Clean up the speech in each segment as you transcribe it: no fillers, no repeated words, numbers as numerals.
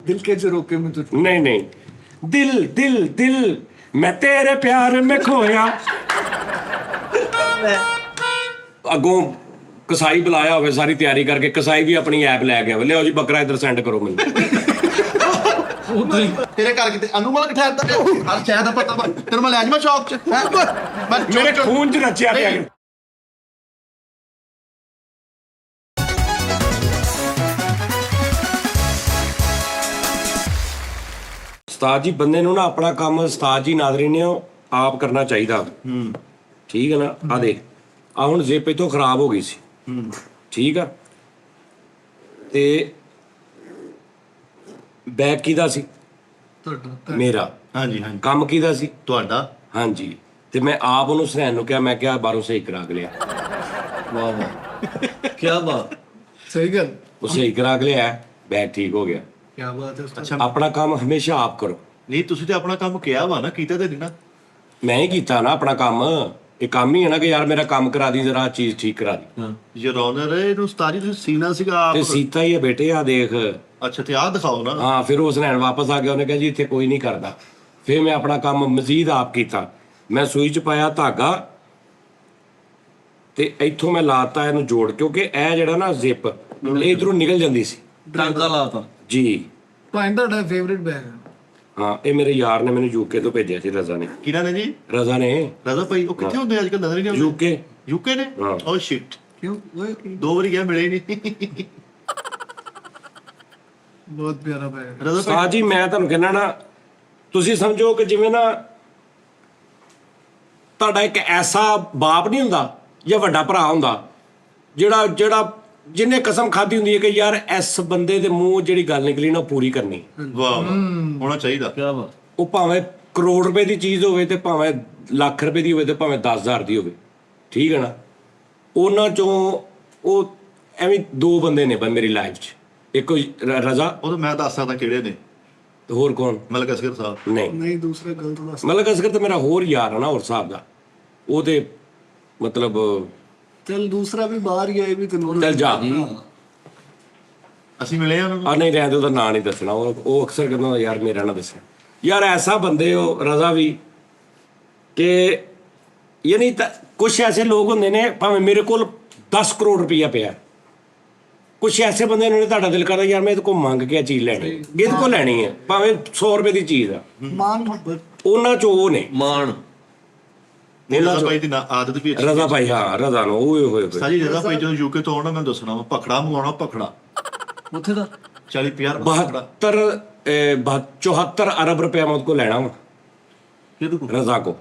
दिल के जो रोके में तुझको नहीं नहीं, दिल दिल दिल मैं तेरे प्यार में खोया। अगों कसाई बुलाया होवे, सारी तैयारी करके कसाई भी अपनी ऐप लै गया, लियो जी बकरा इधर सेंड करो मैनू। तेरे घर किते अनुमल ठहरता हर शहर दा पता तेरे मैं ले जावां शॉप च मैं मेरे खून च रचिया पिया। उस्ताद जी बंदे नूं ना अपना काम उस्ताद जी नाज़रीन ने आप करना चाहिदा। ठीक है ना। आ देख आ हुण जिप इथों खराब हो गई सी, ठीक आ, ते बैग किहदा सी? मेरा। हाँ जी हाँ जी ਕੰਮ ਕਿਹਦਾ ਸੀ? ਤੁਹਾਡਾ। ਹਾਂਜੀ, ਤੇ ਮੈਂ ਆਪ ਉਹਨੂੰ ਸਨੈਨ ਨੂੰ ਕਿਹਾ, ਮੈਂ ਕਿਹਾ ਬਾਹਰੋਂ ਸਹੀ ਕਰਾ ਕੇ ਲਿਆ। वाह वाह क्या बात सही गल ਉਹ ਸਹੀ ਕਰਾ ਕੇ ਲਿਆ, ਬੈਗ ਠੀਕ ਹੋ ਗਿਆ। क्या बात है उस्ताद। ਅੱਛਾ ਆਪਣਾ ਕੰਮ ਹਮੇਸ਼ਾ ਆਪ ਕਰੋ। ਨਹੀਂ ਤੁਸੀਂ ਤੇ ਆਪਣਾ ਕੰਮ ਕਿਹਾ ਵਾ ਨਾ, ਕੀਤਾ ਤੇ ਨਹੀਂ ਨਾ। ਮੈਂ ਹੀ ਕੀਤਾ ਨਾ ਆਪਣਾ ਕੰਮ। ਇਹ ਕੰਮ ਹੀ ਹੈ ਨਾ ਕਿ ਯਾਰ ਮੇਰਾ ਕੰਮ ਕਰਾ ਦੀ, ਜ਼ਰਾ ਚੀਜ਼ ਠੀਕ ਕਰਾ ਦੀ। ਯੂਰ ਆਨਰ ਇਹਨੂੰ ਉਸਤਾਦ ਜੀ ਤੁਸੀਂ ਸੀਨਾ ਸੀਗਾ ਆਪ। ਤੇ ਸੀਤਾ ਹੀ ਹੈ ਬੇਟੇ, ਆ ਦੇਖ। ਅੱਛਾ ਤੇ ਆਹ ਦਿਖਾਓ ਨਾ। ਹਾਂ, ਫਿਰ ਉਸ ਸਨੈਨ ਵਾਪਸ ਆ ਗਿਆ, ਉਹਨੇ ਕਿਹਾ ਜੀ ਇੱਥੇ ਕੋਈ ਨਹੀਂ ਕਰਦਾ। ਫਿਰ ਮੈਂ ਆਪਣਾ ਕੰਮ ਮਜ਼ੀਦ ਆਪ ਕੀਤਾ। ਮੈਂ ਸੂਈ 'ਚ ਪਾਇਆ ਧਾਗਾ ਤੇ ਇੱਥੋਂ ਮੈਂ ਲਾਤਾ ਇਹਨੂੰ ਜੋੜ, ਕਿਉਂਕਿ ਇਹ ਜਿਹੜਾ ਨਾ ਜ਼ਿਪ ਇਹ ਇਧਰੋਂ ਨਿਕਲ ਜਾਂਦੀ ਸੀ टांका लाता ਜੀ। पैंट दा फेवरेट बैग है ਹਾਂ, ਇਹ ਮੇਰੇ ਯਾਰ ਨੇ ਮੈਨੂੰ ਯੂਕੇ ਤੋਂ ਭੇਜਿਆ ਸੀ, ਰਜ਼ਾ ਨੇ। ਕਿਹਨਾਂ ਨੇ ਜੀ? ਰਜ਼ਾ ਨੇ ਰਜ਼ਾ ਭਾਈ ਉਹ ਕਿੱਥੇ ਹੁੰਦੇ ਅੱਜ ਕੱਲ, ਨਜ਼ਰ ਹੀ ਨਹੀਂ ਆਉਂਦੇ। ਯੂਕੇ। ਯੂਕੇ ਨੇ? ਹਾਂ। ਓ ਸ਼ਿਟ, क्यों वो 2 ਵਾਰੀ ਗਿਆ ਮਿਲੇ ਹੀ ਨਹੀਂ। बहुत प्यारा बैग है ਰਜ਼ਾ ਭਾਈ ਸਾਹ ਜੀ ਮੈਂ ਤੁਹਾਨੂੰ ਕਹਿੰਦਾ ਨਾ, ਤੁਸੀਂ ਸਮਝੋ ਕਿ ਜਿਵੇਂ ਨਾ ਤੁਹਾਡਾ ਇੱਕ ਐਸਾ ਬਾਪ ਨਹੀਂ ਹੁੰਦਾ ਜਾਂ ਵੱਡਾ ਭਰਾ ਹੁੰਦਾ ਜਿਹੜਾ ਜਿਹਨੇ ਕਸਮ ਖਾਧੀ ਹੁੰਦੀ ਹੈ ਕਿ ਯਾਰ ਇਸ ਬੰਦੇ ਦੇ ਮੂੰਹ ਜਿਹੜੀ ਗੱਲ ਨਿਕਲੀ ਨਾ ਉਹ ਪੂਰੀ ਕਰਨੀ। ਵਾਹ ਵਾਹ, ਹੋਣਾ ਚਾਹੀਦਾ। क्या बात ਉਹ ਭਾਵੇਂ ਕਰੋੜ ਰੁਪਏ ਦੀ ਚੀਜ਼ ਹੋਵੇ ਤੇ ਭਾਵੇਂ ਲੱਖ ਰੁਪਏ ਦੀ ਹੋਵੇ ਤੇ ਭਾਵੇਂ 10,000 ਦੀ ਹੋਵੇ, ਠੀਕ ਹੈ ਨਾ। ਉਹਨਾਂ ਚੋਂ ਉਹ ਐਵੇਂ 2 ਬੰਦੇ ਨੇ ਬਸ ਮੇਰੀ ਲਾਈਫ 'ਚ, ਇੱਕ ਰਜ਼ਾ ਉਹ ਤਾਂ ਮੈਂ ਦੱਸ ਸਕਦਾ ਕਿਹੜੇ ਨੇ। ਤੇ ਹੋਰ ਕੌਣ? ਮਲਕ ਅਸਗਰ ਸਾਹਿਬ। ਨਹੀਂ, नहीं दूसरा गलत बस ਮਲਕ ਅਸਗਰ ਤਾਂ ਮੇਰਾ ਹੋਰ ਯਾਰ ਆ ਨਾ, ਹੋਰ ਹਿਸਾਬ ਦਾ। ਉਹ ਤੇ ਮਤਲਬ चल दूसरा भी बाहर गया है भी तेन ਚੱਲ ਜਾ। ਅਸੀਂ ਮਿਲੇ ਆ ਉਹਨਾਂ ਨੂੰ। ਆ ਨਹੀਂ ਰਹਿੰਦੇ, ਉਹਦਾ ਨਾਂ ਨਹੀਂ ਦੱਸਣਾ। ਉਹ ਅਕਸਰ ਕਹਿੰਦਾ ਹੁੰਦਾ ਯਾਰ ਮੇਰਾ ਨਾ ਦੱਸਿਆ। ਯਾਰ ਐਸਾ ਬੰਦੇ ਹੋ ਰਜ਼ਾ ਵੀ ਕਿ ਯਾਨੀ ਕੁਛ ਐਸੇ ਲੋਕ ਹੁੰਦੇ ਨੇ, ਭਾਵੇਂ ਮੇਰੇ ਕੋਲ 10 ਕਰੋੜ ਰੁਪਈਆ ਪਿਆ, ਕੁਛ ਐਸੇ ਬੰਦੇ ਨੇ ਤੁਹਾਡਾ ਦਿਲ ਕਰਦਾ ਯਾਰ ਮੈਂ ਇਹਦੇ ਕੋਲ ਮੰਗ ਕੇ ਇਹ ਚੀਜ਼ ਲੈਣੀ, ਇਹਦੇ ਕੋਲ ਲੈਣੀ ਹੈ, ਭਾਵੇਂ 100 ਰੁਪਏ ਦੀ ਚੀਜ਼ ਆ। मान मोहब्बत ਉਹਨਾਂ ਚੋਂ ਉਹ ਨੇ मान ਨਹੀਂ ਰਜ਼ਾ ਭਾਈ ਦੀ ਨਾ ਆਦਤ ਵੀ ਅੱਛੀ। ਰਜ਼ਾ ਭਾਈ। ਹਾਂ, ਰਜ਼ਾ ਨੂੰ ਓਏ ਹੋਏ ਹੋਏ। ਸਾਜੀ ਰਜ਼ਾ ਭਾਈ ਜਦੋਂ ਯੂਕੇ ਤੋਂ ਆਉਣਾ ਮੈਂ ਦੱਸਣਾ ਵਾ, ਭਖੜਾ ਮੰਗਵਾਉਣਾ, ਭਖੜਾ उथे दा 40-50 74 अरब रुपया मैं उसको लेना हूँ किदे को रजा को।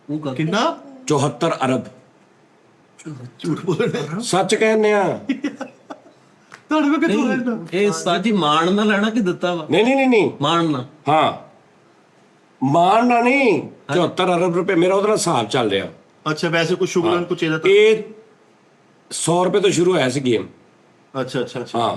वो कर ਕਿੰਨਾ 74 अरब ਝੂਠ ਬੋਲਣਾ सच कहने ਤੁਹਾਡੇ ਕੋਲ ਕਿੱਥੋਂ ਲੈਣਾ? ਇਹ ਉਸਤਾਦ ਜੀ ਮਾਣ ਨਾ ਲੈਣਾ ਕਿ ਦਿੱਤਾ ਵਾ? नहीं नहीं नहीं नहीं ਮਾਣ ਨਾ हाँ मारना नहीं। 74 अरब रुपये मेरा उधर हिसाब चल रहा। ਅੱਛਾ ਵੈਸੇ ਕੁਝ ਸ਼ੁਗਰਨ ਕੁਝ ਇਹਦਾ ਤਾਂ। ये 100 रुपये तो शुरू है गेम। ਅੱਛਾ ਅੱਛਾ ਅੱਛਾ हाँ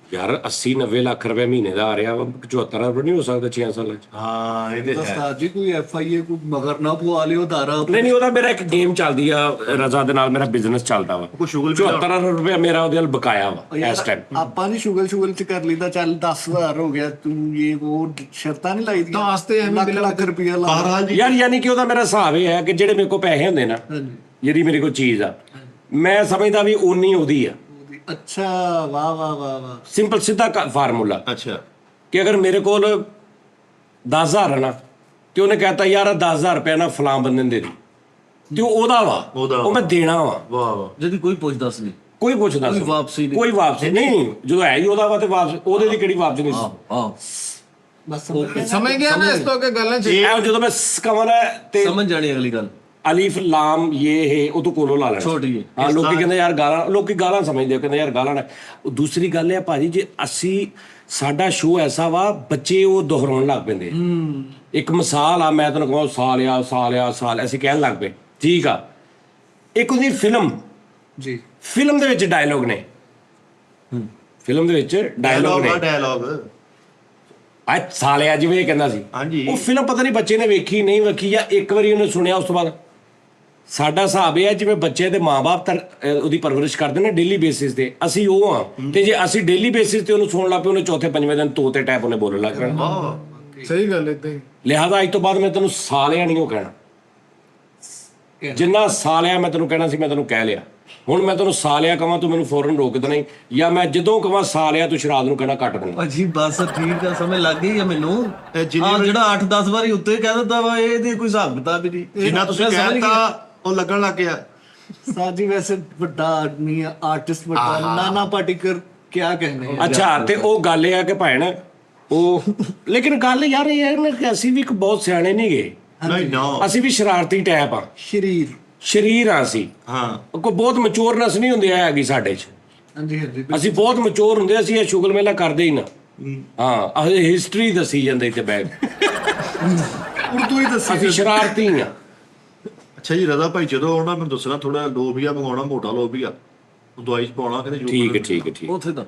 यार 80-90 लाख रुपये महीने का आ रहा वा, 74 अरब नहीं हो सकता 6 साल। ਹਾਂ ਇਹ ਤੇ ਹੈ। उस्ताद जी कोई एफआईए को मगर ना पवा लियो धारा नहीं नहीं, ਉਹਦਾ ਮੇਰਾ ਇੱਕ ਗੇਮ ਚੱਲਦੀ ਆ ਰਜ਼ਾ ਦੇ ਨਾਲ, ਮੇਰਾ ਬਿਜ਼ਨਸ ਚੱਲਦਾ ਵਾ। ਕੋਈ ਸ਼ੁਗਲ ਵੀ 74 ਅਰਬ ਰੁਪਇਆ ਮੇਰਾ ਉਹਦੇ ਨਾਲ ਬਕਾਇਆ ਵਾ ਇਸ ਟਾਈਮ। ਆਪਾਂ ਨਹੀਂ ਸ਼ੁਗਲ ਚ ਕਰ ਲਈਦਾ, ਚੱਲ 10,000 ਹੋ ਗਿਆ, ਤੂੰ ਇਹ ਉਹ ਸ਼ਰਤਾਂ ਨਹੀਂ ਲਾਈ ਦੀਆਂ। 10 ਤੇ ਐਵੇਂ ਲੱਖ ਰੁਪਇਆ ਲਾ ਬਹਰਾਲ ਜੀ ਯਾਰ ਯਾਨੀ ਕਿ ਉਹਦਾ ਮੇਰਾ ਹਿਸਾਬ ਇਹ ਹੈ ਕਿ ਜਿਹੜੇ ਮੇਰੇ ਕੋਲ ਪੈਸੇ ਹੁੰਦੇ ਨਾ, ਹਾਂਜੀ ਜਿਹੜੀ ਮੇਰੇ ਕੋਲ ਚੀਜ਼ ਆ, ਮੈਂ ਸਮਝਦਾ ਵੀ ਓਨੀ ਉਹਦੀ ਆ। ਅੱਛਾ ਵਾਹ ਵਾਹ ਵਾਹ ਵਾਹ ਸਿੰਪਲ ਸਿੱਧਾ ਫਾਰਮੂਲਾ ਅੱਛਾ ਕਿ ਅਗਰ ਮੇਰੇ ਕੋਲ 10,000 ਹੈ ਨਾ ਤੇ ਉਹਨੇ ਕਹਤਾ ਯਾਰ 10,000 ਰੁਪਏ ਨਾ ਫਲਾਂ ਬੰਦੇ ਨੂੰ ਦੇ ਦੇ, ਤੇ ਉਹ ਉਹਦਾ ਵਾ, ਉਹ ਮੈਂ ਦੇਣਾ ਵਾ। ਵਾਹ ਵਾਹ ਜਿਹਦੀ ਕੋਈ ਪੁੱਛਦਾ ਨਹੀਂ। ਕੋਈ ਪੁੱਛਦਾ ਕੋਈ ਸੀ, ਵਾਪਸੀ ਨਹੀਂ। ਕੋਈ ਵਾਪਸੀ ਨਹੀਂ। ਜਦੋਂ ਹੈ ਹੀ ਉਹਦਾ ਵਾ ਤੇ ਵਾਪਸ ਉਹਦੇ ਦੀ ਕਿਹੜੀ ਵਾਪਸੀ ਨਹੀਂ ਸੀ। ਆਹ ਬਸ ਸਮਝ ਗਿਆ ਨਾ ਇਸ ਤੋਂ ਕਿ ਗੱਲਾਂ ਚ ਇਹ ਜਦੋਂ ਮੈਂ ਕਹਾਂ ਨਾ ਤੇ ਸਮਝ ਜਾਣੀ ਅਗਲੀ ਗੱਲ। ਅਲੀਫ ਲਾਮ ਇਹ ਹੈ ਉਹ ਤੋਂ ਕੋਲੋਂ ਲਾ ਲੈਣਾ। ਛੋਟੀ ਹੈ। ਹਾਂ, ਲੋਕੀ ਕਹਿੰਦੇ ਯਾਰ ਗਾਲਾਂ, ਲੋਕੀ ਗਾਲਾਂ ਸਮਝਦੇ, ਕਹਿੰਦੇ ਯਾਰ ਗਾਲਾਂ ਨਾ। ਉਹ ਦੂਸਰੀ ਗੱਲ ਹੈ ਭਾਜੀ, ਜੇ ਅਸੀਂ ਸਾਡਾ ਸ਼ੋਅ ਐਸਾ ਵਾ ਬੱਚੇ ਉਹ ਦੁਹਰਾਉਣ ਲੱਗ ਪੈਂਦੇ। ਇੱਕ ਮਿਸਾਲ ਆ, ਮੈਂ ਤੁਹਾਨੂੰ ਕਹਾਂ ਸਾਲ ਅਸੀਂ ਕਹਿਣ ਲੱਗ ਪਏ, ਠੀਕ ਆ। ਇੱਕ ਉਹਦੀ ਫਿਲਮ ਜੀ ਫਿਲਮ ਦੇ ਵਿੱਚ ਡਾਇਲੋਗ ਨੇ, ਫਿਲਮ ਦੇ ਵਿੱਚ ਡਾਇਲੋਗ ਨੇ। ਡਾਇਲੌਗ ਅੱਜ ਸਾਲਿਆ ਜਿਵੇਂ ਇਹ ਕਹਿੰਦਾ ਸੀ, ਹਾਂਜੀ। ਉਹ ਫਿਲਮ ਪਤਾ ਨਹੀਂ ਬੱਚੇ ਨੇ ਵੇਖੀ ਨਹੀਂ ਵੇਖੀ, ਜਾਂ ਇੱਕ ਵਾਰੀ ਉਹਨੇ ਸੁਣਿਆ ਉਸ ਤੋਂ ਬਾਅਦ ਸਾਡਾ ਹਿਸਾਬ ਇਹ ਹੈ ਜਿਵੇਂ ਬੱਚੇ ਦੇ ਮਾਪੇ ਉਹਦੀ ਪਰਵਰਿਸ਼ ਕਰਦੇ ਨੇ ਡੇਲੀ ਬੇਸਿਸ ਤੇ, ਅਸੀਂ ਉਹ ਆ। ਤੇ ਜੇ ਅਸੀਂ ਡੇਲੀ ਬੇਸਿਸ ਤੇ ਉਹਨੂੰ ਸੁਣ ਲੱਗ ਪਏ, ਉਹਨੇ ਚੌਥੇ ਪੰਜਵੇਂ ਦਿਨ ਤੋਤੇ ਟੈਪ ਉਹਨੇ ਬੋਲਣ ਲੱਗ ਪੈਣਾ। ਸਹੀ ਗੱਲ ਏਦਾਂ ਹੀ। ਲਿਹਾਜ਼ਾ ਅੱਜ ਤੋਂ ਬਾਅਦ ਮੈਂ ਤੈਨੂੰ ਸਾਲਿਆ ਨਹੀਂ ਉਹ ਕਹਿਣਾ, ਜਿੰਨਾ ਸਾਲਿਆ ਮੈਂ ਤੈਨੂੰ ਕਹਿਣਾ ਸੀ ਮੈਂ ਤੈਨੂੰ ਕਹਿ ਲਿਆ। ਹੁਣ ਮੈਂ ਤੈਨੂੰ ਸਾਲਿਆ ਕਵਾਂ ਤੂੰ ਮੈਨੂੰ ਫੌਰਨ ਰੋਕ ਦੇਣਾ ਈ, ਜਾਂ ਮੈਂ ਜਦੋਂ ਕਵਾਂ ਸਾਲਿਆ ਤੂੰ ਸ਼ਰਾਬ ਨੂੰ ਕਹਿਣਾ ਕੱਟ ਦੇਣਾ। ਭਾਜੀ ਬਸ ਠੀਕ ਆ, ਸਮਝ ਲੱਗ ਗਈ ਆ ਮੈਨੂੰ। ਇਹ ਜਿੰਨੀ ਹਾਂ ਵਾਰੀ- ਜਿਹੜਾ 8-10 ਵਾਰੀ ਉੱਤੇ ਕਹਿ ਦਿੰਦਾ ਵਾ, ਇਹਦੀ ਕੋਈ ਹਿਸਾਬ ਕਿਤਾਬ ਹੀ ਨਹੀਂ। ਜਿੰਨਾ ਤੁਸੀਂ ਮੈਂ ਸਮਝ ਕਹਿਤਾ ਗਿਆ। ਉਹ ਲੱਗਣ ਲੱਗ ਗਿਆ। ਸਾਜੀ ਵੈਸੇ ਵੱਡਾ ਆਦਮੀ ਆ, ਆਰਟਿਸਟ ਵੱਡਾ, ਨਾਨਾ ਪਾਟੇਕਰ ਕਿਆ ਕਹਿੰਦੇ ਆ। ਅੱਛਾ, ਤੇ ਉਹ ਗੱਲ ਇਹ ਆ ਕਿ ਭੈਣ ਉਹ ਲੇਕਿਨ ਗੱਲ ਯਾਰ ਇਹ ਹੈ ਨਾ ਕਿ ਅਸੀਂ ਵੀ ਇੱਕ ਬਹੁਤ ਸਿਆਣੇ ਨਹੀਂ ਗਏ, ਨਹੀਂ ਨਾ ਅਸੀਂ ਵੀ ਸ਼ਰਾਰਤੀ ਟੈਪ ਆ, ਸ਼ਰੀਰ ਆ ਅਸੀਂ। ਹਾਂ ਕੋਈ ਬਹੁਤ ਮੈਚੁਰਨੈਸ ਨਹੀਂ ਹੁੰਦੀ ਹੈਗੀ ਸਾਡੇ 'ਚ। ਹਾਂਜੀ ਹਾਂਜੀ ਅਸੀਂ ਬਹੁਤ ਮੈਚੁਰ ਹੁੰਦੇ, ਅਸੀਂ ਇਹ ਸ਼ੁਗਲ ਮੇਲਾ ਕਰਦੇ ਹੀ ਨਾ। ਹਾਂ, ਅਸੀਂ ਹਿਸਟਰੀ ਦੱਸੀ ਜਾਂਦੇ ਇੱਥੇ ਬੈਗ, ਉਰਦੂ ਹੀ ਦੱਸੀ ਅਸੀਂ ਸ਼ਰਾਰਤੀ ਆ। ਅੱਛਾ ਜੀ ਰਜ਼ਾ ਭਾਈ ਜਦੋਂ ਆਉਣਾ ਮੈਨੂੰ ਦੱਸਣਾ, ਥੋੜਾ ਲੋਬੀਆ ਮੰਗਾਉਣਾ, ਮੋਟਾ ਲੋਬੀਆ, ਉਹ ਦਵਾਈ 'ਚ ਪਾਉਣਾ ਕਹਿੰਦੇ ਠੀਕ ਹੈ ਠੀਕ ਹੈ ਠੀਕ। ਉੱਥੇ ਤਾਂ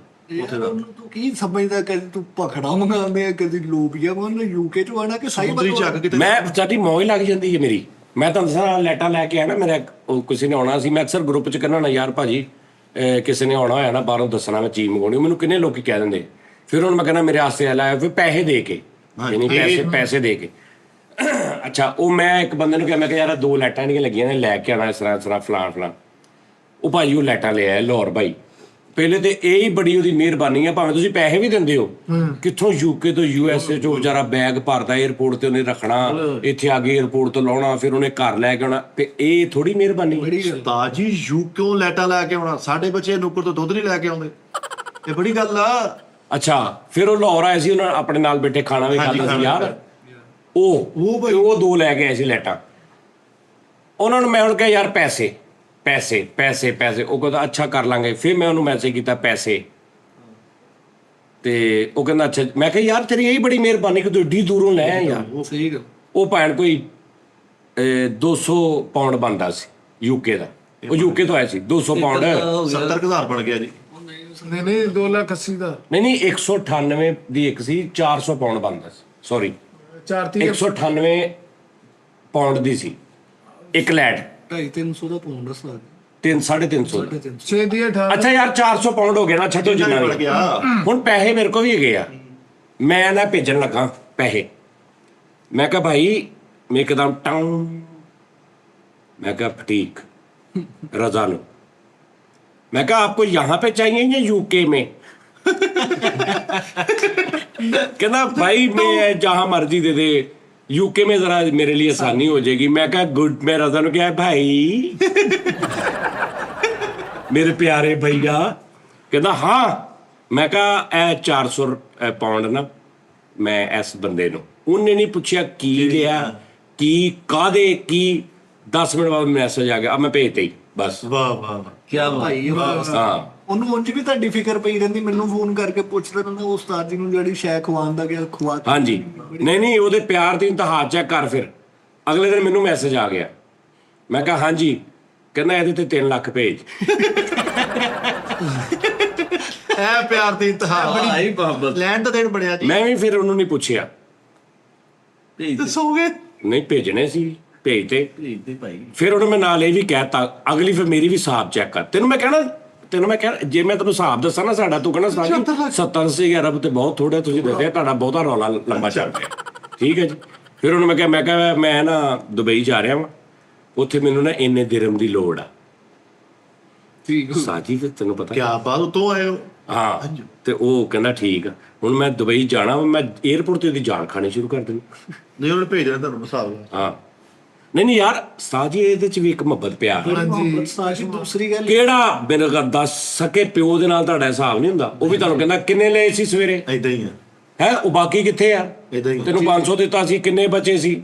ਉਹਨੂੰ ਤੂੰ ਕੀ ਸਮਝਦਾ, ਕਦੀ ਤੂੰ ਭਖੜਾ ਮੰਗਾਉਂਦੇ ਆ, ਕਦੀ ਲੋਬੀਆ ਮੰਗਾਉਂਦੇ। ਯੂਕੇ ਚ ਆਣਾ ਕਿ ਸਾਈ ਸਮੁੰਦਰੀ ਚੱਕ ਕਿਤੇ ਮੈਂ ਸਾਡੀ ਮੌਜ ਲੱਗ ਜਾਂਦੀ ਹੈ ਮੇਰੀ। ਮੈਂ ਤੁਹਾਨੂੰ ਦੱਸਾਂ ਲੈਟਾਂ ਲੈ ਕੇ ਆਇਆ ਨਾ, ਮੇਰਾ ਉਹ ਕਿਸੇ ਨੇ ਆਉਣਾ ਸੀ, ਮੈਂ ਅਕਸਰ ਗਰੁੱਪ 'ਚ ਕਹਿੰਦਾ ਨਾ ਯਾਰ ਭਾਜੀ ਕਿਸੇ ਨੇ ਆਉਣਾ ਹੋਇਆ ਨਾ ਬਾਹਰੋਂ ਦੱਸਣਾ ਮੈਂ ਚੀਜ਼ ਮੰਗਾਉਣੀ, ਮੈਨੂੰ ਕਿੰਨੇ ਲੋਕੀ ਕਹਿ ਦਿੰਦੇ। ਫਿਰ ਹੁਣ ਮੈਂ ਕਹਿੰਦਾ ਮੇਰੇ ਆਸਤੇ ਲਾਇਆ, ਫਿਰ ਪੈਸੇ ਦੇ ਕੇ, ਯਾਨੀ ਪੈਸੇ ਦੇ ਕੇ। ਅੱਛਾ, ਉਹ ਮੈਂ ਇੱਕ ਬੰਦੇ ਨੂੰ ਕਿਹਾ, ਮੈਂ ਕਿਹਾ ਯਾਰ 2 ਲਾਈਟਾਂ ਜਿਹੜੀਆਂ ਲੱਗੀਆਂ ਨੇ ਲੈ ਕੇ ਆਉਣਾ, ਇਸ ਤਰ੍ਹਾਂ ਫਲਾਣ। ਉਹ ਭਾਈ ਉਹ ਲਾਈਟਾਂ ਲੈ ਆਇਆ ਲਾਹੌਰ ਭਾਈ। ਪਹਿਲੇ ਤੇ ਇਹ ਹੀ ਬੜੀ ਉਹਦੀ ਮਿਹਰਬਾਨੀ ਆ, ਭਾਵੇਂ ਤੁਸੀਂ ਪੈਸੇ ਵੀ ਦਿੰਦੇ ਹੋ, ਕਿੱਥੋਂ ਯੂਕੇ ਤੋਂ USA ਚੋਂ ਵਿਚਾਰਾ ਬੈਗ ਭਰਦਾ 에ਅਰਪੋਰਟ ਤੇ ਉਹਨੇ ਰੱਖਣਾ, ਇੱਥੇ ਆ ਕੇ 에ਅਰਪੋਰਟ ਤੋਂ ਲਾਉਣਾ, ਫਿਰ ਉਹਨੇ ਘਰ ਲੈ ਕੇ ਆਉਣਾ। ਤੇ ਇਹ ਥੋੜੀ ਮਿਹਰਬਾਨੀ। ਉਸਤਾਦ ਜੀ ਕਿਉਂ ਲੈਟਾ ਲੈ ਕੇ ਆਉਣਾ? ਸਾਡੇ ਬੱਚੇ ਨੁੱਕਰ ਤੋਂ ਦੁੱਧ ਨਹੀਂ ਲੈ ਕੇ ਆਉਂਦੇ, ਇਹ ਬੜੀ ਗੱਲ ਆ। ਅੱਛਾ, ਫਿਰ ਉਹ ਲਾਹੌਰ ਆਏ ਸੀ, ਉਹਨਾਂ ਆਪਣੇ ਨਾਲ ਬੈਠੇ ਖਾਣਾ ਵੀ ਖਾਂਦਾ ਸੀ ਯਾਰ। ਉਹ 2 ਲੈ ਕੇ ਆਏ ਸੀ ਲੈਟਾਂ। ਉਹਨਾਂ ਨੂੰ ਮੈਂ ਹੁਣ ਕਿਹਾ ਯਾਰ ਪੈਸੇ। ਉਹ ਕਹਿੰਦਾ ਅੱਛਾ ਕਰ ਲਾਂਗੇ। ਫਿਰ ਮੈਂ ਉਹਨੂੰ ਮੈਸੇਜ ਕੀਤਾ ਪੈਸੇ, ਤੇ ਉਹ ਕਹਿੰਦਾ ਅੱਛਾ। ਮੈਂ ਕਿਹਾ ਯਾਰ ਤੇਰੀ ਇਹੀ ਬੜੀ ਮਿਹਰਬਾਨੀ ਕਿ ਤੂੰ ਏਡੀ ਦੂਰੋਂ ਲੈ ਆਇਆ ਯਾਰ। ਸਹੀ ਗੱਲ। ਉਹ ਭੈਣ ਕੋਈ 200 ਪਾਉਂਡ ਬਣਦਾ ਸੀ ਯੂਕੇ ਦਾ, ਉਹ ਯੂਕੇ ਤੋਂ ਆਇਆ ਸੀ। 200 ਪਾਉਂਡ 70,000 ਬਣ ਗਿਆ ਜੀ। ਨਹੀਂ 2,80,000 ਦਾ ਨਹੀਂ 198 ਦੀ ਇੱਕ ਸੀ, 400 ਪਾਉਂਡ ਬਣਦਾ ਸੀ। ਸੌਰੀ 198 ਪਾਉਂਡ ਦੀ ਸੀ ਇੱਕ ਲੈਟ। 250-300 ਦਾ ਪਾਉਂਡ ਰਸਾ 350 ਦਾ। 6 ਦੀ 18। ਅੱਛਾ ਯਾਰ 400 ਪਾਉਂਡ ਹੋ ਗਏ ਨਾ, ਛੱਡੋ ਜਿੰਨਾ ਬਣ ਵੀ। ਗਿਆ। ਹੁਣ ਪੈਸੇ ਮੇਰੇ ਕੋਲ ਵੀ ਹੈਗੇ ਆ, ਮੈਂ ਨਾ ਭੇਜਣ ਲੱਗਾ ਪੈਸੇ। ਮੈਂ ਕਿਹਾ ਭਾਈ ਮੈਂ ਇੱਕਦਮ ਟਾਉਂ, मैं कहा ठीक रजा लो। मैं कहा आपको यहाँ पे चाहिए या यूके में? कहना भाई मैं जहाँ मर्जी दे दे, यूके में जरा मेरे लिए आसानी हो जाएगी। मैं कहा गुड। मैं रजा ने कहा भाई मेरे प्यारे भैया। कहना हाँ। मैं कहा ए 400 पाउंड ना मैं इस बंदे ਨੂੰ। ਉਹਨੇ ਨਹੀਂ ਪੁੱਛਿਆ ਕੀ ਲਿਆ ਕੀ ਕਾਦੇ ਕੀ। 10 ਮਿੰਟ ਬਾਅਦ ਮੈਸੇਜ ਆ ਗਿਆ, ਆ ਮੈਂ ਭੇਜਤੇ ਹੀ ਬਸ। ਵਾਹ ਵਾਹ ਕੀ ਭਾਈ ਹਾਂ, ਉਹਨੂੰ ਉਂਝ ਵੀ ਤੁਹਾਡੀ ਫਿਕਰ ਪਈ ਰਹਿੰਦੀ, ਮੈਨੂੰ ਫੋਨ ਕਰਕੇ ਪੁੱਛਦਾ ਰਹਿੰਦਾ ਉਸਤਾਦ ਜੀ ਨੂੰ ਜਿਹੜੀ ਸ਼ੈ ਖਵਾਉਂਦਾ ਗਿਆ ਖਵਾ। ਹਾਂਜੀ ਨਹੀਂ ਉਹਦੇ ਪਿਆਰ ਦੀ ਇੰਤਹਾ ਚੈੱਕ ਕਰ। ਫਿਰ ਅਗਲੇ ਦਿਨ ਮੈਨੂੰ ਮੈਸੇਜ ਆ ਗਿਆ। ਮੈਂ ਕਿਹਾ ਹਾਂਜੀ। ਕਹਿੰਦਾ ਇਹਦੇ ਤੇ 3 ਲੱਖ ਭੇਜ। ਐ ਪਿਆਰ ਦੀ ਇੰਤਹਾ ਆਈ ਮੁਹੱਬਤ। ਲੈਣ ਦਾ ਦਿਨ ਬਣਿਆ ਜੀ। ਮੈਂ ਵੀ ਫਿਰ ਉਹਨੂੰ ਨਹੀਂ ਪੁੱਛਿਆ। ਦੱਸੋਗੇ ਨਹੀਂ ਭੇਜਣੇ ਸੀ, ਭੇਜਤੇ। ਭੇਜਦੇ ਭਾਈ। ਫਿਰ ਉਹਨੂੰ ਮੈਂ ਨਾਲ ਇਹ ਵੀ ਕਹਿਤਾ ਅਗਲੀ ਫਿਰ ਮੇਰੀ ਵੀ ਹਿਸਾਬ ਚੈੱਕ ਕਰ। ਤੈਨੂੰ ਮੈਂ ਕਹਿਣਾ ਜੇ ਮੈਂ ਤੈਨੂੰ ਹਿਸਾਬ ਦੱਸਾਂ ਨਾ ਸਾਡਾ, ਤੂੰ ਕਹਿਣਾ 70 ਅਰਬ ਤੇ ਬਹੁਤ ਥੋੜਾ ਤੁਸੀਂ ਦੱਸਿਆ, ਤੁਹਾਡਾ ਬਹੁਤਾ ਰੌਲਾ ਲੰਬਾ ਚੱਲ ਰਿਹਾ। ਠੀਕ ਹੈ ਜੀ। ਫਿਰ ਉਹਨੂੰ ਮੈਂ ਕਿਹਾ ਮੈਂ ਨਾ ਦੁਬਈ ਜਾ ਰਿਹਾ ਵਾਂ, ਉੱਥੇ ਮੈਨੂੰ ਨਾ ਇੰਨੇ ਦਿਰਹਮ ਦੀ ਲੋੜ ਆ। ਠੀਕ ਸਾਜੀ ਫਿਰ ਤੈਨੂੰ ਪਤਾ ਕਿਆ ਬਾਤ, ਉਤੋਂ ਆਏ ਹੋ? ਹਾਂ। ਤੇ ਉਹ ਕਹਿੰਦਾ ਠੀਕ ਆ। ਹੁਣ ਮੈਂ ਦੁਬਈ ਜਾਣਾ, ਮੈਂ 에ਅਰਪੋਰਟ ਤੇ ਉਹਦੀ ਜਾਨ ਖਾਣੀ ਸ਼ੁਰੂ ਕਰ ਦੇਣੀ। ਨਹੀਂ ਉਹਨੇ ਭੇਜ ਦੇਣਾ ਤੁਹਾਨੂੰ ਹਿਸਾਬ। ਹਾਂ ਨਹੀਂ ਯਾਰ ਸਾਜੀ ਇਹਦੇ ਚ ਵੀ ਇੱਕ ਮੁਹੱਬਤ ਪਿਆਰ। ਸਾਜੀ ਦੂਸਰੀ ਗੱਲ ਕਿਹੜਾ ਮੇਰੇ ਘਰ ਦੱਸ ਸਕੇ ਪਿਓ ਦੇ ਨਾਲ ਤੁਹਾਡਾ ਹਿਸਾਬ ਨਹੀਂ ਹੁੰਦਾ। ਉਹ ਵੀ ਤੁਹਾਨੂੰ ਕਹਿੰਦਾ ਕਿੰਨੇ ਲਏ ਸੀ ਸਵੇਰੇ, ਏਦਾਂ ਹੀ ਆ, ਹੈ ਉਹ ਬਾਕੀ ਕਿੱਥੇ ਆ? ਏਦਾਂ ਹੀ। ਤੈਨੂੰ 500 ਦਿੱਤਾ ਸੀ, ਕਿੰਨੇ ਬਚੇ ਸੀ?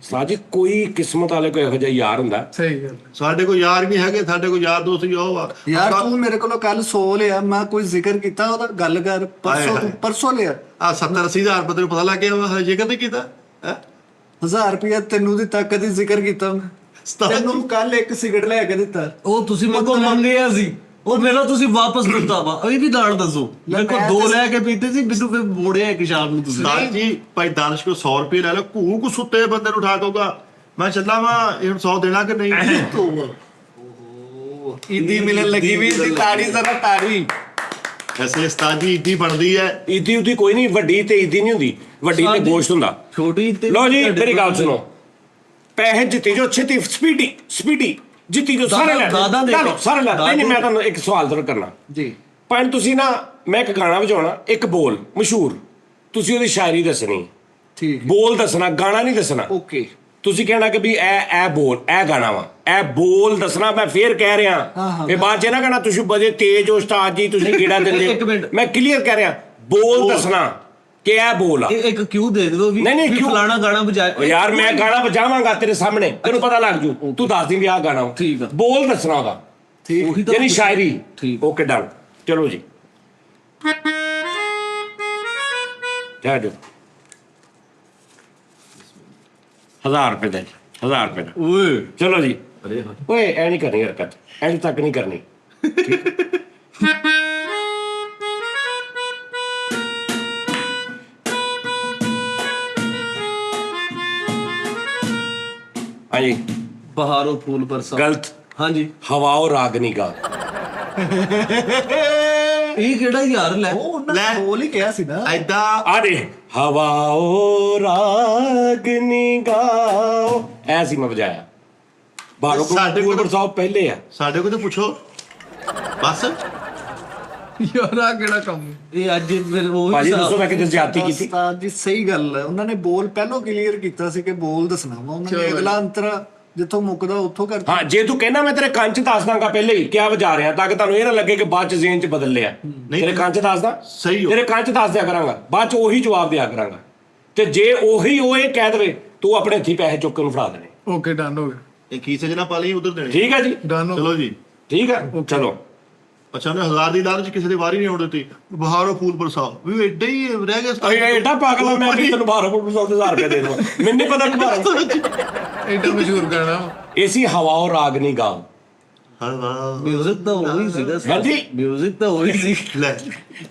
ਸਾਜੀ ਕੋਈ ਕਿਸਮਤ ਵਾਲੇ ਕੋਈ ਇਹੋ ਜਿਹਾ ਯਾਰ ਹੁੰਦਾ। ਸਹੀ ਗੱਲ। ਸਾਡੇ ਕੋਲ ਯਾਰ ਨਹੀਂ ਹੈਗੇ, ਸਾਡੇ ਕੋਲ ਯਾਰ ਦੋਸਤ ਹੀ ਉਹ ਆ ਯਾਰ। ਤੂੰ ਮੇਰੇ ਕੋਲੋਂ ਕੱਲ 100 ਲਿਆ, ਮੈਂ ਕੋਈ ਜ਼ਿਕਰ ਕੀਤਾ ਉਹਦਾ? ਗੱਲ ਕਰ। ਪਰਸੋਂ ਲਿਆ ਆ 70-80 ਹਜ਼ਾਰ ਤੈਨੂੰ ਪਤਾ ਲੱਗ ਗਿਆ, ਹਜੇ ਜ਼ਿਕਰ ਨਹੀਂ ਕੀਤਾ। 1000 ਰੁਪਇਆ ਤੈਨੂੰ ਦਿੱਤਾ, ਕਦੀ ਜ਼ਿਕਰ ਕੀਤਾ ਮੈਂ? ਤੈਨੂੰ ਕੱਲ ਇੱਕ ਸਿਗਰਟ ਲੈ ਕੇ ਦਿੱਤਾ, ਉਹ ਤੁਸੀਂ ਮੇਰੇ ਕੋਲ ਮੰਗਿਆ ਸੀ, ਉਹ ਮੇਰਾ ਤੁਸੀਂ ਵਾਪਸ ਦਿੱਤਾ ਵਾ। ਇਹ ਵੀ ਦਾਣ ਦੱਸੋ। ਮੇਰੇ ਕੋਲ 2 ਲੈ ਕੇ ਪੀਤੇ ਸੀ, ਮੈਨੂੰ ਫਿਰ ਮੋੜਿਆ ਇੱਕ ਸ਼ਾਮ ਨੂੰ ਤੁਸੀਂ। ਜੀ ਭਾਈ ਦਾਨਿਸ਼ ਕੋ 100 ਰੁਪਏ ਲੈ ਲਓ, ਘੂ ਸੁੱਤੇ ਬੰਦੇ ਨੂੰ ਉਠਾ ਕਹੂਗਾ ਮੈਂ ਚੱਲਾਂ ਵਾ ਇਹ ਹੁਣ 100 ਦੇਣਾ ਕਿ ਨਹੀਂ ਈਦੀ ਮਿਲਣ ਲੱਗੀ ਵੀ ਦੀ ਤਾੜੀ ਜ਼ਰਾ ਤਾੜੀ। ਐਸੇ ਉਸਤਾਦ ਜੀ ਇੱਡੀ ਬਣਦੀ ਹੈ। ਈਦੀ ਉਦੀ ਕੋਈ ਨਹੀਂ, ਵੱਡੀ ਤੇ ਈਦੀ ਨਹੀਂ ਹੁੰਦੀ, ਵੱਡੀ ਤੇ ਗੋਸ਼ਤ ਹੁੰਦਾ। ਛੋਟੀ ਤੇ ਲਓ ਜੀ ਮੇਰੀ ਗੱਲ ਸੁਣੋ, ਪੈਸੇ ਜਿੱਤੀ ਜੋ ਛੇਤੀ ਸਪੀਡੀ ਜਿੱਤੀ ਜੋ ਸਾਰੇ ਲੈ ਦਾਦਾ ਦੇ ਲਓ, ਸਾਰੇ ਲੈ। ਨਹੀਂ ਮੈਂ ਤੁਹਾਨੂੰ ਇੱਕ ਸਵਾਲ ਜ਼ਰੂਰ ਕਰਨਾ ਜੀ। ਪਰ ਤੁਸੀਂ ਨਾ, ਮੈਂ ਇੱਕ ਗਾਣਾ ਵਜਾਉਣਾ, ਇੱਕ ਬੋਲ ਮਸ਼ਹੂਰ, ਤੁਸੀਂ ਉਹਦੀ ਸ਼ਾਇਰੀ ਦੱਸਣੀ, ਠੀਕ ਬੋਲ ਦੱਸਣਾ, ਗਾਣਾ ਨਹੀਂ ਦੱਸਣਾ। ਓਕੇ। ਤੁਸੀਂ ਕਹਿਣਾ ਕਿ ਵੀ ਇਹ ਬੋਲ, ਇਹ ਗਾਣਾ ਵਾ, ਇਹ ਬੋਲ ਦੱਸਣਾ। ਮੈਂ ਫੇਰ ਕਹਿ ਰਿਹਾ, ਇਹ ਬਾਅਦ ਚ ਨਾ ਕਹਿਣਾ ਤੁਸੀਂ ਬੜੇ ਤੇਜ਼ ਹੋ ਉਸਤਾਦ ਜੀ, ਤੁਸੀਂ ਕਿਹੜਾ ਇੱਕ ਦਿੰਦੇ। ਮਿੰਟ। ਮੈਂ ਕਲੀਅਰ ਕਹਿ ਰਿਹਾ, ਬੋਲ ਦੱਸਣਾ ਕਿ ਇਹ ਬੋਲ ਆ। ਇੱਕ ਕਿਉਂ ਦੇ ਦਿਓ ਵੀ ਨਹੀਂ, ਵੀ ਕਿਉਂ? ਫਲਾਣਾ ਗਾਣਾ ਓ ਵਜਾਏ। ਯਾਰ ਮੈਂ ਗਾਣਾ ਵਜਾਵਾਂਗਾ ਤੇਰੇ ਸਾਹਮਣੇ, ਤੈਨੂੰ ਪਤਾ ਲੱਗ ਜੂ, ਤੂੰ ਦੱਸ ਦੀ ਵੀ ਆਹ ਗਾਣਾ ਵਾ। ਠੀਕ ਆ। ਬੋਲ ਦੱਸਣਾ ਉਹਦਾ, ਉਹੀ ਤਾਂ ਯਾਨੀ ਸ਼ਾਇਰੀ। ਠੀਕ। Okay done. ਚਲੋ ਜੀ ਠਹਿਰ ਜਾਓ। 1000 ਰੁਪਏ ਦਾ ਜੀ, 1000 ਰੁਪਏ ਦਾ। ਓਏ ਚਲੋ ਜੀ। ਓਏ ਐ ਨਹੀਂ ਕਰਨੀ ਹਰਕਤ, ਐਂ ਤੱਕ ਨਹੀਂ ਕਰਨੀ। ਹਾਂਜੀ ਬਹਾਰੋਂ ਫੂਲ ਬਰਸਾ। ਗਲਤ। ਹਾਂਜੀ ਹਵਾਓ ਰਾਗਨੀ ਗਾ। ਇਹ ਕਿਹੜਾ ਯਾਰ ਲੈ ਉਹ ਉਹਨਾਂ ਲੈ। ਨੇ ਬੋਲ ਹੀ ਕਿਹਾ ਸੀ ਨਾ। ਐਦਾਂ ਆ ਦੇ ਹਵਾਓ ਰਾਗਨੀ ਗਾਓ, ਐ ਸੀ ਮੈਂ ਵਜਾਇਆ। ਬਾਰੋ ਸਾਡੇ ਕੋਲ- ਗੁਰਪ੍ਰਸਾਦ ਸਾਹਿਬ ਪਹਿਲੇ ਆ। ਸਾਡੇ ਕੋਲ ਤਾਂ ਪੁੱਛੋ ਬਸ। ਯਾਰ ਆ ਕਿਹੜਾ ਕੰਮ। ਇਹ ਅੱਜ ਫਿਰ ਉਹ ਭਾਜੀ ਦੱਸੋ ਮੈਂ ਕਿਤੇ ਜ਼ਿਆਦਤੀ ਕੀਤੀ? ਉਸਤਾਦ ਜੀ ਸਹੀ ਗੱਲ ਹੈ, ਉਹਨਾਂ ਨੇ ਬੋਲ ਪਹਿਲਾਂ ਕਲੀਅਰ ਕੀਤਾ ਸੀ ਕਿ ਬੋਲ ਦੱਸਣਾ ਵਾ। ਉਹਨਾਂ ਨੇ ਅਗਲਾ ਅੰਤਰ ਜਿੱਥੋਂ ਮੁੱਕਦਾ ਉੱਥੋਂ ਕਰਤਾ। ਹਾਂ, ਜੇ ਤੂੰ ਕਹਿਣਾ ਮੈਂ ਤੇਰੇ ਕੰਨ 'ਚ ਦੱਸ ਦਾਂਗਾ ਪਹਿਲੇ ਹੀ ਕਿਆ ਵਜਾ ਰਿਹਾ, ਤਾਂ ਕਿ ਤੁਹਾਨੂੰ ਇਹ ਨਾ ਲੱਗੇ ਕਿ ਬਾਅਦ 'ਚ ਜ਼ੇਨ 'ਚ ਬਦਲ ਲਿਆ। ਤੇਰੇ ਕੰਨ 'ਚ ਦੱਸਦਾ, ਸਹੀ ਹੋ। ਤੇਰੇ ਕੰਨ 'ਚ ਦੱਸ ਦਿਆ ਕਰਾਂਗਾ, ਬਾਅਦ 'ਚ ਉਹੀ ਜਵਾਬ ਦਿਆ ਕਰਾਂਗਾ। ਤੇ ਜੇ ਉਹੀ ਉਹ ਇਹ ਕਹਿ ਦੇਵੇ, ਤੂੰ ਆਪਣੇ ਹੱਥੀਂ ਪੈਸੇ ਚੁੱਕ ਕੇ ਉਹਨੂੰ ਫੜਾ ਦੇਣੇ। ਓਕੇ ਡਨ ਹੋ ਗਿਆ। ਇਹ ਕੀ ਸਜਣਾ ਪਾ ਲਈ ਉਧਰ ਦੇਣੇ। ਠੀਕ ਹੈ ਜੀ, ਡਨ ਹੋ ਚਲੋ ਜੀ। ਠੀਕ ਹੈ ਚਲੋ। ਅੱਛਾ ਉਹਨੇ 1000 ਦੀ ਲਾਲਚ ਕਿਸੇ ਦੀ ਵਾਰੀ ਨਹੀਂ ਆਉਣ ਦਿੱਤੀ। ਬਹਾਰੋਂ ਫੂਲ ਬਰਸਾਓ ਵੀ ਏਡਾ ਹੀ ਰਹਿ ਗਿਆ ਉਸਤਾਦ। ਐਡਾ ਪਾਗਲ ਆ ਮੈਂ ਵੀ ਤੈਨੂੰ 12,000 ਰੁਪਏ ਦੇ ਦਵਾਂ। ਮੈਨੂੰ ਨਹੀਂ ਪਤਾ ਕਿ 12 ਐਡਾ ਮਸ਼ਹੂਰ ਗਾਣਾ। ਏਸੀ ਹਵਾਓ ਰਾਗਨੀ ਗਾਓ। ਹਵਾ ਮਿਊਜ਼ਿਕ ਤਾਂ ਉਹੀ ਸੀਗਾ। ਹਾਂਜੀ। ਮਿਊਜ਼ਿਕ ਤਾਂ ਉਹੀ ਸੀ। ਲੈ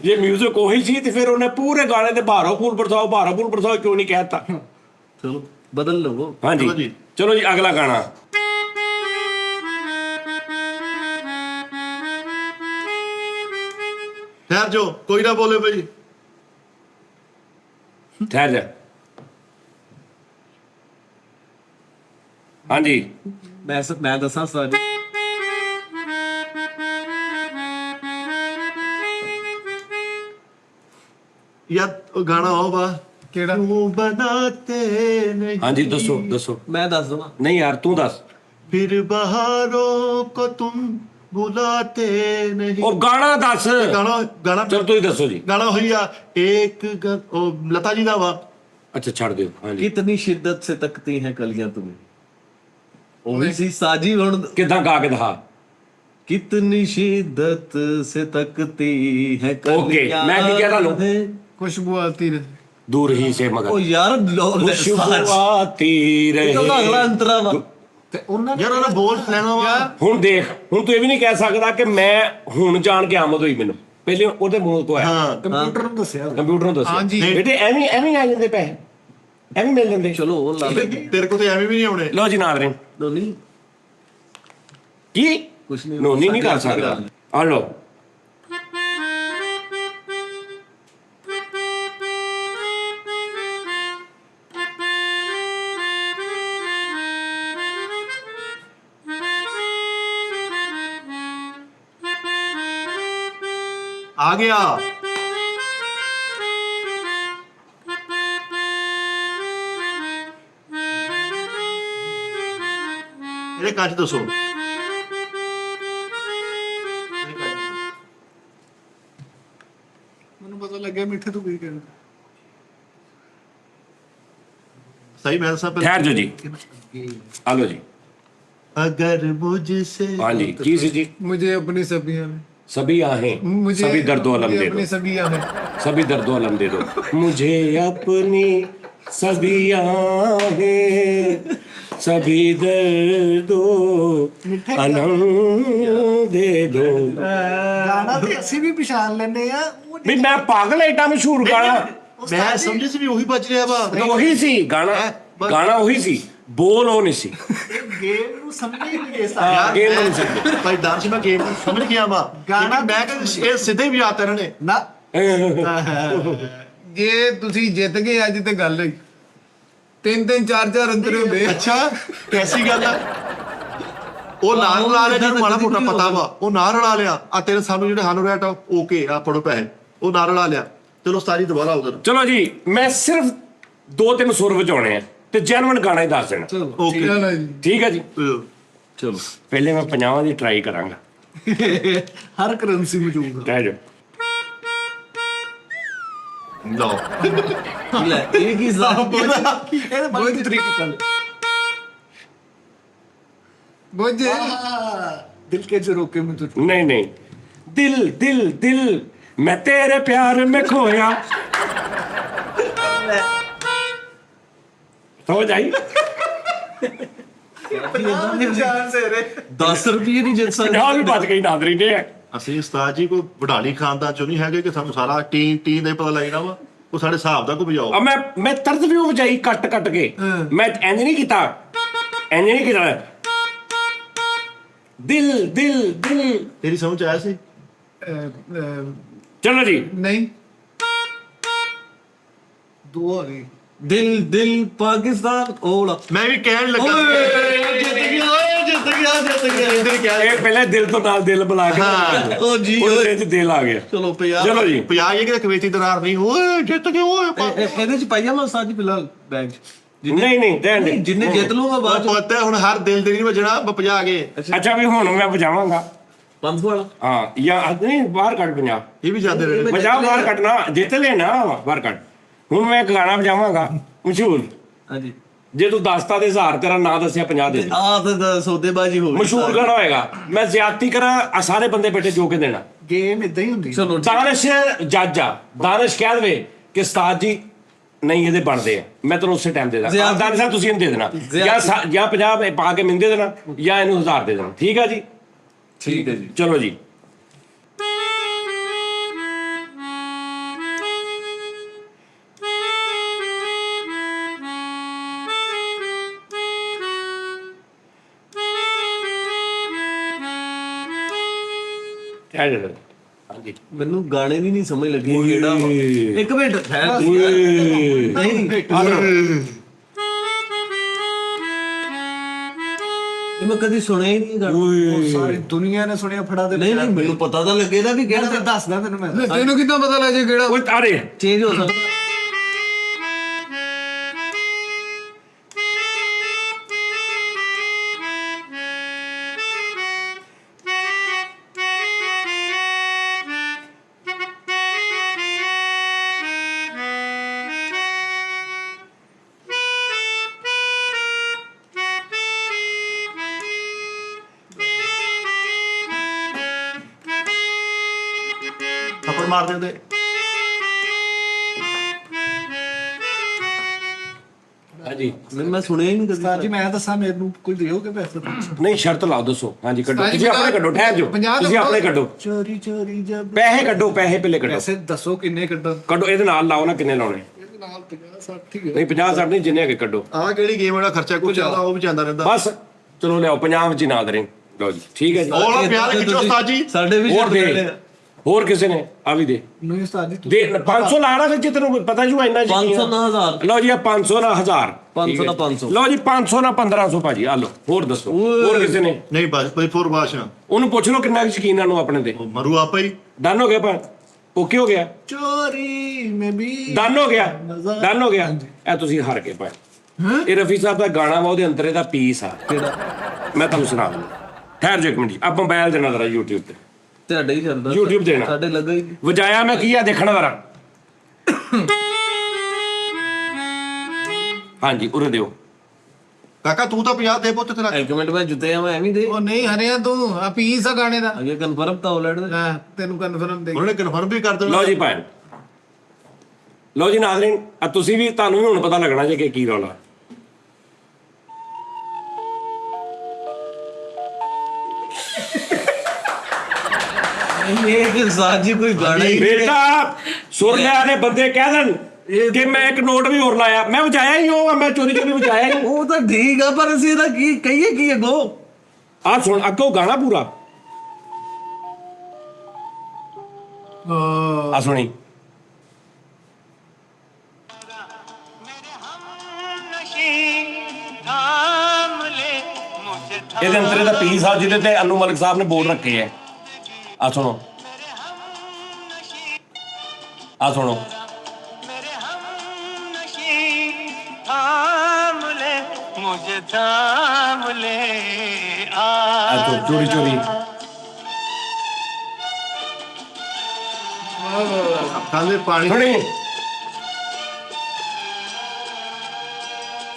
ਜੇ ਮਿਊਜ਼ਿਕ ਉਹੀ ਸੀ ਤੇ ਫਿਰ ਉਹਨੇ ਪੂਰੇ ਗਾਣੇ ਤੇ ਬਾਹਰੋਂ ਫੂਲ ਬਰਸਾਓ ਕਿਉਂ ਨਹੀਂ ਕਹਿਤਾ? ਚਲੋ ਬਦਲ ਲਵੋ। ਹਾਂਜੀ ਚਲੋ ਜੀ। ਚਲੋ ਜੀ ਅਗਲਾ ਗਾਣਾ। ਠਹਿਰ ਜੋ, ਕੋਈ ਨਾ ਬੋਲੇ ਭਾਈ। ਠਹਿਰ ਜਾ। ਹਾਂਜੀ ਮੈਂ ਦੱਸਾਂ ਸਾਰੇ ਯਾਰ ਉਹ ਗਾਣਾ ਉਹ ਵਾ ਕਿਹੜਾ? ਤੂੰ ਬਣਾਤੇ ਨਹੀਂ ਹਾਂਜੀ ਦੱਸੋ। ਮੈਂ ਦੱਸ ਦਵਾਂ। ਨਹੀਂ ਯਾਰ ਤੂੰ ਦੱਸ। फिर बहारों को तुम बुलाते नहीं। ਉਹ ਗਾਣਾ ਦੱਸ। गाना ਚਲ ਤੁਸੀਂ ਦੱਸੋ ਜੀ। गाना होई आ एक ओ लता जी दा वा। ਅੱਛਾ ਛੱਡ ਦਿਓ। ਹਾਂਜੀ कितनी शिद्दत से तकती हैं कलियां तुम्हें। ਉਹੀ ਸੀ ਸਾਜੀ ਹੁਣ। ਕਿੱਦਾਂ ਗਾ ਕੇ ਦਿਖਾ। कितनी शिद्दत से तकती है Okay, मैं ਕੀ ਕਿਹਾ ਤੁਹਾਨੂੰ? ਖੁਸ਼ਬੂ ਆਤੀ ਰਹੇ। ਦੂਰ ਹੀ ਸੇ ਮਗਰ ਉਹ ਯਾਰ ਖੁਸ਼ਬੂ ਆਤੀ ਰਹੇ। ਉਹਦਾ ਅਗਲਾ ਅੰਤਰਾ ਵਾ। ਤੇ ਉਹਨਾਂ ਨੇ यार ਉਹਨੇ ਬੋਲ ਲੈਣਾ ਵਾ। ਹੁਣ ਦੇਖ, ਹੁਣ ਤੂੰ ਇਹ ਵੀ ਨਹੀਂ ਕਹਿ ਸਕਦਾ ਕਿ ਮੈਂ ਹੁਣ ਜਾਣ ਕੇ ਆਮਦ ਹੋਈ ਮੈਨੂੰ, ਪਹਿਲੇ ਉਹਦੇ ਮੂੰਹ ਤੋਂ ਆਇਆ। ਹਾਂ ਕੰਪਿਊਟਰ ਨੂੰ ਦੱਸਿਆ। ਕੰਪਿਊਟਰ ਨੂੰ ਦੱਸਿਆ। ਹਾਂਜੀ। ਬੇਟੇ ਐਵੇਂ ਆ ਜਾਂਦੇ ਪੈਸੇ, ਐਵੇਂ ਮਿਲ ਜਾਂਦੇ। ਚਲੋ ਉਹ ਲਾ ਦੇ। ਤੇਰੇ ਕੋਲ ਤੇ ਐਵੇਂ ਵੀ ਨਹੀਂ ਆਉਣੇ। ਲਓ ਜੀ ਨਾਜ਼ਰੀਨ, ਨਹੀਂ ਕੀ ਕੁਛ ਨਹੀਂ ਨੋਨੀ ਨਹੀਂ ਕਰ ਸਕਦਾ। ਆ ਲਓ आ गया। ਇਹਦੇ ਕੱਚ ਦੱਸੋ। ਮੈਨੂੰ ਪਤਾ ਲੱਗਿਆ ਮਿੱਠੇ ਤੂੰ ਕੀ ਕਹਿਣਾ। ਸਹੀ ਮੈਂ ਦੱਸਾਂ ਪਹਿਲਾਂ। ਠਹਿਰ ਜਾਓ ਜੀ। ਆ ਲਓ ਜੀ। अगर मुझसे ਹਾਂਜੀ ਕੀ ਸੀ ਜੀ? मुझे अपनी सबियां में सभी आहें सभी दर्दों अलम दे दो, अपनी सबियां में सभी दर्दों अलम दे दो, मुझे अपनी सभी आहें सभी दर्दों अलम दे दो। ਗਾਣਾ ਤੇ ਅਸੀਂ ਵੀ ਪਛਾਣ ਲੈਨੇ ਆ। ਵੀ ਮੈਂ ਪਾਗਲ ਐਡਾ ਮਸ਼ਹੂਰ ਗਾਣਾ। ਮੈਂ ਸਮਝੇ ਸੀ ਵੀ ਉਹੀ ਵੱਜ ਰਿਹਾ ਵਾ। ਉਹੀ ਸੀ ਗਾਣਾ, ਗਾਣਾ ਉਹੀ ਸੀ। ਬੋਲ ਉਹ ਨਹੀਂ ਸੀ ਗੇਮ ਨੂੰ ਸਮਝ ਹੀ ਨਹੀਂ ਗਿਆ ਗੇਮ ਨੂੰ ਨਹੀਂ ਸਮਝੇ ਭਾਈ ਡਾਂਸ ਮੈਂ ਗੇਮ ਸਮਝ ਗਿਆ ਵਾ ਗਾਣਾ ਮੈਂ ਕਹਿੰਦਾ ਇਹ ਸਿੱਧੇ ਵੀ ਆਤੇ ਇਹਨਾਂ ਨੇ ਨਾ ਜੇ ਤੁਸੀਂ ਜਿੱਤ ਗਏ ਅੱਜ ਤੇ ਗੱਲ ਹੋਈ 3-3 4-4 ਅੰਦਰ ਹੁੰਦੇ ਅੱਛਾ ਕੈਸੀ ਗੱਲ ਆ ਉਹ ਨਾਲ ਰਲਾ ਲਿਆ ਜਿਹਨੂੰ ਮਾੜਾ ਮੋਟਾ ਪਤਾ ਵਾ ਉਹ ਨਾਲ ਰਲਾ ਲਿਆ ਆ ਤੇਰੇ ਸਾਨੂੰ ਜਿਹੜੇ ਸਾਨੂੰ ਰੈਟ ਓਕੇ ਆ ਫੜੋ ਪੈਸੇ ਉਹ ਨਾਲ ਰਲਾ ਲਿਆ ਚਲੋ ਉਸਤਾਦ ਜੀ ਦੁਬਾਰਾ ਉਧਰ ਚਲੋ ਜੀ ਮੈਂ ਸਿਰਫ 2-3 ਸੁਰ ਵਜਾਉਣੇ ਆ ਤੇ ਜੈਨੂਇਨ ਗਾਣਾ ਹੀ ਦੱਸ ਦੇਣਾ ਓਕੇ ਚਲੋ ਜੀ ਠੀਕ ਹੈ ਜੀ ਚਲੋ ਪਹਿਲੇ ਮੈਂ 50 ਦੀ ਟਰਾਈ ਕਰਾਂਗਾ ਹਰ ਕਰੰਸੀ ਮੌਜੂਦ ਆ ਕਹਿ ਜੋ ਲਓ ਲੈ ਇਹ ਕੀ ਜ਼ਾਬ ਇਹਦੇ ਬਹੁਤ ਤਰੀਕੇ ਚੱਲ ਬੋਝੇ ਦਿਲ ਕੇ ਜੋ ਰੋਕੇ ਮੈਂ ਤੁਝ नहीं नहीं दिल दिल दिल मैं तेरे प्यार में खोया समझ आई 10 ਰੁਪਏ ਨਹੀਂ ਜਿੱਤ ਸਕਦੇ पंजाब भी बच गई नादरी ने ਅਸੀਂ ਉਸਤਾਦ ਜੀ ਕੋਈ ਵਡਾਲੀ ਖਾਨਦਾਨ ਚੋਂ ਨਹੀਂ ਹੈਗੇ ਕਿ ਸਾਨੂੰ ਸਾਰਾ ਟੀਮ ਦਾ ਹੀ ਪਤਾ ਲੱਗਣਾ ਵਾ ਉਹ ਸਾਡੇ ਹਿਸਾਬ ਦਾ ਕੋ ਬਜਾਓ अब मैं तरद भी बजाई कट कट के मैं इंज नहीं किया इंज नहीं किया दिल दिल दिल ਤੇਰੀ ਸਮਝ ਆਇਆ ਸੀ चलो जी ਨਹੀਂ ਦੋ ਆ ਗਏ ਦਿਲ ਦਿਲ ਪਾਕਿਸਤਾਨ ਓਲਾ ਮੈਂ ਵੀ ਕਹਿਣ ਲੱਗਾ ਜਿੱਤ ਗਿਆ ਇੰਦਰ ਕਿਹਾ ਇਹ ਪਹਿਲੇ ਦਿਲ ਤੋਂ ਨਾਲ ਦਿਲ ਬੁਲਾ ਕੇ ਹਾਂ। ਓ ਜੀ ਉਹਦੇ ਚ ਦਿਲ ਆ ਗਿਆ ਚਲੋ 50 ਚਲੋ ਜੀ 50 ਇਹ ਕਿ ਕਵੇਤੀ ਦਰਾਰ ਨਹੀਂ ਓਏ ਜਿੱਤ ਗਏ ਓਏ ਇਹਦੇ ਚ ਪਾਈਆ ਲੋ ਸਾਡੀ ਫਿਲਹਾਲ ਬੈਂਕ ਨਹੀਂ ਨਹੀਂ ਰਹਿਣ ਦੇ ਜਿੰਨੇ ਜਿੱਤ ਲੂਗਾ ਬਾਅਦ ਚ ਪਤਾ ਹੁਣ ਹਰ ਦਿਲ ਦੇ ਨਹੀਂ ਵੱਜਣਾ 50 ਗਏ ਅੱਛਾ ਵੀ ਹੁਣ ਮੈਂ ਵਜਾਵਾਂਗਾ 500 ਵਾਲਾ ਹਾਂ ਜਾਂ ਨਹੀਂ ਬਾਹਰ ਕੱਢ 50 ਇਹ ਵੀ ਜਾਂਦੇ ਰਹੇ ਪੰਜਾਬ ਬਾਹਰ ਕੱਢਣਾ ਜਿੱਤ ਲੈਣਾ ਬਾਹਰ ਕੱਢ ਹੁਣ ਮੈਂ ਇੱਕ ਗਾਣਾ ਵਜਾਵਾਂਗਾ ਮਸ਼ਹੂਰ ਹਾਂਜੀ ਜੇ ਤੂੰ ਦੱਸਤਾ ਤੇ 1000 ਤੇਰਾ ਨਾਂ ਦੱਸਿਆ 50 ਦੇ ਦੇ। ਆ ਤਾਂ ਸੌਦੇਬਾਜ਼ੀ ਹੋ ਗਈ ਮਸ਼ਹੂਰ ਗਾਣਾ ਹੋਏਗਾ ਮੈਂ ਜ਼ਿਆਦਤੀ ਕਰਾਂ ਆ ਸਾਰੇ ਬੰਦੇ ਬੈਠੇ ਜੋ ਕੇ ਦੇਣਾ ਗੇਮ ਇਦਾਂ ਹੀ ਹੁੰਦੀ ਚਲੋ ਦਾਨਿਸ਼ ਜੱਜ ਆ ਦਾਨਿਸ਼ ਕਹਿ ਦੇਵੇ ਕਿ ਉਸਤਾਦ ਜੀ ਨਹੀਂ ਇਹਦੇ ਬਣਦੇ ਆ ਮੈਂ ਤੈਨੂੰ ਉਸੇ ਟਾਈਮ ਦੇ ਦਾਂ ਜ਼ਿਆਦਤੀ- ਦਾਨਿਸ਼ ਸਾਹਿਬ ਤੁਸੀਂ ਇਹਨੂੰ ਦੇ ਦੇਣਾ ਜਾਂ 50 ਪਾ ਕੇ ਮੈਨੂੰ ਦੇ ਦੇਣਾ ਜਾਂ ਇਹਨੂੰ 1000 ਦੇ ਦੇਣਾ ਠੀਕ ਆ ਜੀ ਠੀਕ ਹੈ ਜੀ ਚਲੋ ਜੀ ਕਿਆ ਜਦ ਹਾਂਜੀ ਮੈਨੂੰ ਗਾਣੇ ਦੀ ਨਹੀਂ ਸਮਝ ਲੱਗੀ ਕਿਹੜਾ ਵਾ। ਇੱਕ ਮਿੰਟ ਠਹਿਰ ਤੂੰ। ਓਏ ਨਹੀਂ ਇਹ ਮੈਂ ਕਦੀ ਸੁਣਿਆ ਹੀ ਨਹੀਂ ਗਾਣਾ ਸਾਰੀ ਦੁਨੀਆ ਨੇ ਸੁਣਿਆ ਫੜਾ ਦੇ ਨਹੀਂ ਨਹੀਂ ਮੈਨੂੰ ਪਤਾ ਤਾਂ ਲੱਗੇ ਨਾ ਵੀ ਕਿਹੜਾ ਕਿਹੜਾ ਦੱਸਦਾ ਤੈਨੂੰ ਮੈਂ ਤੈਨੂੰ ਕਿੱਦਾਂ ਪਤਾ ਲੱਗ ਜੇ ਕਿਹੜਾ ਓਏ ਤਾਰੇ ਚੇਂਜ ਹੋ ਸਕਦਾ ਥੱਪੜ ਮਾਰ ਦਿੰਦੇ ਹਾਂਜੀ ਮੈਂ ਸੁਣਿਆ ਹੀ ਨਹੀਂ ਕਦੀ ਸਰ ਜੀ ਮੈਂ ਦੱਸਾਂ ਮੈਨੂੰ ਕੋਈ ਦਿਓਗੇ ਪੈਸੇ ਨਹੀਂ ਸ਼ਰਤ ਲਾਓ ਦੱਸੋ ਹਾਂਜੀ ਕੱਢੋ ਹਾਂਜੀ, ਤੁਸੀਂ ਆਪਣੇ ਕੱਢੋ ਠਹਿਰ ਜਾਓ 50 ਤੁਸੀਂ ਆਪਣੇ ਕੱਢੋ ਚੋਰੀ ਚੋਰੀ ਜਬ ਪੈਸੇ ਕੱਢੋ ਪੈਸੇ ਪਹਿਲੇ ਕੱਢੋ ਪੈਸੇ ਦੱਸੋ ਕਿੰਨੇ ਕੱਢਾਂ ਕੱਢੋ ਇਹਦੇ ਨਾਲ ਲਾਓ ਨਾ ਕਿੰਨੇ ਲਾਉਣੇ ਇਹਦੇ ਨਾਲ 50 60 ਠੀਕ ਹੈ ਨਹੀਂ 50 60 ਨਹੀਂ ਜਿੰਨੇ ਹੈਗੇ ਕੱਢੋ ਆਹ ਕਿਹੜੀ ਗੇਮ ਦਾ ਖਰਚਾ ਕੁਝ ਜ਼ਿਆਦਾ ਉਹ ਵੀ ਜਾਂਦਾ ਰਹਿੰਦਾ ਬਸ ਚਲੋ ਲਿਆਓ 50 ਵਿੱਚ ਹੀ ਨਾ ਦੇ ਲਓ ਜੀ ਠੀਕ ਹੈ ਜੀ ਉਹ ਲਾ ਪਿਆਰ ਖਿੱਚੋ ਉਸਤਾਦ ਜੀ ਸਾਡੇ ਵੀ ਹੋਰ ਸ਼ਰਤ ਦੇ ਹੋਰ ਕਿਸੇ ਨੇ ਆ ਵੀ ਦੇ ਨਹੀਂ ਉਸਤਾਦ ਜੀ ਦੇ 500 ਲਾਣਾ ਫਿਰ ਜੇ ਤੈਨੂੰ ਪਤਾ ਜੂ ਇੰਨਾ 500 ਨਾ 1000 ਲਓ ਜੀ ਇਹ 500 ਨਾਲ 1000 500 ਨਾਲ 500 ਲਓ ਜੀ 500 ਨਾਲ 1500 ਭਾਜੀ ਆ ਲਓ ਹੋਰ ਦੱਸੋ ਹੋਰ ਕਿਸੇ ਨੇ ਨਹੀਂ ਬਸ ਭਾਈ ਫੋਰ ਬਾਸ਼ਾ ਉਹਨੂੰ ਪੁੱਛ ਲਓ ਕਿੰਨਾ ਕੁ ਯਕੀਨ ਆ ਨੂੰ ਆਪਣੇ ਤੇ ਉਹ ਮਰੂ ਆਪਾ ਹੀ ਡਨ ਹੋ ਗਿਆ ਪਰ ਓਕੇ ਹੋ ਗਿਆ ਚੋਰੀ ਮੈਂ ਵੀ ਡਨ ਹੋ ਗਿਆ ਡਨ ਹੋ ਗਿਆ ਇਹ ਤੁਸੀਂ ਹਾਰ ਕੇ ਪਾਏ ਇਹ ਰਫੀ ਸਾਹਿਬ ਦਾ ਗਾਣਾ ਵਾ ਉਹਦੇ ਅੰਦਰ ਇਹਦਾ ਪੀਸ ਆ ਕਿਹੜਾ ਮੈਂ ਤੁਹਾਨੂੰ ਸੁਣਾ ਦਿੰਦਾ ਠਹਿਰ ਜਾ ਇੱਕ ਮਿੰਟ ਜੀ ਆਪਾਂ ਮੋਬਾਈਲ ਦੇਣਾ ਜ਼ਰਾ YouTube ਤੇ ਤੁਹਾਡੇ ਹੀ ਚੱਲਦਾ YouTube ਦੇਣਾ। ਸਾਡੇ ਲੱਗਾ ਹੀ ਨਹੀਂ। ਵਜਾਇਆ ਮੈਂ ਕੀ ਆ ਦੇਖਣਾ ਜ਼ਰਾ ਹਾਂਜੀ ਉਰੇ ਦਿਓ ਕਾਕਾ ਤੂੰ ਤਾਂ 50 ਦੇ ਪੁੱਤ ਤੇਰਾ ਇੱਕ ਮਿੰਟ ਮੈਂ ਜੁੱਤੇ ਆ ਮੈਂ ਐਵੇਂ ਦੇ ਉਹ ਨਹੀਂ ਹਰਿਆ ਤੂੰ ਆ ਪੀਸ ਆ ਗਾਣੇ ਦਾ ਅਗੇ ਕਨਫਰਮ ਤਾਂ ਹੋਲਡ ਹਾਂ ਤੈਨੂੰ ਕਨਫਰਮ ਦੇ ਉਹਨਾਂ ਨੇ ਕਨਫਰਮ ਵੀ ਕਰ ਦੇਣਾ ਲਓ ਜੀ ਭੈਣ ਲਓ ਜੀ ਨਾਜ਼ਰੀਨ ਆ ਤੁਸੀਂ ਵੀ ਤੁਹਾਨੂੰ ਵੀ ਹੁਣ ਪਤਾ ਲੱਗਣਾ ਜੇ ਕਿ ਕੀ ਰੌਲਾ ਇਹ ਕਿ ਸਾਜੀ ਕੋਈ ਗਾਣਾ ਹੀ ਬੇਟਾ ਸੁਰ ਲਿਆ ਦੇ ਬੰਦੇ ਕਹਿ ਦੇਣ ਕਿ ਮੈਂ ਇੱਕ ਨੋਟ ਵੀ ਹੋਰ ਲਾਇਆ, ਮੈਂ ਵਜਾਇਆ ਹੀ ਉਹ, ਮੈਂ ਚੋਰੀ ਚੋਰੀ ਵਜਾਇਆ ਹੀ। ਉਹ ਤਾਂ ਠੀਕ ਆ, ਪਰ ਅਸੀਂ ਇਹਦਾ ਕੀ ਕਹੀਏ ਕੀ ਅੱਗੋਂ? ਆ ਸੁਣ ਅੱਗੋਂ ਗਾਣਾ ਪੂਰਾ ਆ ਸੁਣੀ। ਇਹਦੇ ਅੰਤਰੇ ਦਾ ਪੀ ਸਾਹਿਬ ਜਿਹਦੇ ਤੇ ਅਨੂ ਮਲਿਕ ਸਾਹਿਬ ਨੇ ਬੋਲ ਰੱਖੇ ਹੈ। ਆ ਸੁਣੋ, ਆ ਸੁਣੋ। ਚੋਰੀ ਚੋਰੀ ਅੱਖਾਂ ਦੇ ਪਾਣੀ ਸੁਣੀ।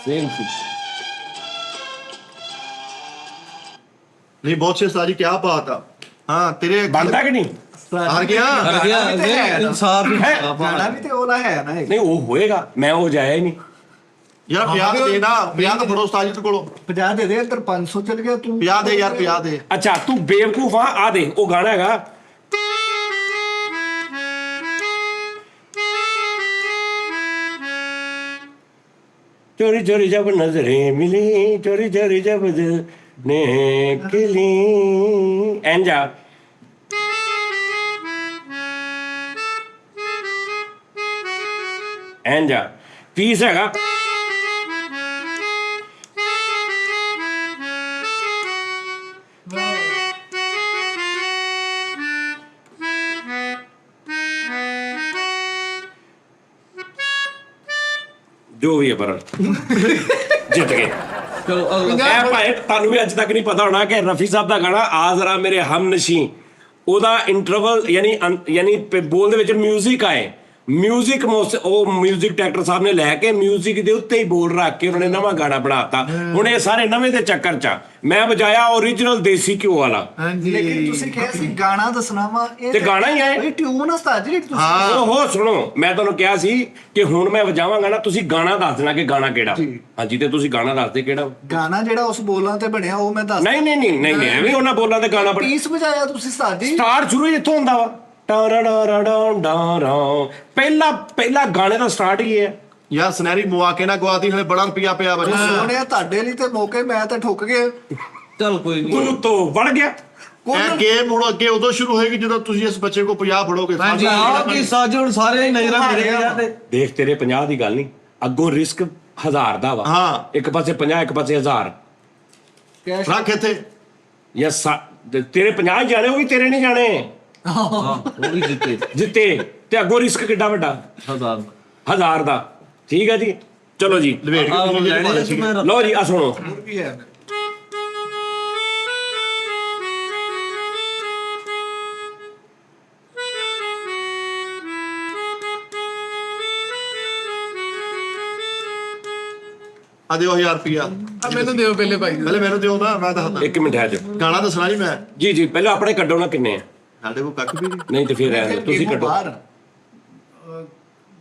ਸੇਮ ਨਹੀਂ ਬਹੁਤ ਸੇ ਸਾਜੀ ਕੀ ਬਾਤ ਆ। ਹਾਂ ਤੇਰੇ ਬਣਦਾ ਕਿ ਨਹੀਂ? ਹਾਰ ਗਿਆ ਕਰ ਗਿਆ ਇਨਸਾਫ ਹੀ। ਗਾਣਾ ਵੀ ਤੇ ਉਹਦਾ ਹੈ ਨਾ ਇਹ। ਨਹੀਂ ਉਹ ਹੋਏਗਾ, ਮੈਂ ਉਹ ਜਾਇਆ ਹੀ ਨਹੀਂ। ਯਾਰ 50 ਦੇ ਨਾ, 50 ਤਾਂ ਫੜੋ ਉਸਤਾਦ ਜੀ ਕੋਲੋਂ। 50 ਦੇ ਦੇ, ਅੰਦਰ 500 ਚਲ ਗਿਆ ਤੂੰ। 50 ਦੇ ਯਾਰ, 50 ਦੇ। ਅੱਛਾ ਤੂੰ ਬੇਵਕੂਫ ਆ ਦੇ ਉਹ ਗਾਣਾ ਹੈਗਾ। चोरी चोरी जब नजरें मिली, चोरी चोरी जब दिल ने खिली, एंजा एंजा पीस हैगा। ਜੋ ਵੀ ਹੈ ਪਰ ਜਿੱਤ ਗਏ। ਚਲੋ ਅਗਲਾ ਇਹ ਭਾਈ ਤੁਹਾਨੂੰ ਵੀ ਅੱਜ ਤੱਕ ਨਹੀਂ ਪਤਾ ਹੋਣਾ ਕਿ ਰਫੀ ਸਾਹਿਬ ਦਾ ਗਾਣਾ ਆ ਜ਼ਰਾ ਮੇਰੇ ਹਮਨਸ਼ੀ, ਉਹਦਾ ਇੰਟਰਵਲ ਯਾਨੀ ਬੋਲ ਦੇ ਵਿੱਚ ਮਿਊਜ਼ਿਕ ਆਏ, ਮਿਊਜ਼ਿਕ ਉਹ ਮਿਊਜ਼ਿਕ ਡਾਇਰੈਕਟਰ ਸਾਹਿਬ ਨੇ ਲੈ ਕੇ ਮਿਊਜ਼ਿਕ ਦੇ ਉੱਤੇ ਹੀ ਬੋਲ ਰੱਖ ਕੇ ਉਹਨਾਂ ਨੇ ਨਵਾਂ ਗਾਣਾ ਬਣਾਤਾ। ਹੁਣ ਇਹ ਸਾਰੇ ਨਵੇਂ ਦੇ ਚੱਕਰ 'ਚ ਮੈਂ ਵਜਾਇਆ ਓਰੀਜਨਲ ਦੇਸੀ ਘਿਓ ਵਾਲਾ। ਲੇਕਿਨ ਤੁਸੀਂ ਕਿਹਾ ਸੀ ਗਾਣਾ ਦੱਸਣਾ ਵਾ, ਇਹ ਤੇ ਗਾਣਾ ਹੀ ਹੈ। ਇਹ ਟਿਊਨ ਉਸਤਾਦ ਜੀ ਤੁਸੀਂ। ਓਹੋ ਸੁਣੋ, ਮੈਂ ਤੁਹਾਨੂੰ ਕਿਹਾ ਸੀ ਕਿ ਹੁਣ ਮੈਂ ਵਜਾਵਾਂਗਾ ਨਾ, ਤੁਸੀਂ ਗਾਣਾ ਦੱਸ ਦੇਣਾ ਕਿ ਗਾਣਾ ਕਿਹੜਾ। ਹਾਂਜੀ ਤੇ ਤੁਸੀਂ ਗਾਣਾ ਦੱਸ ਦੇ ਕਿਹੜਾ। ਗਾਣਾ ਜਿਹੜਾ ਉਸ ਬੋਲਾਂ ਤੇ ਬਣਿਆ ਉਹ ਮੈਂ ਦੱਸ। ਨਹੀਂ ਨਹੀਂ ਨਹੀਂ ਨਹੀਂ ਐਵੇਂ ਉਹਨਾਂ ਬੋਲਾਂ ਤੇ ਗਾਣਾ ਪੀਸ ਵਜਾਇਆ ਤੁਸੀਂ ਉਸਤਾਦ ਜੀ। ਸਟਾਰਟ ਸ਼ੁਰੂ ਹੀ ਇੱਥੋਂ ਹੁੰਦਾ ਵਾ। ਪਹਿਲਾ ਗਾਣੇ ਦਾ ਸਟਾਰਟ ਹੀ ਹੈ। ਯਾਰ ਸੁਨਹਿਰੀ ਮੁਆ ਕੇ ਨਾ ਗਵਾਤੀ, ਹਲੇ ਬੜਾ ਰੁਪਿਆ ਪਿਆ ਵਾ। ਸੋਹਣਿਆ ਤੁਹਾਡੇ ਲਈ ਤੇ ਮੌਕੇ, ਮੈਂ ਤਾਂ ਠੁੱਕ ਗਿਆ। ਚਲ ਕੋਈ ਨਹੀਂ। ਤੂੰ ਤੋਂ ਵੜ ਗਿਆ। ਇਹ ਗੇਮ ਹੁਣ ਅੱਗੇ ਉਦੋਂ ਸ਼ੁਰੂ ਹੋਏਗੀ ਜਦੋਂ ਤੁਸੀਂ ਇਸ ਬੱਚੇ ਕੋ 50 ਫੜੋਗੇ। ਹਾਂਜੀ ਆ ਕੀ ਸਾਜ ਹੁਣ ਸਾਰੇ ਨਜ਼ਰਾਂ ਮੇਰੇ ਤੇ। ਦੇਖ ਤੇਰੇ 50 ਦੀ ਗੱਲ ਨਹੀਂ, ਅੱਗੋਂ ਰਿਸਕ 1000 ਦਾ ਵਾ। ਹਾਂ। ਇੱਕ ਪਾਸੇ 50, ਇੱਕ ਪਾਸੇ 1000। ਰੱਖ ਇੱਥੇ। ਯਸ ਤੇਰੇ 50 ਜਾਣੇ, ਉਹ ਵੀ ਤੇਰੇ ਨਹੀਂ ਜਾਣੇ। ਉਹ ਵੀ ਜਿੱਤੇ ਤੇ ਅੱਗੋਂ ਰਿਸਕ ਕਿੱਡਾ ਵੱਡਾ, 1000 ਦਾ। ਠੀਕ ਹੈ ਜੀ, ਚਲੋ ਜੀ ਲਵੇਟ ਕੇ ਲਓ ਜੀ ਆ ਸੁਣੋ। ਵੀ ਹੈ ਆ ਦਿਓ 1000 ਰੁਪਿਆ। ਮੈਨੂੰ ਦਿਓ ਪਹਿਲੇ ਭਾਈ। ਪਹਿਲੇ ਮੈਨੂੰ ਦਿਓ ਨਾ, ਮੈਂ ਦੱਸਦਾ। ਇੱਕ ਮਿੰਟ ਹੈ ਜੀ, ਗਾਣਾ ਦੱਸਣਾ ਜੀ ਮੈਂ। ਜੀ ਜੀ ਪਹਿਲਾਂ ਆਪਣੇ ਕੱਢੋ ਨਾ ਕਿੰਨੇ ਆ। ਸਾਡੇ ਕੋਲ ਕੱਖ ਵੀ ਨਹੀਂ। ਨਹੀਂ ਤੇ ਫਿਰ ਐਂ ਤੁਸੀਂ ਕੱਢੋ।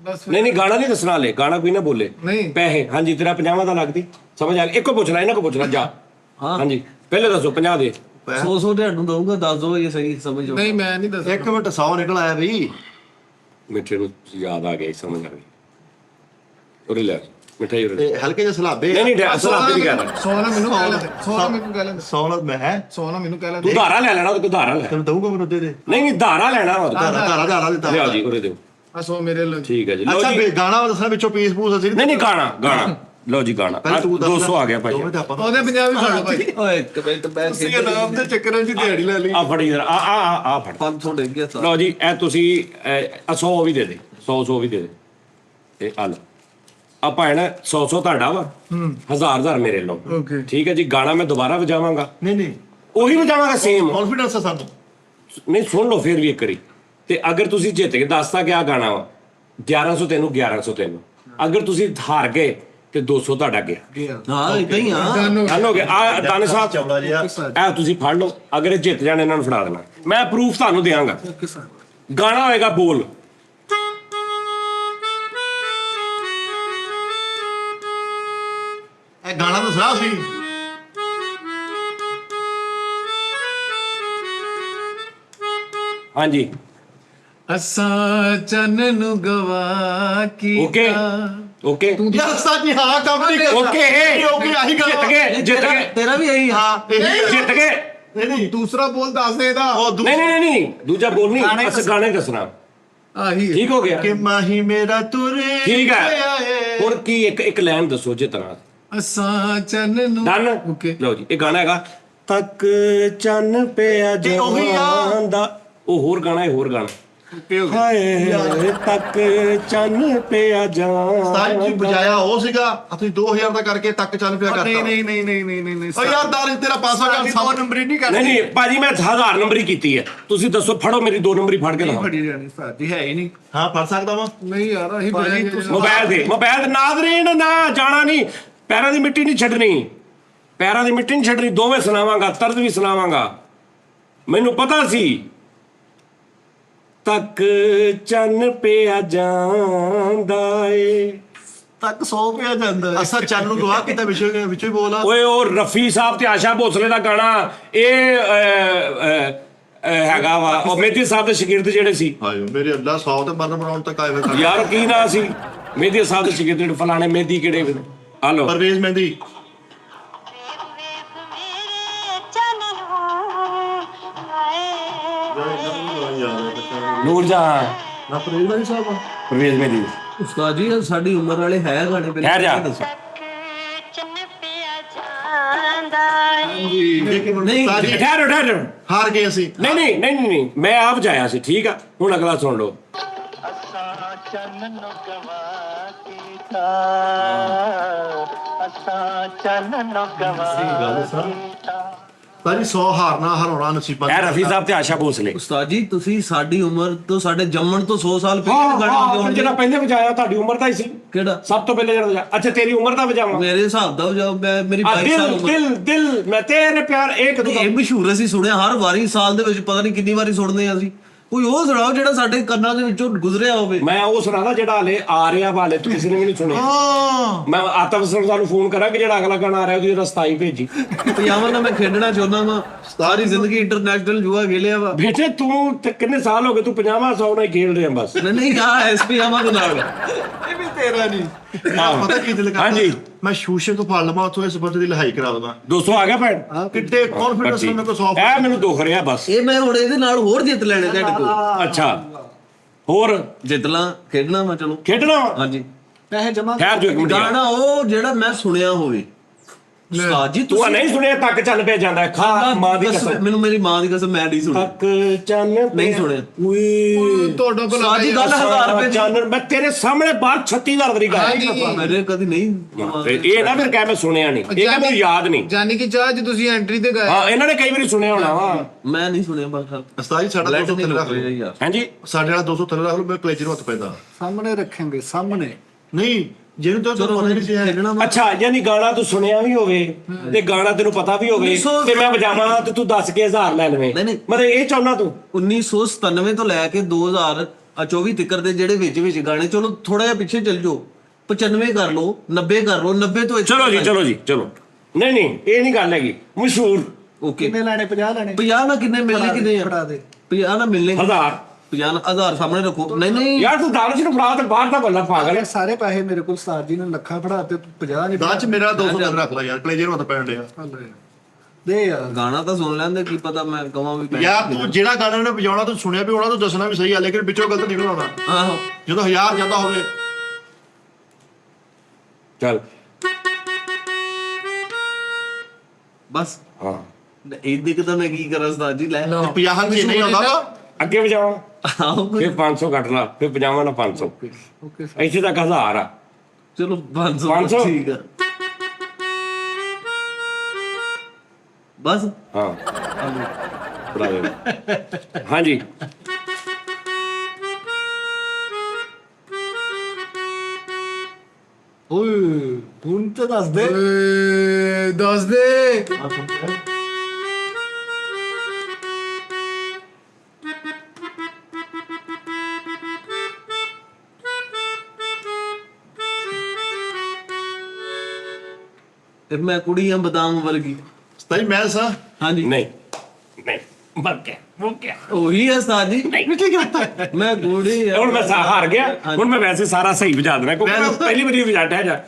ਬਸ ਨਹੀਂ ਨਹੀਂ ਗਾਣਾ ਨਹੀਂ ਦੱਸਣਾ, ਹਲੇ ਗਾਣਾ ਕੋਈ ਨਾ ਬੋਲੇ। ਨਹੀਂ। ਪੈਸੇ ਹਾਂਜੀ ਤੇਰਾ 50 ਦਾ ਲੱਗਦੀ, ਸਮਝ ਆ ਗਿਆ। ਇੱਕੋ ਪੁੱਛਣਾ, ਇਹਨਾਂ ਕੋ ਪੁੱਛਣਾ ਜਾ। ਹਾਂਜੀ ਪਹਿਲੇ ਦੱਸੋ 50 ਦੇ। 100 ਤੁਹਾਨੂੰ ਦਊਂਗਾ, ਦੱਸ ਦੋ ਇਹ ਸਹੀ ਸਮਝੋ। ਨਹੀਂ ਮੈਂ ਨਹੀਂ ਦੱਸ। ਇੱਕ ਮਿੰਟ 100 ਨਿਕਲ ਆਇਆ ਬਈ। ਮਿੱਠੇ ਨੂੰ ਯਾਦ ਆ ਗਿਆ, ਸਮਝ ਆ ਗਈ। ਉਰੇ ਲੈ ਮਿਠਾਈ ਉਰੇ। ਤੇ ਹਲਕੇ ਜਿਹੇ ਸਲਾਬੇ। ਨਹੀਂ ਨਹੀਂ ਸਲਾਬੇ ਦੀ ਗੱਲ। ਸੋਨਾ ਮੈਨੂੰ ਕਹਿ ਲੈਂਦੇ, ਸੋਨਾ ਮੈਨੂੰ ਕਹਿ ਲੈਂਦੇ, 100 ਨਾਲ ਮੈਂ ਹੈ। ਸੋਨਾ ਮੈਨੂੰ ਕਹਿ ਤੂੰ ਲੈਂਦੇ। ਧਾਰਾ ਲੈ ਲੈਣਾ, ਤੂੰ ਧਾਰਾ ਲੈ। ਤੈਨੂੰ ਦਊਂਗਾ ਮੈਨੂੰ ਦੇ ਦੇ। ਨਹੀਂ ਨਹੀਂ ਧਾਰਾ ਲੈਣਾ ਵਾ ਤੂੰ। ਧਾਰਾ ਦਿੱਤਾ। ਲਿਆਓ ਜੀ ਉਰੇ ਦਿਓ। ਆ ਸੋ ਮੇਰੇ ਲਈ। ਠੀਕ ਹੈ ਜੀ, ਲਓ ਅੱਛਾ ਜੀ। ਗਾਣਾ ਦੱਸਣਾ ਵਿੱਚੋਂ ਪੀਸ ਪੂਸ ਅਸੀਂ ਨਹੀਂ ਨਹੀਂ ਗਾਣਾ ਲਓ ਜੀ ਗਾਣਾ। ਪਹਿਲਾਂ ਤੂੰ ਦੱਸ। 200 ਆ ਗਿਆ ਭਾਈ। ਉਹਦੇ 50 ਵੀ ਫੜ ਲਓ ਭਾਈ। ਓਏ ਇੱਕ ਮਿੰਟ ਬੈਠ ਤੁਸੀਂ ਨਾਮ ਦੇ ਚੱਕਰਾਂ 'ਚ ਦਿਹਾੜੀ ਲੈ ਲਈ। ਆ ਫੜੀ ਜਰਾ, ਆ ਫੜ। 500 ਡਿੱਗ ਗਿਆ ਲਓ ਜੀ ਇਹ ਤੁਸੀਂ 100 ਵੀ ਦੇ ਦੇ, 100 ਵੀ ਦੇ ਦੇ। ਇਹ ਆ ਲਓ। ਆਪਾਂ ਹੈ ਨਾ 100 ਤੁਹਾਡਾ ਵਾ, 1000 ਮੇਰੇ ਲਓ। Okay। ਠੀਕ ਹੈ ਜੀ, ਗਾਣਾ ਮੈਂ ਦੁਬਾਰਾ ਵਜਾਵਾਂਗਾ। ਨਹੀਂ ਨਹੀਂ ਉਹੀ ਵਜਾਵਾਂਗਾ ਸੇਮ। ਕੌਨਫੀਡੈਂਸ ਹੈ ਸਾਨੂੰ। ਨਹੀਂ ਸੁਣ ਲਓ ਫਿਰ ਵੀ ਇੱਕ ਵਾਰੀ। ਤੇ ਅਗਰ ਤੁਸੀਂ ਜਿੱਤ ਕੇ ਦੱਸਤਾ ਕਿ ਆ ਗਾਣਾ ਵਾ 1100 ਤੈਨੂੰ, 1100 ਤੈਨੂੰ। ਅਗਰ ਤੁਸੀਂ ਹਾਰ ਗਏ ਤੇ 200 ਤੁਹਾਡਾ ਗਿਆ। ਹਾਂ ਇਦਾਂ ਹੀ ਆ। ਗੱਲ ਹੋ ਗਿਆ। ਆ ਦਾਨੇ ਸਾਹਿਬ ਚੌੜਾ ਜਿਹਾ। ਇਹ ਤੁਸੀਂ ਫੜ ਲਓ, ਅਗਰ ਇਹ ਜਿੱਤ ਜਾਣ ਇਹਨਾਂ ਨੂੰ ਫੜਾ ਦੇਣਾ। ਮੈਂ ਪ੍ਰੂਫ ਤੁਹਾਨੂੰ ਦਿਆਂਗਾ। ਗਾਣਾ ਹੋਏਗਾ ਬੋਲ। ਇਹ ਗਾਣਾ ਦੱਸਣਾ ਸੀ। ਹਾਂਜੀ ਅਸਾਂ ਚੰਨ ਨੂੰ ਗਵਾ ਓਕੇ ਕੀਤਾ ਓਕੇ ਯਾਰ ਉਸਤਾਦ ਜੀ ਹਾਂ ਕੰਮ ਨਹੀਂ ਓਕੇ ਓਕੇ ਆਹੀ ਗੱਲ ਜਿੱਤ ਗਏ ਜਿੱਤ ਗਏ ਤੇਰਾ ਵੀ ਇਹੀ ਹਾਂ ਇਹੀ ਜਿੱਤ ਗਏ ਨਹੀਂ ਨਹੀਂ ਦੂਸਰਾ ਬੋਲ ਦੱਸ ਦੇ ਇਹਦਾ ਉਹ ਨਹੀਂ ਨਹੀਂ ਨਹੀਂ ਦੂਜਾ ਬੋਲ ਨਹੀਂ ਅਸ ਗਾਣੇ ਦੱਸਣਾ ਆਹੀ ਹੈ। ਠੀਕ ਹੋ ਗਿਆ ਕਿ ਮਾਹੀ ਮੇਰਾ ਤੁਰੇ ਠੀਕ ਹੈ ਆਏ। ਹੁਣ ਕੀ ਇੱਕ ਲਾਈਨ ਦੱਸੋ ਜਿਤਨਾ ਅਸਾਂ ਚੰਨ ਨੂੰ ਡਨ ਓਕੇ ਲਓ ਜੀ ਇਹ ਗਾਣਾ ਹੈਗਾ ਤੱਕ ਚੰਨ ਪਿਆ ਇਹ ਉਹੀ ਆ। ਜਾਂਦਾ ਉਹ ਹੋਰ ਗਾਣਾ ਇਹ ਹੋਰ ਗਾਣਾ ਓਕੇ ਹੋ ਗਿਆ ਹਾਏ ਤੱਕ ਚੰਨ ਪਿਆ ਉਸਤਾਦ ਜੀ ਜਾਂਦਾ ਬਜਾਇਆ ਉਹ ਸੀਗਾ ਆ ਤੁਸੀਂ 2000 ਦਾ ਕਰਕੇ ਤੱਕ ਚੱਲ ਪਿਆ ਕਰਤਾ ਨਹੀਂ ਓ ਯਾਰ ਦਾਰ ਤੇਰਾ ਪਾਸਾ ਕਰ ਦੋ ਨੰਬਰ ਹੀ ਨਹੀਂ ਕਰਦੇ ਨਹੀਂ ਨਹੀਂ ਭਾਜੀ ਮੈਂ 1000 ਨੰਬਰੀ ਕੀਤੀ ਹੈ ਤੁਸੀਂ ਦੱਸੋ ਫੜੋ ਮੇਰੀ 2 ਨੰਬਰੀ ਫੜ ਕੇ ਲਾਓ ਫੜੀ ਜਾਣੀ ਸਾਡੀ ਹੈ ਹੀ ਨਹੀਂ ਹਾਂ ਫੜ ਸਕਦਾ ਵਾਂ ਨਹੀਂ ਯਾਰ ਅਸੀਂ ਭਾਜੀ, ਬਜਾਏ ਤੁਸੀਂ- ਮੋਬਾਈਲ ਦੇ ਨਾਜ਼ਰੀਨ ਨਾ ਜਾਣਾ ਨਹੀਂ ਪੈਰਾਂ ਦੀ ਮਿੱਟੀ ਨਹੀਂ ਛੱਡਣੀ ਪੈਰਾਂ ਦੀ ਮਿੱਟੀ ਨਹੀਂ ਛੱਡਣੀ ਦੋਵੇਂ ਸੁਣਾਵਾਂਗਾ ਤਰਜ਼ ਵੀ ਸੁਣਾਵਾਂਗਾ ਮੈਨੂੰ ਪਤਾ ਸੀ ਤੱਕ ਚੰਨ ਪਿਆ ਜਾਂਦਾ ਏ ਤੱਕ 100 ਪਿਆ ਜਾਂਦਾ ਹੈ। ਅਸਾ ਚੰਨ ਨੂੰ ਗਵਾਹ ਕੀਤਾ ਵਿੱਚੋਂ ਹੀ ਬੋਲ ਆ ਓਏ ਉਹ ਰਫੀ ਸਾਹਿਬ ਤੇ ਆਸ਼ਾ ਭੋਸਲੇ ਦਾ ਗਾਣਾ ਇਹ ਹੈਗਾ ਵਾ ਉਹ ਮੇਦੀ ਸਾਹਿਬ ਦੇ ਸ਼ਾਗਿਰਦ ਜਿਹੜੇ ਸੀ ਹਾਏ ਮੇਰੇ ਅੱਲਾ 100 ਤੇ ਮਰਨ ਬਣਾਉਣ ਤੱਕ ਆਏ ਹੋਏ ਯਾਰ ਕੀ ਨਾ ਸੀ ਮੇਦੀ ਸਾਹਿਬ ਦੇ ਸ਼ਾਗਿਰਦ ਜਿਹੜੇ ਫਲਾਣੇ ਮੇਦੀ ਕਿਹੜੇ ਹਲੋ ਪਰਵੇਜ਼ ਮਹਿੰਦੀ ਨੂਰ ਜਹਾਂ ਨਾ ਪਰਵੇਜ਼ ਮਹਿੰਦੀ ਸਾਹਿਬ ਪਰਵੇਜ਼ ਮੇਦੀ ਉਸਤਾਦ ਜੀ ਸਾਡੀ ਉਮਰ ਵਾਲੇ ਹੈ ਗਾਣੇ ਪਹਿਲਾਂ ਠਹਿਰ ਜਾ। ਦੱਸੋ ਨਹੀਂ ਠਹਿਰੋ ਹਾਰ ਗਏ ਅਸੀਂ ਨਹੀਂ ਮੈਂ ਆਪ ਜਾਇਆ ਸੀ ਠੀਕ ਆ ਹੁਣ ਅਗਲਾ ਸੁਣ ਲਓ ਸਾਰੀ 100 ਹਾਰਨਾ ਹਰਾਉਣਾ ਨਸੀਬਾਂ ਇਹ ਰਫੀ ਸਾਹਿਬ ਤੇ ਆਸ਼ਾ ਭੋਸਲੇ ਉਸਤਾਦ ਜੀ ਤੁਸੀਂ ਸਾਡੀ ਉਮਰ ਤੋਂ ਸਾਡੇ ਜੰਮਣ ਤੋਂ 100 ਸਾਲ ਪਹਿਲੇ ਗਾਣੇ ਹਾਂ ਵਜਾਉਂਦੇ ਜਿਹੜਾ ਪਹਿਲੇ ਵਜਾਇਆ ਤੁਹਾਡੀ ਉਮਰ ਦਾ ਹੀ ਸੀ ਕਿਹੜਾ ਸਭ ਤੋਂ ਪਹਿਲੇ ਜਿਹੜਾ ਵਜਾਇਆ ਅੱਛਾ ਤੇਰੀ ਉਮਰ ਦਾ ਵਜਾਵਾਂ ਮੇਰੇ ਹਿਸਾਬ ਦਾ ਵਜਾਓ ਮੇਰੀ ਆ 22 ਸਾਲ ਉਮਰ ਦਿਲ ਮੈਂ ਤੇਰੇ ਪਿਆਰ ਇੱਕ ਦੋ ਇਹ ਮਸ਼ਹੂਰ ਅਸੀਂ ਸੁਣਿਆ ਹਰ ਵਾਰੀ ਸਾਲ ਦੇ ਵਿੱਚ ਪਤਾ ਨਹੀਂ ਕਿੰਨੀ ਵਾਰੀ ਸੁਣਦੇ ਆ ਅਸੀਂ ਕੋਈ ਉਹ ਸੁਣਾਓ ਜਿਹੜਾ ਸਾਡੇ ਕੰਨਾਂ ਦੇ ਵਿੱਚੋਂ ਗੁਜ਼ਰਿਆ ਹੋਵੇ ਮੈਂ ਉਹ ਸੁਣਾਦਾ ਜਿਹੜਾ ਹਲੇ ਆ ਰਿਹਾ ਵਾਲੇ ਤੂੰ ਕਿਸੇ ਨੇ ਵੀ ਨਹੀਂ ਸੁਣਿਆ ਹਾਂ ਮੈਂ ਆਤਮ ਸਰਦਾਰ ਨੂੰ ਫੋਨ ਕਰਾਂਗੇ ਜਿਹੜਾ ਅਗਲਾ ਗਾਣਾ ਆ ਰਿਹਾ ਉਹਦੀ ਰਸਤਾਈ ਭੇਜੀ ਪਜਾਮਾ ਨਾਲ ਮੈਂ ਖੇਡਣਾ ਚਾਹੁੰਦਾ ਵਾਂ ਸਾਰੀ ਜ਼ਿੰਦਗੀ ਇੰਟਰਨੈਸ਼ਨਲ ਜੂਆ ਖੇਲਿਆ ਵਾ ਬੇਟੇ ਤੂੰ ਤੇ ਕਿੰਨੇ ਸਾਲ ਹੋ ਗਏ ਤੂੰ 50 100 ਨਾਲ ਹੀ ਖੇਡ ਰਿਹਾ ਬਸ ਨਹੀਂ ਆ ਐਸਪੀ ਆਮਾ ਦੇ ਨਾਲ ਇਹ ਵੀ ਤੇਰਾ ਨਹੀਂ ਪਤਾ ਕੀ ਦਿਲ ਕਰਦਾ ਹਾਂਜੀ। ਮੈਂ ਸ਼ੂਸ਼ੇ ਤੋਂ ਫੜ ਲਵਾਂ ਉੱਥੋਂ ਇਸ ਬੰਦੇ ਦੀ ਲਹਾਈ ਕਰਾ ਦਵਾਂ 200 ਆ ਗਿਆ ਭੈਣ ਕਿੱਡੇ ਕੌਨਫੀਡੈਂਸ ਨਾਲ ਮੇਰੇ ਕੋਲ 100 ਇਹ ਮੈਨੂੰ ਦੁੱਖ ਰਿਹਾ ਬਸ ਇਹ ਮੈਂ ਹੁਣ ਇਹਦੇ ਨਾਲ ਹੋਰ ਜਿੱਤ ਲੈਣੇ ਤੁਹਾਡੇ ਕੋਲ ਅੱਛਾ ਹੋਰ ਜਿੱਤ ਲਾਂ ਖੇਡਣਾ ਵਾ ਚਲੋ ਖੇਡਣਾ ਵਾ? ਹਾਂਜੀ ਪੈਸੇ ਜਮਾ ਠਹਿਰ ਜੋ ਇੱਕ ਮਿੰਟ ਯਾਰ। ਗਾਣਾ ਉਹ ਜਿਹੜਾ ਮੈਂ ਸੁਣਿਆ ਹੋਵੇ ਉਸਤਾਦ ਜੀ ਤੂੰ ਆ ਨਹੀਂ ਸੁਣਿਆ ਤੱਕ ਚੱਲ ਪਿਆ ਜਾਂਦਾ ਹੈ। ਖਾ ਮਾਂ ਦੀ ਕਸਮ ਮੈਨੂੰ ਮੇਰੀ ਮਾਂ ਦੀ ਕਸਮ ਮੈਂ ਨਹੀਂ ਸੁਣਿਆ ਤੱਕ ਚੱਲ ਨਹੀਂ ਸੁਣਿਆ ਉਈ ਤੁਹਾਡਾ ਭਲਾ ਉਸਤਾਦ ਜੀ ਗੱਲ 1000 ਰੁਪਏ ਦੀ ਚੱਲ ਮੈਂ ਤੇਰੇ ਸਾਹਮਣੇ ਬਾਹਰ 36000 ਦੀ ਗੱਲ ਮੇਰੇ ਕਦੀ ਨਹੀਂ ਤੇ ਇਹ ਨਾ ਫਿਰ ਕਹਿ ਮੈਂ ਸੁਣਿਆ ਨਹੀਂ ਇਹ ਕਹਿੰਦਾ ਮੈਨੂੰ ਯਾਦ ਨਹੀਂ ਜਾਨੀ ਕਿ ਚਾਹ ਚ ਤੁਸੀਂ ਐਂਟਰੀ ਤੇ ਗਏ ਹਾਂ ਇਹਨਾਂ ਨੇ ਕਈ ਵਾਰੀ ਸੁਣਿਆ ਹੋਣਾ ਵਾ ਮੈਂ ਨਹੀਂ ਸੁਣਿਆ ਬਸ ਉਸਤਾਦ ਜੀ ਸਾਡਾ 200 ਥੱਲੇ ਰੱਖ ਲਓ ਯਾਰ ਹਾਂਜੀ ਸਾਡੇ ਵਾਲਾ 200 ਥੱਲੇ ਰੱਖ ਲਓ ਮੈਂ ਕਲੇਜਰ ਨੂੰ ਹੱਥ ਪੈਂਦਾ ਸਾਹਮਣੇ ਰੱਖਾਂਗੇ ਸਾਹਮਣੇ ਨਹੀਂ ਜਿਹਨੂੰ ਤਾਂ ਚਲੋ ਪਤਾ ਨਹੀਂ ਸੀ ਹੈ ਖੇਡਣਾ ਵਾ ਅੱਛਾ ਯਾਨੀ ਗਾਣਾ ਤੂੰ ਸੁਣਿਆ ਵੀ ਹੋਵੇ ਤੇ ਗਾਣਾ ਤੈਨੂੰ ਪਤਾ ਵੀ ਹੋਵੇ ਤੇ ਮੈਂ ਵਜਾਵਾਂ ਤੇ ਤੂੰ ਦੱਸ ਕੇ 1000 ਲੈ ਲਵੇਂ ਨਹੀਂ। ਮਤਲਬ ਇਹ ਚਾਹੁੰਦਾ ਤੂੰ 1997 ਤੋਂ ਲੈ ਕੇ 2024 ਤੱਕ ਦੇ ਜਿਹੜੇ ਵਿੱਚ ਗਾਣੇ ਚਲੋ ਥੋੜਾ ਜਿਹਾ ਪਿੱਛੇ ਚੱਲ ਜਾਓ 95 ਕਰ ਲਓ 90 ਕਰ ਲਓ 90 ਤੋਂ ਚਲੋ ਨਹੀਂ ਇਹ ਨਹੀਂ ਗੱਲ ਹੈਗੀ ਮਸ਼ਹੂਰ ਓਕੇ ਕਿੰਨੇ ਲੈਣੇ 50 ਲੈਣੇ 50 ਨਾ ਕਿੰਨੇ ਮਿਲਣੇ ਕਿੰਨੇ ਆ ਫੜਾ ਦੇ 50 ਨਾ ਮਿਲਣੇ 1000 50,000 ਸਾਹਮਣੇ ਰੱਖੋ ਨਹੀਂ ਯਾਰ ਤੂੰ ਦਾਨਸ਼ ਨੂੰ ਫੜਾ ਤੇ ਬਾਹਰ ਦਾ ਬੱਲਾ ਪਾਗਲ ਹੈ। ਸਾਰੇ ਪੈਸੇ ਮੇਰੇ ਕੋਲ ਉਸਤਾਦ ਜੀ ਨੇ ਲੱਖਾਂ ਫੜਾ ਤੇ 50 ਨਹੀਂ ਬਾਅਦ ਚ ਮੇਰਾ 200 ਥੱਲੇ ਰੱਖ ਲਾ ਯਾਰ ਕਲੇਜਰ ਨੂੰ ਹੱਥ ਪੈਣ ਡਿਆ ਦੇ ਯਾਰ ਗਾਣਾ ਤਾਂ ਸੁਣ ਲੈਂਦੇ ਕੀ ਪਤਾ ਮੈਂ ਕਹਾਂ ਵੀ ਯਾਰ ਤੂੰ ਜਿਹੜਾ ਗਾਣਾ ਨੇ ਵਜਾਉਣਾ ਤੂੰ ਸੁਣਿਆ ਵੀ ਹੋਣਾ ਤੂੰ ਦੱਸਣਾ ਵੀ ਸਹੀ ਆ ਲੇਕਿਨ ਵਿੱਚੋਂ ਗਲਤ ਨਹੀਂ ਬਣਾਉਣਾ ਆਹੋ ਜਦੋਂ 1000 ਜਾਂਦਾ ਹੋਵੇ ਚੱਲ ਬਸ ਹਾਂ ਇਹ ਦਿਖਦਾ ਮੈਂ ਕੀ ਕਰਾਂ ਉਸਤਾਦ ਜੀ ਲੈ 50 ਚ ਨਹੀਂ ਆਉਂਦਾ ਵਾ ਅੱਗੇ ਵਜਾਵਾਂ ਆਓ ਫਿਰ 500 ਕੱਟ ਲਾ ਫਿਰ 50 ਨਾਲ 500 ਓਕੇ ਇੱਥੇ ਤੱਕ 1000 ਆ ਚਲੋ 500 500? ਠੀਕ ਆ ਬਸ ਹਾਂ ਫੜਾ ਦੇ ਹਾਂਜੀ ਓਏ ਹੁਣ ਤਾਂ ਦੱਸ ਦੇ ਓਏ ਦੱਸ ਦੇ ਤੇ ਮੈਂ ਕੁੜੀ ਆ ਬਦਾਮ ਵਰਗੀ ਸਤਾਈ ਮੈਂ ਸਾਂ ਹਾਂਜੀ ਨਹੀਂ ਮਰ ਗਿਆ ਉਹ ਗਿਆ ਉਹੀ ਹੈ ਉਸਤਾਦ ਜੀ ਮੈਂ ਗੋੜੀ ਹੁਣ ਮੈਂ ਹਾਰ ਗਿਆ ਹੁਣ ਮੈਂ ਵੈਸੇ ਸਾਰਾ ਸਹੀ ਵਜਾ ਦੇਣਾ ਕਿਉਂਕਿ ਮੈਂ ਪਹਿਲੀ ਵਾਰੀ ਵਜਾਟਿਆ ਜਾ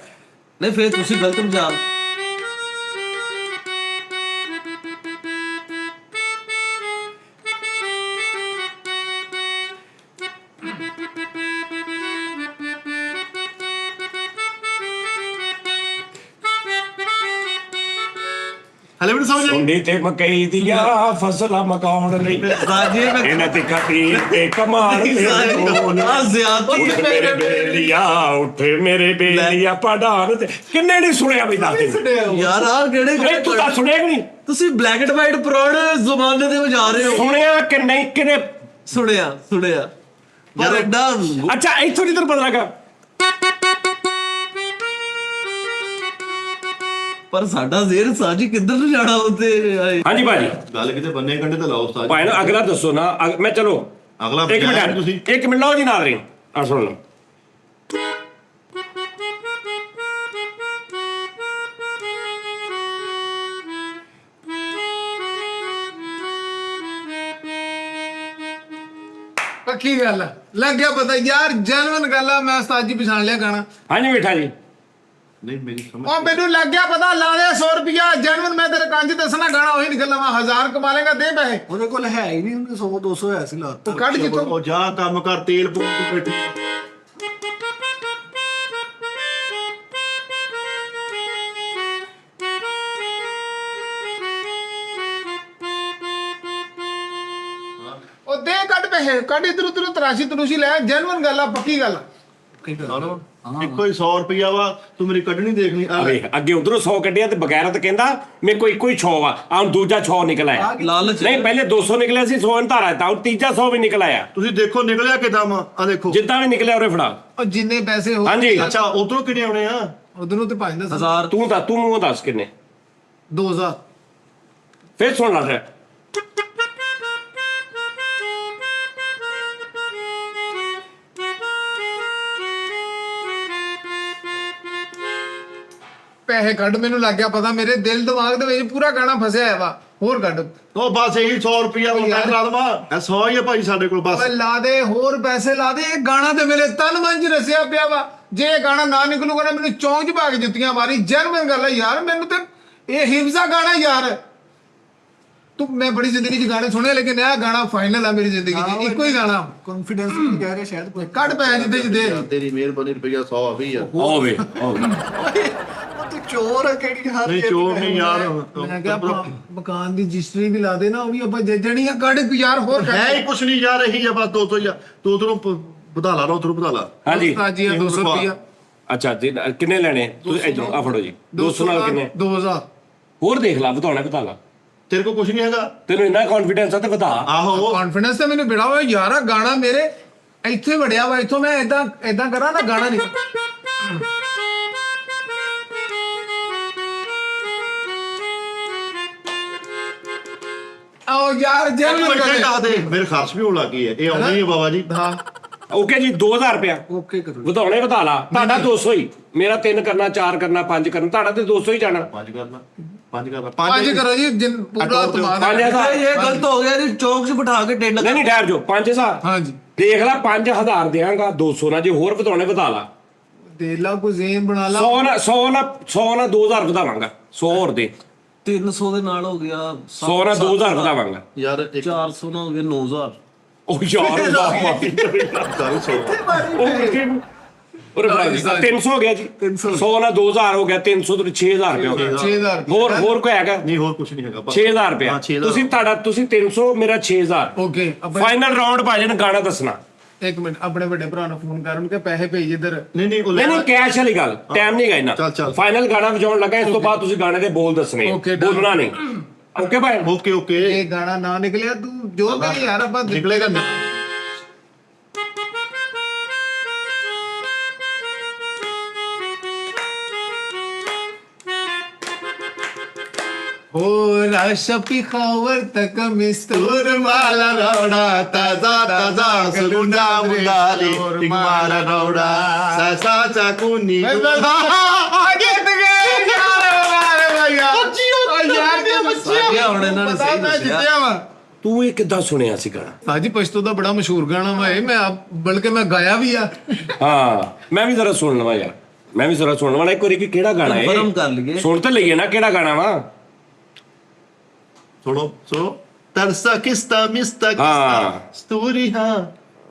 ਨਹੀਂ ਫਿਰ ਤੁਸੀਂ ਗਲਤ ਬਜਾ ਹਲੇ ਵੀ ਨੀ ਸਮਝ ਆਈ ਸੁੰਡੀ ਤੇ ਮਕਈ ਦੀਆਂ ਫਸਲਾਂ ਮਕਾਉਣ ਲਈ ਉਸਤਾਦ ਜੀ ਮੈਂ ਇਹਨਾਂ ਤੇ ਕਤੀ ਤੇ ਕਮਾਲ ਆ ਜ਼ਿਆਦਾ ਉੱਠ ਮੇਰੇ ਬੇਲੀਆ ਉੱਠ ਮੇਰੇ ਬੇਲੀਆ ਪੜਾਨ ਤੇ ਕਿੰਨੇ ਨਹੀਂ ਸੁਣਿਆ ਬਈ ਦੱਸ ਦੇ ਯਾਰ ਆ ਕਿਹੜੇ ਤੂੰ ਤਾਂ ਸੁਣਿਆ ਕਿ ਨਹੀਂ ਤੁਸੀਂ ਬਲੈਕ ਐਂਡ ਵਾਈਟ ਪੁਰਾਣੇ ਜ਼ਮਾਨੇ ਦੇ ਵਜਾ ਰਹੇ ਹੋ ਸੁਣਿਆ ਕਿ ਨਹੀਂ ਕਿਨੇ ਸੁਣਿਆ ਪਰ ਐਡਾ ਅੱਛਾ ਇੱਥੋਂ ਨਹੀਂ ਤੈਨੂੰ ਪਤਾ ਲੱਗਾ ਪਰ ਸਾਡਾ ਜ਼ੇਰ ਸਾਜੀ ਕਿੱਧਰ ਨੂੰ ਜਾਣਾ ਉੱਤੇ ਹਾਂਜੀ ਭਾਜੀ ਗੱਲ ਕਿਤੇ ਬੰਨੇ ਕੰਡੇ ਤੇ ਲਾਓ ਉਸਤਾਦ ਭਾਈ ਨਾ ਅਗਲਾ ਦੱਸੋ ਨਾ ਮੈਂ ਚਲੋ ਅਗਲਾ ਇੱਕ ਬਜਾਇਆ ਮਿੰਟ ਤੁਸੀਂ ਇੱਕ ਮਿੰਟ ਲਓ ਜੀ ਨਾਲ ਰਹੀ ਆ ਸੁਣ ਲਓ ਪੱਕੀ ਗੱਲ ਆ ਲੱਗ ਗਿਆ ਪਤਾ ਯਾਰ ਜੈਨੂਇਨ ਗੱਲ ਆ ਮੈਂ ਉਸਤਾਦ ਜੀ ਪਛਾਣ ਲਿਆ ਗਾਣਾ ਹਾਂਜੀ ਬੇਟਾ ਜੀ ਨਹੀਂ ਮੇਰੀ ਸਮਝ ਉਹ ਮੈਨੂੰ ਲੱਗ ਗਿਆ ਪਤਾ ਲਾ ਦੇ 100 ਰੁਪਿਆ ਜੈਨੂਇਨ ਮੈਂ ਤੇਰੇ ਕੰਨ 'ਚ ਦੱਸਣਾ ਗਾਣਾ ਉਹੀ ਨਿਕਲ ਲਵਾਂ 1000 ਕਮਾ ਲੇਗਾ ਦੇ ਪੈਸੇ ਉਹਦੇ ਕੋਲ ਹੈ ਹੀ ਨਹੀਂ ਉਹਨੇ 100 200 ਹੈ ਸੀ ਲਾਤਾ ਉਹ ਕੱਢ ਜਿੱਥੋਂ ਉਹ ਜਾ ਕੰਮ ਕਰ ਤੇਲ ਪੂ ਤੂੰ ਬੈਠੀ ਉਹ ਦੇ ਕੱਢ ਪੈਸੇ ਕੱਢ ਇਧਰ ਉਧਰ ਤਰਾਸ਼ੀ ਲੈ ਜੈਨੂਇਨ ਗੱਲ ਆ ਪੱਕੀ ਗੱਲ ਆ ਇੱਕੋ ਹੀ 100 ਰੁਪਿਆ ਵਾ ਤੂੰ ਮੇਰੀ ਕੱਢਣੀ ਦੇਖਣੀ ਆ ਅਰੇ ਅੱਗੇ ਉਧਰੋਂ 100 ਕੱਢਿਆ ਤੇ ਬਗੈਰਤ ਕਹਿੰਦਾ ਮੇਰੇ ਕੋਲ ਇੱਕੋ ਹੀ 6 ਆ ਹੁਣ ਦੂਜਾ 6 ਨਿਕਲ ਆਇਆ ਲਾਲਚ ਨਹੀਂ ਪਹਿਲੇ 200 ਨਿਕਲਿਆ ਸੀ 100 ਨੇ ਧਾਰਾ ਦਿੱਤਾ ਹੁਣ ਤੀਜਾ 100 ਵੀ ਨਿਕਲ ਆਇਆ ਤੁਸੀਂ ਦੇਖੋ ਨਿਕਲਿਆ ਕਿਦਾਂ ਵਾ ਆ ਦੇਖੋ ਜਿੱਦਾਂ ਵੀ ਨਿਕਲਿਆ ਉਹਰੇ ਫੜਾ ਉਹ ਜਿੰਨੇ ਪੈਸੇ ਹੋ ਹਾਂਜੀ ਅੱਛਾ ਉਧਰੋਂ ਕਿੰਨੇ ਆਉਣੇ ਆ ਉਧਰੋਂ ਤੇ 500 1000 ਤੂੰ ਮੂੰਹ ਦੱਸ ਕਿੰਨੇ 2000 ਫਿਰ ਸੁਣ ਲਾ ਫਿਰ ਪੈਸੇ ਕੱਢ ਮੈਨੂੰ ਲੱਗ ਗਿਆ ਪਤਾ ਮੇਰੇ ਦਿਲ ਦਿਮਾਗ ਦੇ ਵਿੱਚ ਪੂਰਾ ਗਾਣਾ ਫਸਿਆ ਹੋਇਆ ਵਾ ਹੋਰ ਕੱਢ ਉਹ ਬਸ ਇਹੀ 100 ਰੁਪਿਆ ਮੈਂ ਕਰਾ ਦਵਾਂ ਇਹ 100 ਹੀ ਆ ਭਾਈ ਸਾਡੇ ਕੋਲ ਬਸ ਓਏ ਲਾ ਦੇ ਹੋਰ ਪੈਸੇ ਲਾ ਦੇ ਇਹ ਗਾਣਾ ਤੇ ਮੇਰੇ ਤਨ ਮਨ 'ਚ ਰਸਿਆ ਪਿਆ ਵਾ ਜੇ ਇਹ ਗਾਣਾ ਨਾ ਨਿਕਲੂਗਾ ਨਾ ਮੈਨੂੰ ਚੌਂਕ 'ਚ ਪਾ ਕੇ ਜੁੱਤੀਆਂ ਮਾਰੀ ਜੈਨੂਇਨ ਗੱਲ ਆ ਯਾਰ ਮੈਨੂੰ ਤੇ ਇਹ ਹਿਫਜ਼ਾ ਗਾਣਾ ਯਾਰ ਤੂੰ ਮੈਂ ਬੜੀ ਜ਼ਿੰਦਗੀ 'ਚ ਗਾਣੇ ਸੁਣੇ ਲੇਕਿਨ ਇਹ ਗਾਣਾ ਫਾਈਨਲ ਆ ਮੇਰੀ ਜ਼ਿੰਦਗੀ 'ਚ ਇੱਕੋ ਹੀ ਗਾਣਾ ਕੌਨਫੀਡੈਂਸ ਨਹੀਂ ਕਹਿ ਰਿਹਾ ਸ਼ਾਇਦ ਕੋਈ ਕੱਢ ਪੈਸੇ ਜਿੱਦੇ 'ਚ ਦੇ ਤੇਰੀ ਮਿਹਰਬਾਨੀ ਰੁਪਿਆ 100 ਆ ਵੀ ਆ ਹੋਵੇ ਉਹ ਤੇ ਚੋਰ ਆ ਕਿਹੜੀ ਹਰ ਨਹੀਂ ਚੋਰ ਨਹੀਂ ਯਾਰ ਮੈਂ ਕਿਹਾ ਮਕਾਨ ਦੀ ਰਜਿਸਟਰੀ ਵੀ ਲਾ ਦੇ ਨਾ ਉਹ ਵੀ ਆਪਾਂ ਜਣੀਆਂ ਕੱਢ ਯਾਰ ਹੋਰ ਹੈ ਹੀ ਕੁਛ ਨਹੀਂ ਯਾਰ ਇਹੀ ਆ ਬਸ 200 ਹੀ ਆ ਤੂੰ ਉਧਰੋਂ ਵਧਾ ਲਾ ਉਧਰੋਂ ਵਧਾ ਲਾ ਹਾਂਜੀ ਜੀ 200 ਰੁਪਿਆ ਅੱਛਾ ਜੀ ਕਿੰਨੇ ਲੈਣੇ ਤੁਸੀਂ ਇਧਰੋਂ ਆ ਫੜੋ ਜੀ 200 ਨਾਲ ਕਿੰਨੇ 2000 ਹੋਰ ਦੇਖ ਲਾ ਵਧਾਉਣਾ ਵਧਾ ਲਾ ਤੇਰੇ ਕੋਲ ਕੁਛ ਨਹੀਂ ਹੈਗਾ ਤੈਨੂੰ ਇੰਨਾ ਕੌਨਫੀਡੈਂਸ ਆ ਤੇ ਵਧਾ ਆਹੋ ਕੌਨਫੀਡੈਂਸ ਤੇ ਮੈਨੂੰ ਬੜਾ ਹੋਇਆ ਯਾਰ ਆ ਗਾਣਾ ਮੇਰੇ ਇੱਥੇ ਵੜਿਆ ਵਾ ਇੱਥੋਂ ਮੈਂ ਇਦਾਂ ਕਰਾਂ ਨਾ ਗਾਣਾ ਨਹੀਂ ਆਓ ਯਾਰ ਜੈਨੂਇਨ ਇੱਥੇ ਗੱਲ ਕਹਾ ਦੇ ਮੇਰੇ ਖਰਚ ਵੀ ਹੋਣ ਲੱਗੀ ਹੈ ਇਹ ਆਉਣੀ ਹੀ ਹੈ ਬਾਬਾ ਜੀ ਹਾਂ ਓਕੇ ਜੀ 2000 ਰੁਪਇਆ ਓਕੇ ਕਰੋ ਵਧਾਉਣੇ ਵਧਾ ਲਾ ਤੁਹਾਡਾ 200 ਹੀ ਮੇਰਾ 3 ਕਰਨਾ 4 ਕਰਨਾ 5 ਕਰਨਾ ਤੁਹਾਡਾ ਤੇ 200 ਹੀ ਜਾਣਾ 5 ਕਰਨਾ 5 ਕਰਨਾ ਪੰਜ ਕਰੋ ਜੀ ਜਿੰਨ ਪੂਰਾ ਤਮਾਮ 5000 ਇਹ ਗਲਤ ਹੋ ਗਿਆ ਜੀ ਚੌਕ 'ਚ ਬਿਠਾ ਕੇ ਟੈਂਡ ਨਹੀਂ ਠਹਿਰ ਜੋ 5000 ਹਾਂਜੀ ਦੇਖ ਲੈ 5000 ਦੇਵਾਂਗਾ 200 ਨਾਲ ਜੇ ਹੋਰ ਵਧਾਉਣੇ ਵਧਾ ਲਾ ਦੇ ਲਾ ਕੋਈ ਜ਼ੇਨ ਬਣਾ ਲਾ 100 ਨਾਲ 2000 ਵਧਾਵਾਂਗਾ 100 ਹੋਰ ਦੇ 300 ਦੇ ਨਾਲ ਹੋ ਗਿਆ 100 ਨਾਲ 2000 ਵਧਾਵਾਂਗਾ ਯਾਰ ਇੱਕ 400 ਨਾਲ ਹੋ ਗਿਆ 9000 ਉਹ ਯਾਰ ਮਾਫੀ ਗੱਲ ਸੋ ਉਹ 300 ਹੋ ਗਿਆ ਜੀ 100 ਨਾਲ 2000 ਹੋ ਗਿਆ 300 ਤੋਂ 6000 ਰੁਪਏ ਹੋ ਗਿਆ 6000 ਹੋਰ ਕੋਈ ਹੈਗਾ ਨਹੀਂ ਹੋਰ ਕੁਛ ਨਹੀਂ ਹੈਗਾ ਬਸ 6000 ਰੁਪਏ ਤੁਸੀਂ 300 ਮੇਰਾ 6000 ਓਕੇ ਫਾਈਨਲ ਰਾਉਂਡ ਭਾਜਨ ਗਾਣਾ ਦੱਸਣਾ ਇੱਕ ਮਿੰਟ ਆਪਣੇ ਵੱਡੇ ਭਰਾ ਨੂੰ ਫੋਨ ਕਰਨ ਕਿ ਪੈਸੇ ਭੇਜ ਇੱਧਰ ਨਹੀਂ ਉਹ ਨਹੀਂ ਕੈਸ਼ ਵਾਲੀ ਗੱਲ ਟਾਈਮ ਨਹੀਂ ਗਾਇਨਾ ਚੱਲ। ਫਾਈਨਲ ਗਾਣਾ ਵਜਾਉਣ ਲੱਗਾ ਇਸ ਤੋਂ ਬਾਅਦ ਤੁਸੀਂ ਗਾਣੇ ਦੇ ਬੋਲ ਦੱਸਣੇ Okay, done. ਬੋਲਣਾ ਨਹੀਂ ਓਕੇ ਭਾਈ ਓਕੇ ਇਹ ਗਾਣਾ ਨਾ ਨਿਕਲਿਆ ਤੂੰ ਜੋ ਕਰੀ ਯਾਰ ਆਪਾਂ ਨਿਕਲੇਗਾ हो राशा पिखावर तक मिस्तूर माला रवडा ताजा ताजा सुगुंडा मुंडाली टिकमारा रवडा सासाचा कुनी ਸਾਡਿਆ ਹੁਣ ਇਹਨਾਂ ਨੇ ਸਹੀ ਦੱਸਿਆ ਤੂੰ ਇਹ ਕਿੱਦਾਂ ਸੁਣਿਆ ਸੀ ਗਾਣਾ? ਭਾਜੀ ਪਸ਼ਤੋ ਦਾ ਬੜਾ ਮਸ਼ਹੂਰ ਗਾਣਾ ਵਾ ਇਹ, ਮੈਂ ਬਲਕਿ ਮੈਂ ਗਾਇਆ ਵੀ ਆ। ਹਾਂ ਮੈਂ ਵੀ ਜ਼ਰਾ ਸੁਣ ਲਵਾਂ ਯਾਰ, ਮੈਂ ਵੀ ਜ਼ਰਾ ਸੁਣ ਲਵਾਂ ਇੱਕ ਵਾਰੀ ਕਿ ਕਿਹੜਾ ਗਾਣਾ ਹੈ Confirm ਕਰ ਲਈਏ। ਸੁਣ ਤਾਂ ਲਈਏ ਨਾ ਕਿਹੜਾ ਗਾਣਾ ਵਾ। ਸੁਣੋ ਤਰਸਾ ਕਿਸਤਾ ਮਿਸਤਾ ਹਾਂ। ਕਿਸਤਾ ਸਟੋਰੀ ਹਾਂ।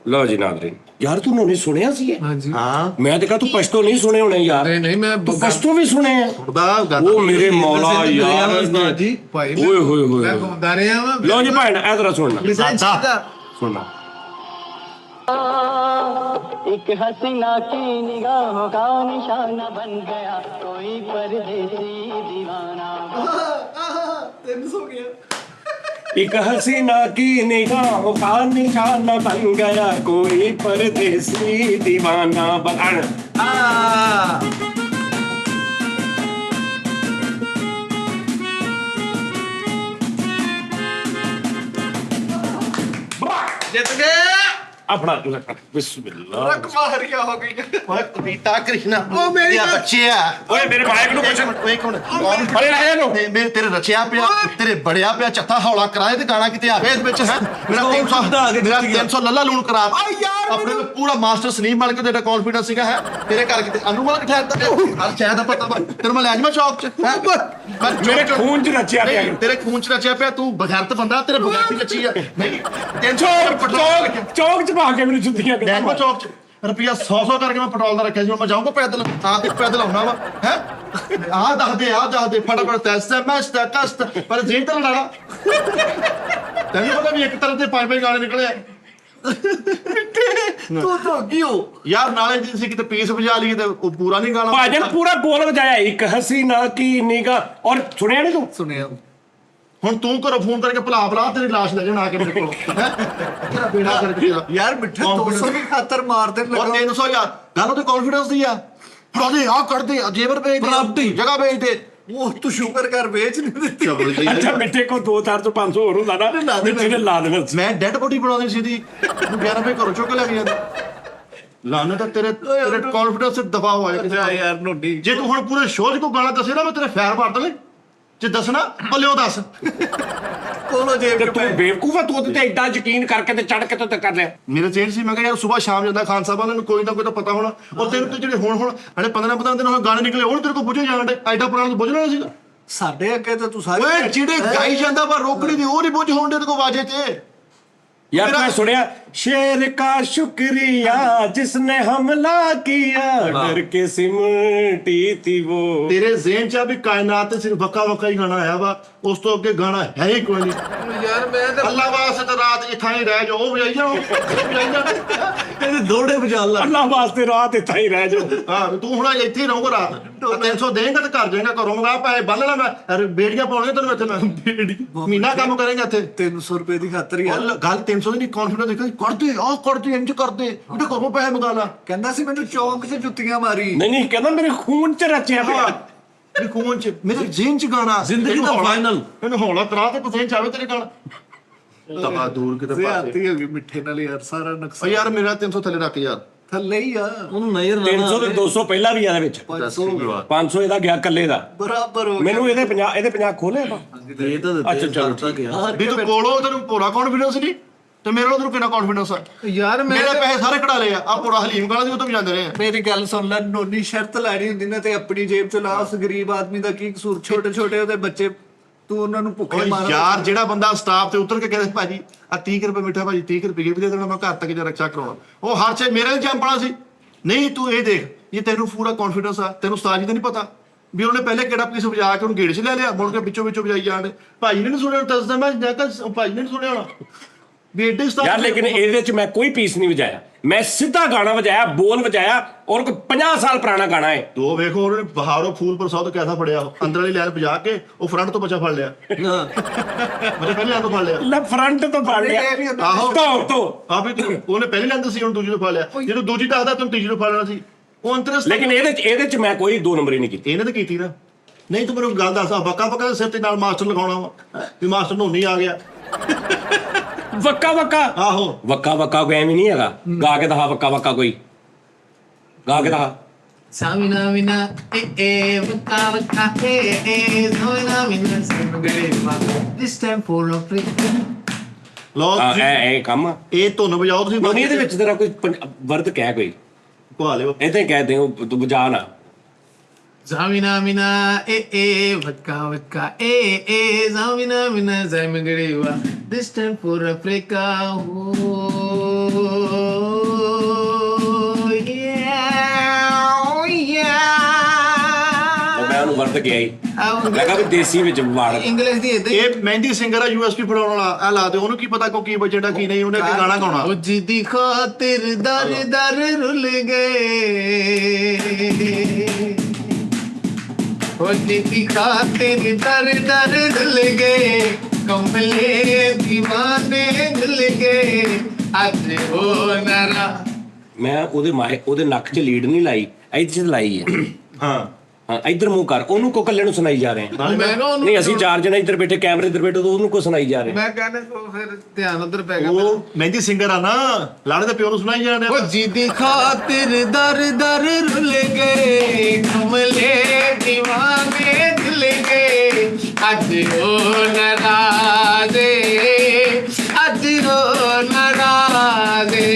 ਲਓ ਜੀ ਨਾਜ਼ਰੀਨ, ਯਾਰ ਤੂੰ ਨਹੀਂ ਸੁਣਿਆ ਸੀ ਇਹ? ਹਾਂਜੀ ਹਾਂ ਮੈਂ ਤੇ ਕਹਾ ਤੂੰ ਪਸ਼ਤੋ ਨਹੀਂ ਸੁਣੇ ਹੋਣੇ ਯਾਰ। ਨਹੀਂ ਮੈਂ ਤੂੰ ਪਸ਼ਤੋ ਵੀ ਸੁਣੇ ਆ? ਉਹਦਾ ਗਾਣਾ ਉਹ ਮੇਰੇ ਮੌਲਾ ਯਾਰ। ਜੀ ਭਾਈ ਓਏ ਹੋਏ ਹੋਏ ਮੈਂ ਹੋਏ। ਗਾਉਂਦਾ ਰਿਹਾ ਵਾਂ। ਲਓ ਜੀ ਭੈਣ ਇਹ ਜ਼ਰਾ ਸੁਣਨਾ ਸੁਣਨਾ। एक हसीना की निगाहों का निशाना बन गया कोई परदेसी दीवाना। एक हसीना की निगाहों का निशाना बन गया कोई परदेसी दीवाना बन। ਜਿੱਤ ਗਏ। अपना बिस्मिल्लाह। ਮਾਰੀਆ ਹੋ ਗਈ। ਓਏ ਕਵਿਤਾ ਕ੍ਰਿਸ਼ਨਾ ਉਹ ਮੇਰੀ ਗੱਲ- ਬੱਚਿਆ ओए मेरे भाई को कुछ ਇੱਕ ਮਿੰਟ अरे आया नो ਮੇਰੇ ਤੇਰੇ ਰਚਿਆ ਪਿਆ ਤੇਰੇ ਬੜਿਆ ਪਿਆ ਚੱਥਾ ਹੌਲਾ ਕਰਾਏ ਤੇ ਗਾਣਾ ਕਿਤੇ ਆਵੇ ਇਸ ਵਿੱਚ ਹੈ ਮੇਰਾ 300 ਲੱਲਾ ਲੂਣ ਕਰਾ ਆਪਣੇ ਕੋਲ ਪੂਰਾ ਮਾਸਟਰ ਸਨੀਪ ਬਣ ਕੇ ਤੇਰਾ ਕੌਨਫੀਡੈਂਸ ਸੀਗਾ ਹੈ ਤੇਰੇ ਘਰ ਕਿਤੇ ਅਨੁਮਾਨ ਠਹਿਰਦਾ ਹਰ ਸ਼ਾਇਦ ਪਤਾ ਵਾ ਤੇਰੇ ਮੈਂ ਲੈ ਜਾਵਾਂ ਚੌਕ ਚ ਹੈ मेरे खून च रचिया पिया ਤੇਰੇ ਖੂਨ ਚ ਰਚਿਆ ਪਿਆ ਤੂੰ ਬਗੈਰਤ ਬੰਦਾ ਤੇਰੇ ਬਗੈਰਤੀ ਕੱਚੀ ਆ ਨਹੀਂ 300 चौक चौक च पा के मेरी जुत्तियां ਲੈ ਜਾਵਾਂ ਚੌਕ ਚ ਰੁਪਿਆ 100 ਕਰਕੇ ਮੈਂ ਪੈਟਰੋਲ ਦਾ ਰੱਖਿਆ ਸੀ ਹੁਣ ਮੈਂ ਜਾਊਂਗਾ ਪੈਦਲ ਆ ਕੇ ਪੈਦਲ ਆਉਣਾ ਵਾ ਹੈ ਆਹ ਦੱਸ ਦੇ ਫਟਾਫਟ ਤੈਸਾ ਮਸਤ ਕਸਤ ਪਰ ਜੀਨ ਤਾਂ ਲੜਾਣਾ ਤੈਨੂੰ ਪਤਾ ਵੀ ਇੱਕ ਤਰ੍ਹਾਂ ਦੇ ਪੰਜ ਗਾਣੇ ਨਿਕਲੇ ਆ ਤੂੰ ਤਾਂ ਕਿਉਂ ਯਾਰ ਨਾਲੇ ਜੀ ਸੀ ਕਿਤੇ ਪੀਸ ਵਜਾ ਲਈਏ ਤੇ ਉਹ ਪੂਰਾ ਨਹੀਂ ਗਾਣਾ भाजन पूरा बोल बजाया एक हसीना की निगाह और सुनिया नहीं तू ਸੁਣਿਆ ਹੁਣ ਤੂੰ ਘਰੋਂ ਫੋਨ ਕਰਕੇ ਭਲਾ ਤੇਰੀ ਲਾਸ਼ ਲੈ ਜਾਣ ਆ ਕੇ ਮੇਰੇ ਕੋਲ ਹੈਂ? ਤੇਰਾ ਬੇੜਾ ਕਰਕੇ ਤੇਰਾ ਯਾਰ ਮਿੱਠਾ 200 ਦੀ ਖਾਤਰ ਮਾਰਦੇ ਔਰ ਲਗਾ 300 ਯਾਰ ਗੱਲ ਉਹਦੇ ਕੌਨਫੀਡੈਂਸ ਦੀ ਆ ਫੜਾਦੇ ਆ ਕੱਢਦੇ ਆ ਜੇਬਰ ਵੇਚ ਦੇ ਜਗ੍ਹਾ ਵੇਚ ਦੇ ਉਹ ਤੂੰ ਸ਼ੂਗਰ ਕਰ ਵੇਚ ਨਹੀਂ ਦਿੱਤੀ अच्छा मिठे को 2-4 500 और ਹੁੰਦਾ ਨਾ ਮਿੱਠੇ ਨੇ ਲਾ ਦੇਣਾ ਸੀ। ਮੈਂ ਡੈਡ ਬੋਡੀ ਬਣਾਉਣੀ ਸੀ ਦੀ 11 ਵਜੇ ਘਰੋਂ ਚੁੱਕ ਲੈ ਕੇ ਜਾਂਦਾ ਲਾਣੇ ਤਾਂ ਤੇਰੇ ਕੌਨਫੀਡੈਂਸ ਤੇ ਦਬਾਅ ਹੋਇਆ ਅੱਛਾ ਯਾਰ ਨੋਡੀ ਜੇ ਤੂੰ ਹੁਣ ਪੂਰੇ ਸ਼ੋਅ 'ਚ ਕੋਈ ਗਾਣਾ ਦੱਸੇ ਨਾ ਮੈਂ ਤੇਰੇ ਫੈਰ ਮਾਰ ਦਲੇ ਜੇ ਦੱਸਣਾ ਭਲਿਓ ਦੱਸ ਕੋਲੋਂ ਜੇਬ ਤੇ ਚ ਤੂੰ ਬੇਵਕੂਫ ਆ ਤੂੰ ਉਹਦੇ ਤੇ ਐਡਾ ਯਕੀਨ ਕਰਕੇ ਤੇ ਚੜ ਕੇ ਤੇ ਕਰ ਲਿਆ। ਮੇਰੇ ਚੇਂਜ ਸੀ ਮੈਂ ਕਿਹਾ ਯਾਰ ਸਵੇਰ ਸ਼ਾਮ ਜਾਂਦਾ ਖਾਨ ਸਾਹਿਬਾਂ ਨੂੰ ਕੋਈ ਨਾ ਕੋਈ ਤਾਂ ਪਤਾ ਹੋਣਾ ਉਹ ਤੈਨੂੰ ਤੇ ਜਿਹੜੇ ਹੁਣ ਹਲੇ 15 ਦਿਨ ਹੋਏ ਗਾਣੇ ਨਿਕਲੇ ਹੁਣ ਤੇਰੇ ਕੋਲ ਬੁੱਝੇ ਜਾਣ ਡੇ ਐਡਾ ਪੁਰਾਣਾ ਤੂੰ ਬੁੱਝਣਾ ਸੀਗਾ ਸਾਡੇ ਅੱਗੇ ਤਾਂ ਤੂੰ ਸਾਰੇ ਓਏ ਜਿਹੜੇ ਗਾਈ ਜਾਂਦਾ ਵਾ ਰੋਕੜੀ ਦੀ ਉਹ ਨਹੀਂ ਬੁੱਝ ਹੋਣ ਦੇ ਤੇ ਕੋ ਵਾਜੇ ਤੇ यार मैं सुनिया शेर का शुक्रिया जिसने हमला किया डर के सिमटी थी वो। ਤੇਰੇ ਜ਼ੇਨ 'ਚ ਆ ਵੀ ਕਾਇਨਾਤ ਤੇ ਸਿਰਫ ਵਕਾ ਹੀ ਗਾਣਾ ਆਇਆ ਵਾ ਉਸ ਤੋਂ ਅੱਗੇ ਗਾਣਾ ਹੈ ਹੀ ਕੋਈ ਨਹੀਂ ਯਾਰ ਮੈਂ ਤਾਂ ਅੱਲਾ ਵਾਸਤੇ ਤਾਂ ਰਾਤ ਇੱਥਾਂ ਹੀ ਰਹਿ ਜਾਓ ਉਹ ਵਜਾਈ ਜਾਓ ਇਹਦੇ ਦੋੜੇ ਵਜਾਲ ਲਾ। अल्लाह वास्ते रात इतना ही रह जाओ। ਹਾਂ ਤੂੰ ਹੁਣ ਇੱਥੇ ਹੀ ਰਹੂੰਗਾ ਰਾਤ 300 ਦੇਂਗਾ ਤੇ ਘਰ ਜਾਏਗਾ ਘਰੋਂ ਮੰਗਾ ਪੈਸੇ ਬੰਨ ਲੈਣਾ ਮੈਂ ਅਰੇ ਬੇੜੀਆਂ ਪਾਉਣੀਆਂ ਤੈਨੂੰ ਇੱਥੇ ਮੈਂ ਮਹੀਨਾ ਕੰਮ ਕਰੇਗਾ ਇੱਥੇ 300 ਰੁਪਏ ਦੀ ਖਾਤਰ ਯਾਰ ਉਹ ਗੱਲ 300 ਦੀ ਨਹੀਂ ਕੌਨਫੀਡੈਂਸ ਦੇਖੋ ਕਰਦੇ ਇੰਜ ਕਰਦੇ ਉਹਦੇ ਘਰੋਂ ਪੈਸੇ ਮੰਗਾ ਲਾ ਕਹਿੰਦਾ ਸੀ ਮੈਨੂੰ ਚੌਂਕ 'ਚ ਜੁੱਤੀਆਂ ਮਾਰੀ नहीं कहना मेरे खून च रचिया पिया। ਮੇਰੇ ਖੂਨ 'ਚ ਮੇਰੇ ਜ਼ੇਨ 'ਚ ਗਾਣਾ ਜ਼ਿੰਦਗੀ ਦਾ final। ਮੈਨੂੰ ਹੌਲਾ ਕਰਾ ਤੇ ਜ਼ੇਨ 'ਚ ਆਵੇ ਤੇਰੇ ਗਾਣਾ ਤਬਾ ਦੂਰ ਕਿਤੇ ਪਾਸੇ ਜ਼ਿਆਦਤੀ ਹੋ ਗਈ ਮਿੱਠੇ ਨਾਲ ਯਾਰ ਸਾਰਾ ਓ ਨੁਕਸਾਨ ਯਾਰ ਮੇਰਾ 300 ਥੱਲੇ ਰੱਖ ਯਾਰ ਥੱਲੇ ਹੀ ਆ ਉਹਨੂੰ ਨਜ਼ਰ ਨਾ 300 ਤੇ 200 ਪਹਿਲਾਂ ਵੀ ਆ ਇਹਦੇ ਵਿੱਚ 500 500 ਇਹਦਾ ਗਿਆ ਕੱਲੇ ਦਾ। ਬਰਾਬਰ ਹੋ ਮੈਨੂੰ ਇਹਦੇ 50 ਖੋਲੇ ਆਪਾਂ। ਇਹ ਤਾਂ ਦਿੱਤੇ ਅੱਛਾ, ਚਲੋ ਕਰਤਾ ਗਿਆ। ਵੀ ਤੂੰ ਕੋਲੋਂ ਤੈਨੂੰ ਪੂਰਾ ਕੌਨਫੀਡੈਂਸ ਨਹੀਂ ਤੇ ਮੇਰੇ ਨਾਲ ਤੈਨੂੰ ਕਿੰਨਾ ਕੌਨਫੀਡੈਂਸ ਆ ਯਾਰ ਮੈਂ ਮੇਰੇ ਪੈਸੇ ਸਾਰੇ ਕਢਾ ਲਏ ਆ ਪੂਰਾ ਹਲੀਮ ਗਾਣਾ ਦੀ ਉਹ ਤੋਂ ਵੀ ਜਾਂਦੇ ਰਹੇ ਆ ਮੇਰੀ ਗੱਲ ਸੁਣ ਲੈ ਨੋਨੀ ਸ਼ਰਤ ਲੈਣੀ ਹੁੰਦੀ ਨਾ ਤੇ ਆਪਣੀ ਜੇਬ ਚ ਲਾ ਉਸ ਗਰੀਬ ਆਦਮੀ ਦਾ ਕੀ ਕਸੂਰ ਛੋਟੇ ਛੋਟੇ ਉਹਦੇ ਬੱਚੇ ਤੂੰ ਉਹਨਾਂ ਨੂੰ ਭੁੱਖੇ ਓਏ ਮਾਰ ਯਾਰ ਜਿਹੜਾ ਬੰਦਾ ਸਟਾਫ ਤੇ ਉਤਰ ਕੇ ਕਹਿੰਦਾ ਭਾਜੀ ਆ 30 ਰੁਪਏ ਮਿੱਠਾ ਭਾਜੀ 30 ਰੁਪਏ ਵੀ ਦੇ ਦੇਣਾ ਮੈਂ ਘਰ ਤੱਕ ਜਾ ਰੱਖਿਆ ਕਰਾਉਣਾ ਉਹ ਹਰ ਚੇ ਮੇਰੇ ਜੰਮ ਪਣਾ ਸੀ ਨਹੀਂ ਤੂੰ ਇਹ ਦੇਖ ਇਹ ਤੈਨੂੰ ਪੂਰਾ ਕੌਨਫੀਡੈਂਸ ਆ ਤੈਨੂੰ ਉਸਤਾਦ ਜੀ ਦਾ ਨਹੀਂ ਪਤਾ ਵੀ ਉਹਨੇ ਪਹਿਲੇ ਕਿਹੜਾ ਪੀਸ ਵਜਾ ਕੇ ਉਹਨੂੰ ਗੇੜ 'ਚ ਲੈ ਲਿਆ ਮੁੜ ਕੇ ਵਿੱਚੋਂ ਵਜਾਈ ਜਾਣ ਭਾਜੀ ਨੇ ਨਹੀਂ ਸੁਣਿਆ ਦੱਸਦਾ ਮੈਂ ਜਾ ਕੇ ਭਾਜੀ ਨੇ ਨਹੀਂ ਸੁਣਿਆ ਹੋਣਾ ਵੀ ਐਡੇ ਉਸਤਾਦ यार लेकिन ਇਹਦੇ ਚ ਮੈਂ ਕੋਈ ਪੀਸ ਨਹੀਂ ਵਜਾਇਆ ਮੈਂ ਸਿੱਧਾ ਗਾਣਾ ਵਜਾਇਆ ਬੋਲ ਵਜਾਇਆ ਔਰ ਕੋਈ 50 ਸਾਲ ਪੁਰਾਣਾ ਗਾਣਾ ਹੈ। ਦੋ ਵੇਖੋ ਉਹਨੇ ਬਹਾਰੋਂ ਫੂਲ ਪਰ ਤੋਂ ਕੈਸਾ ਫੜਿਆ ਉਹ ਅੰਦਰ ਵਾਲੀ ਲਾਈਨ ਵਜਾ ਕੇ ਉਹ ਫਰੰਟ ਤੋਂ ਬੱਚਾ ਫੜ ਲਿਆ ਮੇਰੇ ਪਹਿਲੇ ਲਾਈਨ ਤੋਂ ਫੜ ਲਿਆ ਲੈ ਫਰੰਟ ਤੋਂ ਫੜ ਲਿਆ ਆਹੋ ਤੋਂ ਆ ਵੀ ਉਹਨੇ ਪਹਿਲੀ ਲਾਈਨ ਤੋਂ ਸੀ ਹੁਣ ਦੂਜੀ ਤੋਂ ਫੜ ਲਿਆ ਜਦੋਂ ਦੂਜੀ ਦੱਸਦਾ ਤੈਨੂੰ ਤੀਜੀ ਤੋਂ ਫੜ ਲੈਣਾ ਸੀ ਉਹ ਅੰਤਰਸ ਲੇਕਿਨ ਇਹਦੇ ਚ ਮੈਂ ਕੋਈ 2 ਨੰਬਰੀ ਨਹੀਂ ਕੀਤੀ। ਇਹਨੇ ਤਾਂ ਕੀਤੀ ਨਾ ਨਹੀਂ ਤੂੰ ਮੈਨੂੰ ਗੱਲ ਦੱਸ ਆ ਬੱਕਾ ਦੇ ਸਿਰ ਤੇ ਨਾਲ ਮਾਸਟਰ ਲਗਾਉਣਾ ਵਾ ਵੀ ਮਾਸਟਰ ਨੋਨੀ ਆ ਗਿਆ ਵੱਕਾ ਆਹੋ ਵੱਕਾ ਕੋਈ ਐਵੇਂ ਨਹੀਂ ਹੈਗਾ ਗਾ ਕੇ ਦਿਖਾ ਵੱਕਾ ਕੋਈ ਗਾ ਕੇ ਦਿਖਾ Samina mina waka waka Samina mina samgare ma This time for a free ਲਓ ਤੁਸੀਂ ਇਹ ਕੰਮ ਆ। ਇਹ ਧੁਨ ਵਜਾਓ ਤੁਸੀਂ ਨਹੀਂ ਇਹਦੇ ਵਿੱਚ ਤੇਰਾ ਕੋਈ ਵਰਦ ਕਹਿ ਕੋਈ ਪਵਾ ਲਿਓ ਏਦਾਂ ਹੀ ਕਹਿ ਦੇ ਤੂੰ ਵਜਾ ਨਾ Zamina mina vodka vodka zamina mina zamigrewa this time for Africa oh yeah ਮੈਂ ਉਹਨੂੰ ਵਰਦ ਕਿਹਾ ਹੀ ਮੈਂ ਕਿਹਾ ਵੀ ਦੇਸੀ ਵਿੱਚ ਵਾੜ ਇੰਗਲਿਸ਼ ਦੀ ਇਦਾਂ ਇਹ ਮਹਿੰਦੀ ਸਿੰਗਰ ਆ ਯੂਐਸਪੀ ਫੜਾਉਣ ਵਾਲਾ ਆ ਲਾ ਦੇ ਉਹਨੂੰ ਕੀ ਪਤਾ ਕੋ ਕੀ ਬਜਟ ਆ ਕੀ ਨਹੀਂ ਉਹਨੇ ਕੀ ਗਾਣਾ ਗਾਉਣਾ ਉਹ ਜਿੱਦੀ ਖਾਤਰ ਦਰ ਦਰ ਰੁੱਲ ਗਏ ਉਹ ਜਿੱਦੀ ਖਾਤਰ ਦਰ ਦਰ ਰੁੱਲ ਗਏ ਕਮਲੇ ਦੀਵਾਨੇ ਮਿਲ ਗਏ ਅੱਜ ਹੋ ਨਰਾ ਮੈਂ ਉਹਦੇ ਨੱਕ 'ਚ ਲੀਡ ਨਹੀਂ ਲਾਈ ਇੱਥੇ 'ਚ ਲਾਈ ਹੈ ਹਾਂ ਹਾਂ ਇੱਧਰ ਮੂੰਹ ਕਰ ਉਹਨੂੰ ਕੋ ਕੱਲੇ ਨੂੰ ਸੁਣਾਈ ਜਾ ਰਹੇ ਹਾਂ ਮੈਂ ਕਿਹਾ ਨਹੀਂ ਅਸੀਂ 4 ਜਣੇ ਇੱਧਰ ਬੈਠੇ ਕੈਮਰੇ ਇੱਧਰ ਬੈਠੇ ਉਹਨੂੰ ਕੋ ਸੁਣਾਈ ਜਾ ਰਹੇ ਮੈਂ ਕਹਿੰਦਾ ਉਹ ਫਿਰ ਧਿਆਨ ਉਧਰ ਪੈ ਗਿਆ ਉਹ ਮਹਿੰਦੀ ਸਿੰਗਰ ਆ ਨਾ ਲਾੜੇ ਦੇ ਪਿਓ ਨੂੰ ਸੁਣਾਈ ਜਾਂਦੇ ਉਹ ਜਿੱਦੀ ਖਾਤਰ ਦਰ ਦਰ ਰੁੱਲ ਗਏ ਕਮਲੇ ਦੀਵਾਨੇ ਦਿਲ ਗਏ ਅੱਜ ਹੋ ਨਰਾਜ਼ੇ ਅੱਜ ਹੋ ਨਰਾਜ਼ੇ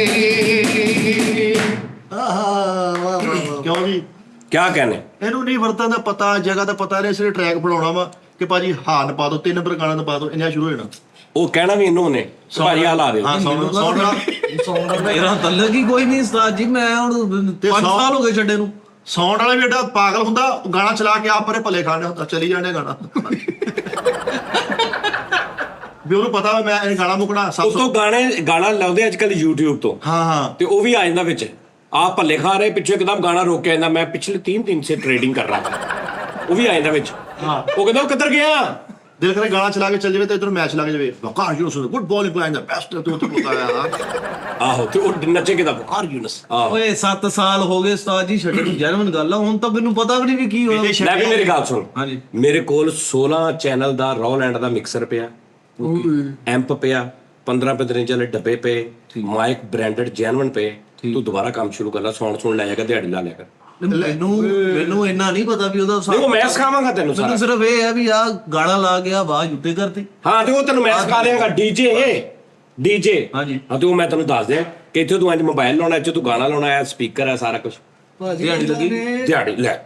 ਕਿਉਂ ਜੀ ਕਿਆ ਕਹਿੰਦੇ ਇਹਨੂੰ ਨਹੀਂ ਵਰਤਾਂ ਦਾ ਪਤਾ ਜਗ੍ਹਾ ਦਾ ਪਤਾ ਨਹੀਂ ਸਿਰੇ ਟਰੈਕ ਬਣਾਉਣਾ ਵਾ ਕਿ ਭਾਜੀ ਹਾਨ ਪਾ ਦੋ 3 ਨੰਬਰ ਗਾਣਾ ਦਾ ਪਾ ਦੋ ਇੰਨਾ ਸ਼ੁਰੂ ਹੋ ਜਾਣਾ ਉਹ ਕਹਿਣਾ ਵੀ ਇਹਨੂੰ ਨੇ ਭਾਜੀ ਆ ਲਾ ਦਿਓ ਹਾਂ ਸਾਊਂਡ ਮੇਰਾ ਤਾਂ ਲੱਗੀ ਕੋਈ ਨਹੀਂ ਉਸਤਾਦ ਜੀ ਮੈਂ ਹੁਣ 5 ਸਾਲ ਹੋ ਗਏ ਛੱਡੇ ਨੂੰ ਸਾਊਂਡ ਵਾਲਾ ਵੀ ਏਡਾ ਪਾਗਲ ਹੁੰਦਾ ਉਹ ਗਾਣਾ ਚਲਾ ਕੇ ਆਪ ਪਰੇ ਭੱਲੇ ਖਾਣੇ ਹੁੰਦਾ ਚਲੀ ਜਾਂਦੇ ਗਾਣਾ ਵੀ ਉਹਨੂੰ ਪਤਾ ਵਾ ਮੈਂ ਇਹ ਗਾਣਾ ਮੁਕਣਾ ਉਸ ਤੋਂ ਗਾਣਾ ਲਾਉਂਦੇ ਅੱਜ ਕੱਲ YouTube ਤੋਂ ਹਾਂ ਹਾਂ ਤੇ ਉਹ ਵੀ ਆ ਜਾਂਦਾ ਵਿੱਚ ਆਪ ਭੱਲੇ ਖਾ ਰਹੇ ਪਿੱਛੇ ਇੱਕਦਮ ਗਾਣਾ ਰੋਕ ਕੇ ਆਂਦਾ ਮੈਂ ਪਿਛਲੇ 3 दिन से ट्रेडिंग कर रहा था ਉਹ ਵੀ ਆ ਜਾਂਦਾ ਵਿੱਚ ਹਾਂ ਉਹ ਕਹਿੰਦਾ ਉਹ ਕਿੱਧਰ ਗਿਆ ਦਿਲ ਕਰੇ ਗਾਣਾ ਚਲਾ ਕੇ ਚੱਲ ਜਾਵੇ ਤੇ ਇਧਰ ਮੈਚ ਲੱਗ ਜਾਵੇ ਵਕਾਰ ਯੂਨਸ ਗੁੱਡ ਬੋਲਿੰਗ ਪਲਾਈਂਗ ਦਾ ਬੈਸਟ ਤੇ ਉੱਥੇ ਬਤਾਇਆ ਆਹੋ ਤੇ ਉਹ ਨੱਚੇ ਕਿਦਾ ਵਕਾਰ ਯੂਨਸ ਆਹੋ ਓਏ 7 ਸਾਲ ਹੋ ਗਏ ਉਸਤਾਦ ਜੀ ਛੱਡੇ ਨੂੰ ਜੈਨੂਇਨ ਗੱਲ ਆ ਹੁਣ ਤਾਂ ਮੈਨੂੰ ਪਤਾ ਵੀ ਨਹੀਂ ਵੀ ਕੀ ਹੋਇਆ ਲੈ ਵੀ ਮੇਰੀ ਗੱਲ ਸੁਣ ਹਾਂਜੀ ਮੇਰੇ ਕੋਲ 16 ਚੈਨਲ ਦਾ ਰੌਲੈਂਡ ਦਾ ਮਿਕਸਰ ਪਿਆ ਐਂਪ ਪਿਆ 15 ਇੰਚ ਵਾਲੇ ਡੱਬੇ ਪਏ ਮਾਈਕ ਬ੍ਰਾਂਡਡ ਜੈਨੂਇਨ ਪਏ ਤੂੰ ਦੁਬਾਰਾ ਕੰਮ ਸ਼ੁਰੂ ਕਰ ਲੈ ਸੁਣ ਲੈ ਜਾਏਗਾ ਦਿਹਾੜੀ ਲਾ ਲਿਆ ਕਰ ਮੈਨੂੰ ਇੰਨਾ ਨਹੀਂ ਪਤਾ ਵੀ ਉਹਦਾ ਨਹੀਂ ਉਹ ਮੈਂ ਸਿਖਾਵਾਂਗਾ ਤੈਨੂੰ ਸਾਰਾ ਮੈਨੂੰ ਸਿਰਫ ਇਹ ਹੈ ਵੀ ਆ ਗਾਣਾ ਲਾ ਗਿਆ ਆਵਾਜ਼ ਉੱਤੇ ਕਰਤੀ ਹਾਂ ਤੇ ਉਹ ਤੈਨੂੰ ਮੈਂ ਸਿਖਾ ਦਿਆਂਗਾ ਡੀਜੇ ਹਾਂਜੀ ਹਾਂ ਤੇ ਉਹ ਮੈਂ ਤੈਨੂੰ ਦੱਸ ਦਿਆਂ ਕਿ ਇੱਥੇ ਤੂੰ ਅੱਜ ਮੋਬਾਈਲ ਲਾਉਣਾ ਇੱਥੇ ਤੂੰ ਗਾਣਾ ਲਾਉਣਾ ਹੈ ਸਪੀਕਰ ਹੈ ਸਾਰਾ ਕੁਝ ਦਿਹਾੜੀ ਲੱਗੀ ਦਿਹਾੜੀ ਲੈ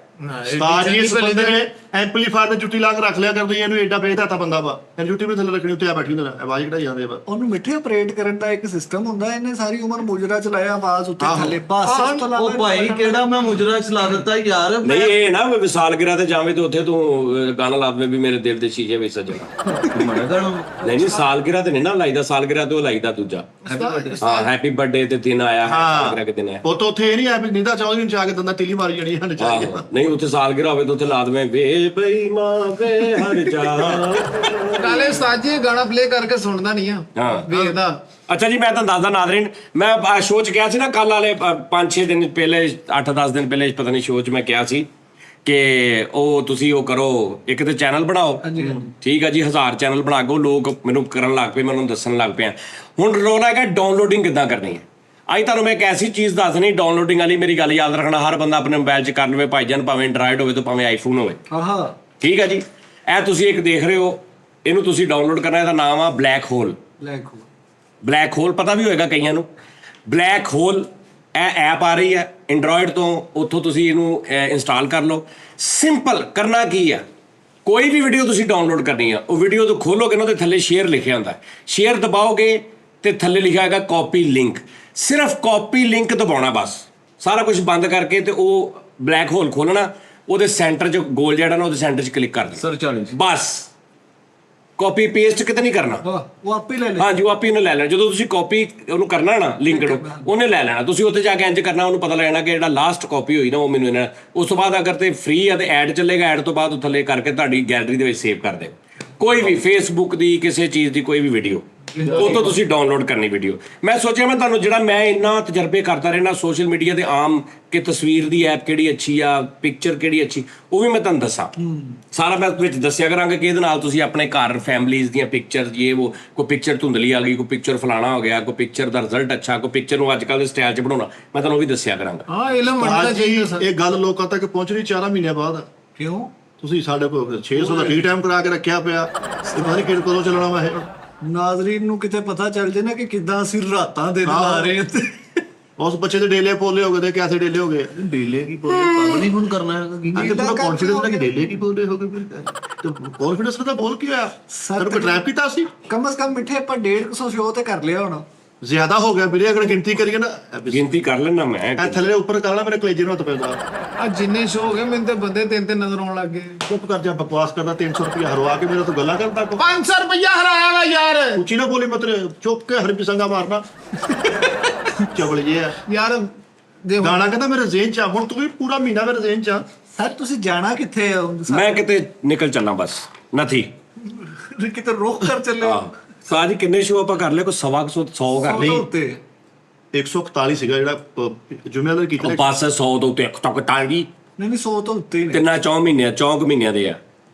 ਸਟਾਰ ਜੀ ਇਸ ਬੰਦੇ ਨੇ ਐਂਪਲੀਫਾਇਰ ਤੇ ਜੁੱਤੀ ਲਾ ਕੇ ਰੱਖ ਲਿਆ ਕਰਦੀ ਇਹਨੂੰ ਐਡਾ ਬੇਇੱਜ਼ਤ ਆ ਬੰਦਾ ਵਾ ਇਹ ਜੁੱਤੀ ਵੀ ਥੱਲੇ ਰੱਖਣੀ ਉੱਤੇ ਆ ਬੈਠੀ ਹੁੰਦਾ ਆਵਾਜ਼ ਕਢਾਈ ਜਾਂਦੇ ਆ ਉਹਨੂੰ ਮਿੱਠੇ ਆਪਰੇਟ ਕਰਨ ਦਾ ਇੱਕ ਸਿਸਟਮ ਹੁੰਦਾ ਇਹਨੇ ਸਾਰੀ ਉਮਰ ਮੁਜਰਾ ਚਲਾਇਆ ਆਵਾਜ਼ ਉੱਤੇ ਆਹੋ। ਥੱਲੇ ਬਸ ਉਸ ਤੋਂ ਇਲਾਵਾ ਉਹ ਭਾਈ ਕਿਹੜਾ ਮੈਂ ਮੁਜਰਾ ਚਲਾ ਦਿੱਤਾ ਯਾਰ ਨਹੀਂ ਇਹ ਨਾ ਵੀ ਵਿਸਾਲਗਿਰਾ ਤੇ ਜਾਵੇਂ ਤੇ ਉੱਥੇ ਤੂੰ ਗਾਣਾ ਲਾ ਦਵੇਂ ਵੀ ਮੇਰੇ ਦਿਲ ਦੇ ਸ਼ੀਸ਼ੇ ਵਿੱਚ ਸਜਾ ਮੈਂ ਗਾਣਾ ਨਹੀਂ ਸਾਲਗਿਰਾ ਤੇ ਨਹੀਂ ਨਾ ਲਾਈਦਾ ਸਾਲਗਿਰਾ ਤੇ ਉਹ ਲਾਈਦਾ ਦੂਜਾ ਹਾਂ ਹੈਪੀ ਬਰਥਡੇ ਤੇ ਦਿਨ ਆਇਆ ਸਾਲਗਿਰਾ ਕੇ ਦਿਨ ਆਇਆ ਉਹ ਤਾਂ ਉੱਥੇ ਇਹ ਨਹੀਂ ਆ ਵੀ ਨਿੰਦਾ ਚਾਹੁੰਦੀ ਨੂੰ ਚਾ ਕੇ ਦੰਦਾ ਤਿਲੀ ਮਾਰੀ ਜਾਣੀ ਹਨ ਚਾ ਕੇ ਆਹੋ, ਨਹੀਂ ਉੱਥੇ ਸਾਲਗਿਰਾ ਹੋਵੇ ਤਾਂ ਉੱਥੇ ਲਾ ਦਵੇਂ ਵੇ ਬੇਈਮਾਨ ਵੇ ਹਰ ਜਾ ਨਾਲੇ ਸਾਜੀ ਗਾਣਾ ਪਲੇ ਕਰਕੇ ਸੁਣਦਾ ਨਹੀਂ ਆ ਹਾਂ ਵੇਖਦਾ ਅੱਛਾ ਜੀ ਮੈਂ ਤੁਹਾਨੂੰ ਦੱਸਦਾ ਨਾਜ਼ਰੀਨ ਮੈਂ ਸ਼ੋਅ 'ਚ ਕਿਹਾ ਸੀ ਨਾ ਕੱਲ ਵਾਲੇ 5-6 ਦਿਨ ਪਹਿਲੇ 8-10 ਦਿਨ ਪਹਿਲੇ ਪਤਾ ਨਹੀਂ ਸ਼ੋਅ 'ਚ ਮੈਂ ਕਿਹਾ ਸੀ ਕਿ ਉਹ ਤੁਸੀਂ ਉਹ ਕਰੋ ਇੱਕ ਤੇ ਚੈਨਲ ਬਣਾਓ ਠੀਕ ਆ ਜੀ 1000 ਚੈਨਲ ਬਣਾ ਕੇ ਲੋਕ ਮੈਨੂੰ ਕਰਨ ਲੱਗ ਪਏ ਮੈਨੂੰ ਦੱਸਣ ਲੱਗ ਪਏ ਹੁਣ ਰੋਲਾ ਹੈਗਾ ਡਾਊਨਲੋਡਿੰਗ ਕਿੱਦਾਂ ਕਰਨੀ ਹੈ ਅੱਜ ਤੁਹਾਨੂੰ ਮੈਂ ਇੱਕ ਐਸੀ ਚੀਜ਼ ਦੱਸਣੀ ਡਾਊਨਲੋਡਿੰਗ ਵਾਲੀ ਮੇਰੀ ਗੱਲ ਯਾਦ ਰੱਖਣਾ ਹਰ ਬੰਦਾ ਆਪਣੇ ਮੋਬਾਈਲ 'ਚ ਕਰ ਲਵੇ ਭਾਈਜਾਨ ਭਾਵੇਂ ਐਂਡਰਾਇਡ ਹੋਵੇ ਤੇ ਭਾਵੇਂ ਆਈਫੋਨ ਹੋਵੇ ਆਹਾ ਠੀਕ ਹੈ ਜੀ ਇਹ ਤੁਸੀਂ ਇੱਕ ਦੇਖ ਰਹੇ ਹੋ ਇਹਨੂੰ ਤੁਸੀਂ ਡਾਊਨਲੋਡ ਕਰਨਾ ਇਹਦਾ ਨਾਮ ਆ ਬਲੈਕ ਹੋਲ ਪਤਾ ਵੀ ਹੋਏਗਾ ਕਈਆਂ ਨੂੰ ਬਲੈਕ ਹੋਲ ਇਹ ਐਪ ਆ ਰਹੀ ਹੈ ਐਂਡਰਾਇਡ ਤੋਂ ਉੱਥੋਂ ਤੁਸੀਂ ਇਹਨੂੰ ਇੰਸਟਾਲ ਕਰ ਲਓ ਸਿੰਪਲ ਕਰਨਾ ਕੀ ਆ ਕੋਈ ਵੀ ਵੀਡੀਓ ਤੁਸੀਂ ਡਾਊਨਲੋਡ ਕਰਨੀ ਆ ਉਹ ਵੀਡੀਓ ਤੋਂ ਖੋਲੋਗੇ ਨਾ ਉਹਦੇ ਥੱਲੇ ਸ਼ੇਅਰ ਲਿਖਿਆ ਹੁੰਦਾ ਸ਼ੇਅਰ ਦਬਾਓਗੇ ਤੇ ਥੱਲੇ ਲਿਖਿਆ ਹੈਗਾ ਕਾਪੀ ਲਿੰਕ ਸਿਰਫ ਕਾਪੀ ਲਿੰਕ ਦਬਾਉਣਾ ਬਸ ਸਾਰਾ ਕੁਝ ਬੰਦ ਕਰਕੇ ਤੇ ਉਹ ਬਲੈਕ ਹੋਲ ਖੋਲਣਾ ਉਹਦੇ ਸੈਂਟਰ 'ਚ ਗੋਲ ਜਿਹੜਾ ਨਾ ਉਹਦੇ ਸੈਂਟਰ 'ਚ ਕਲਿੱਕ ਕਰ ਦੇਣਾ ਸਰਚ ਵਾਲੇ ਬਸ ਕਾਪੀ ਪੇਸਟ ਕਿਤੇ ਨਹੀਂ ਕਰਨਾ ਉਹ ਆਪੇ ਲੈ ਲੈ ਹਾਂਜੀ ਉਹ ਆਪੇ ਉਹਨੇ ਲੈ ਲੈਣਾ ਜਦੋਂ ਤੁਸੀਂ ਕਾਪੀ ਉਹਨੂੰ ਕਰਨਾ ਨਾ ਲਿੰਕ ਨੂੰ ਉਹਨੇ ਲੈ ਲੈਣਾ ਤੁਸੀਂ ਉੱਥੇ ਜਾ ਕੇ ਇੰਜ ਕਰਨਾ ਉਹਨੂੰ ਪਤਾ ਲੱਗਣਾ ਕਿ ਜਿਹੜਾ ਲਾਸਟ ਕਾਪੀ ਹੋਈ ਨਾ ਉਹ ਮੈਨੂੰ ਇਹਨਾਂ ਉਸ ਤੋਂ ਬਾਅਦ ਅਗਰ ਤੇ ਫ੍ਰੀ ਆ ਤੇ ਐਡ ਚੱਲੇਗਾ ਐਡ ਤੋਂ ਬਾਅਦ ਉਹ ਥੱਲੇ ਕਰਕੇ ਤੁਹਾਡੀ ਗੈਲਰੀ ਦੇ ਵਿੱਚ ਸੇਵ ਕਰ ਦੇ ਕੋਈ ਵੀ ਫੇਸਬੁੱਕ ਦੀ ਕਿਸੇ ਚੀਜ਼ ਦੀ ਕੋਈ ਵੀ ਵੀਡੀਓ ਉਹ ਤੋਂ ਤੁਸੀਂ ਡਾਊਨਲੋਡ ਕਰਨੀ ਵੀਡੀਓ ਮੈਂ ਸੋਚਿਆ ਮੈਂ ਤੁਹਾਨੂੰ ਜਿਹੜਾ ਮੈਂ ਇੰਨਾ ਤਜਰਬੇ ਕਰਦਾ ਰਹਿਣਾ ਸੋਸ਼ਲ ਮੀਡੀਆ ਤੇ ਆਮ ਕਿ ਤਸਵੀਰ ਦੀ ਐਪ ਕਿਹੜੀ ਅੱਛੀ ਆ ਪਿਕਚਰ ਕਿਹੜੀ ਅੱਛੀ ਉਹ ਵੀ ਮੈਂ ਤੁਹਾਨੂੰ ਦੱਸਾਂ ਸਾਰਾ ਮੈਂ ਵਿੱਚ ਦੱਸਿਆ ਕਰਾਂਗਾ ਕਿ ਇਹਦੇ ਨਾਲ ਤੁਸੀਂ ਆਪਣੇ ਘਰ ਫੈਮਲੀਜ਼ ਦੀਆਂ ਪਿਕਚਰ ਉਹ ਕੋਈ ਪਿਕਚਰ ਧੁੰਦਲੀ ਆ ਗਈ ਕੋਈ ਪਿਕਚਰ ਫਲਾਣਾ ਹੋ ਗਿਆ ਕੋਈ ਪਿਕਚਰ ਦਾ ਰਿਜ਼ਲਟ ਅੱਛਾ ਕੋਈ ਪਿਕਚਰ ਨੂੰ ਅੱਜ ਕੱਲ੍ਹ ਦੇ ਸਟਾਈਲ 'ਚ ਬਣਾਉਣਾ ਮੈਂ ਤੁਹਾਨੂੰ ਉਹ ਵੀ ਦੱਸਿਆ ਕਰਾਂਗਾ ਹਾਂ ਇਲਮ ਵੰਡਣਾ ਚਾਹੀਦਾ ਸਰ ਇਹ ਗੱਲ ਲੋਕਾਂ ਤੱਕ ਪਹੁੰਚਣੀ 4 ਮਹੀਨਿਆਂ ਬਾਅਦ ਕਿਉਂ ਤੁਸੀਂ ਸਾਡੇ ਕੋਲ 600 ਦਾ ਫ੍ਰੀ ਟਾਈਮ ਕਰਾ ਕੇ ਰੱਖਿਆ ਪਿਆ ਇਹ ਬਾਰੇ ਕਿਹੜੇ ਕੋਲੋਂ ਚੱਲਣਾ ਵਾ ਇਹ ਨਾਜ਼ਰੀਨ ਨੂੰ ਕਿਤੇ ਪਤਾ ਚੱਲ ਜੇ ਨਾ ਕਿ ਕਿੱਦਾਂ ਅਸੀਂ ਰਾਤਾਂ ਦੇ ਲਾ ਰਹੇ ਹਾਂ ਤੇ ਉਸ ਬੱਚੇ ਦੇ ਡੇਲੇ ਪੋਲੇ ਹੋ ਗਏ ਤੇ ਕਿਆਸੇ ਡੇਲੇ ਹੋ ਗਏ ਡੇਲੇ ਕੀ ਬੋਲੇ ਕੰਮ ਨਹੀਂ ਹੁਣ ਕਰਨਾ ਹੈ ਕੀ ਅੱਜ ਤਾਂ ਕੌਨਫੀਡੈਂਸ ਨਾਲ ਕਿ ਡੇਲੇ ਕੀ ਬੋਲੇ ਹੋ ਗਏ ਫਿਰ ਤੇ ਕੌਨਫੀਡੈਂਸ ਨਾਲ ਤਾਂ ਬੋਲ ਕੀ ਹੋਇਆ ਸਰ ਕੋ ਟ੍ਰੈਪ ਕੀਤਾ ਸੀ ਕਮ ਸੇ ਕਮ ਮਿੱਠੇ ਆਪਾਂ 150 ਸ਼ੋਅ ਤੇ ਕਰ ਲਿਆ ਹੁਣ। ਜ਼ਿਆਦਾ ਹੋ ਗਿਆ ਵੀਰੇ ਅਗਰ ਗਿਣਤੀ ਕਰੀਏ ਨਾ ਗਿਣਤੀ ਕਰ ਲੈਣਾ ਮੈਂ ਇਹ ਥੱਲੇ ਉੱਪਰ ਕਰਨਾ ਮੇਰੇ ਕਲੇਜੇ ਨੂੰ ਹੱਥ ਪੈਂਦਾ ਆ ਜਿੰਨੇ ਸ਼ੋਅ ਹੋ ਗਏ ਮੈਨੂੰ ਤੇ ਬੰਦੇ ਤਿੰਨ ਤਿੰਨ ਨਜ਼ਰ ਆਉਣ ਲੱਗ ਗਏ। ਚੁੱਪ ਕਰ ਜਾ ਬਕਵਾਸ ਕਰਦਾ 300 ਰੁਪਇਆ ਹਰਵਾ ਕੇ ਮੇਰਾ ਤੋਂ ਗੱਲਾਂ ਕਰਦਾ ਕੋ 500 ਰੁਪਇਆ ਹਰਾਇਆ ਵਾ ਯਾਰ। ਉੱਚੀ ਨਾ ਬੋਲੀ ਮਤਲਬ ਚੁੱਪ ਕੇ ਹਰਪੀ ਸੰਗਾ ਮਾਰਨਾ ਚਵਲ ਜੇ ਆ ਯਾਰ ਜੇ ਹੁਣ- ਗਾਣਾ ਕਹਿੰਦਾ ਮੇਰੇ ਜ਼ੇਨ ਚ ਆ ਹੁਣ ਤੂੰ ਵੀ ਪੂਰਾ ਮਹੀਨਾ ਮੇਰੇ ਜ਼ੇਨ ਚ ਆ ਸਰ ਤੁਸੀਂ ਜਾਣਾ ਕਿੱਥੇ ਹੋ? ਮੈਂ ਕਿਤੇ ਨਿਕਲ ਚੱਲਾਂ ਬਸ ਨਥੀ ਕਿਤੇ ਰੋਕ ਕਰ ਚੱਲੇ ਹੋ? ਸਾਜੀ ਕਿੰਨੇ ਸ਼ੋਅ ਆਪਾਂ ਕਰ ਲਿਆ ਕੋਈ 100 ਕਰ ਲਈ ਸੌ ਤੋਂ ਉੱਤੇ 141 ਸੀਗਾ ਜਿਹੜਾ ਜ਼ਿੰਮੇਵਾਰ ਕੀਤਾ ਬਸ 100 ਤੋਂ ਉੱਤੇ ਇੱਕ ਤੱਕ ਟਾਂਗੀ ਨਹੀਂ 100 ਤੋਂ ਉੱਤੇ ਹੀ ਨੇ। ਤਿੰਨਾਂ 4 ਮਹੀਨਿਆਂ 4 ਮਹੀਨਿਆਂ ਦੇ ਆ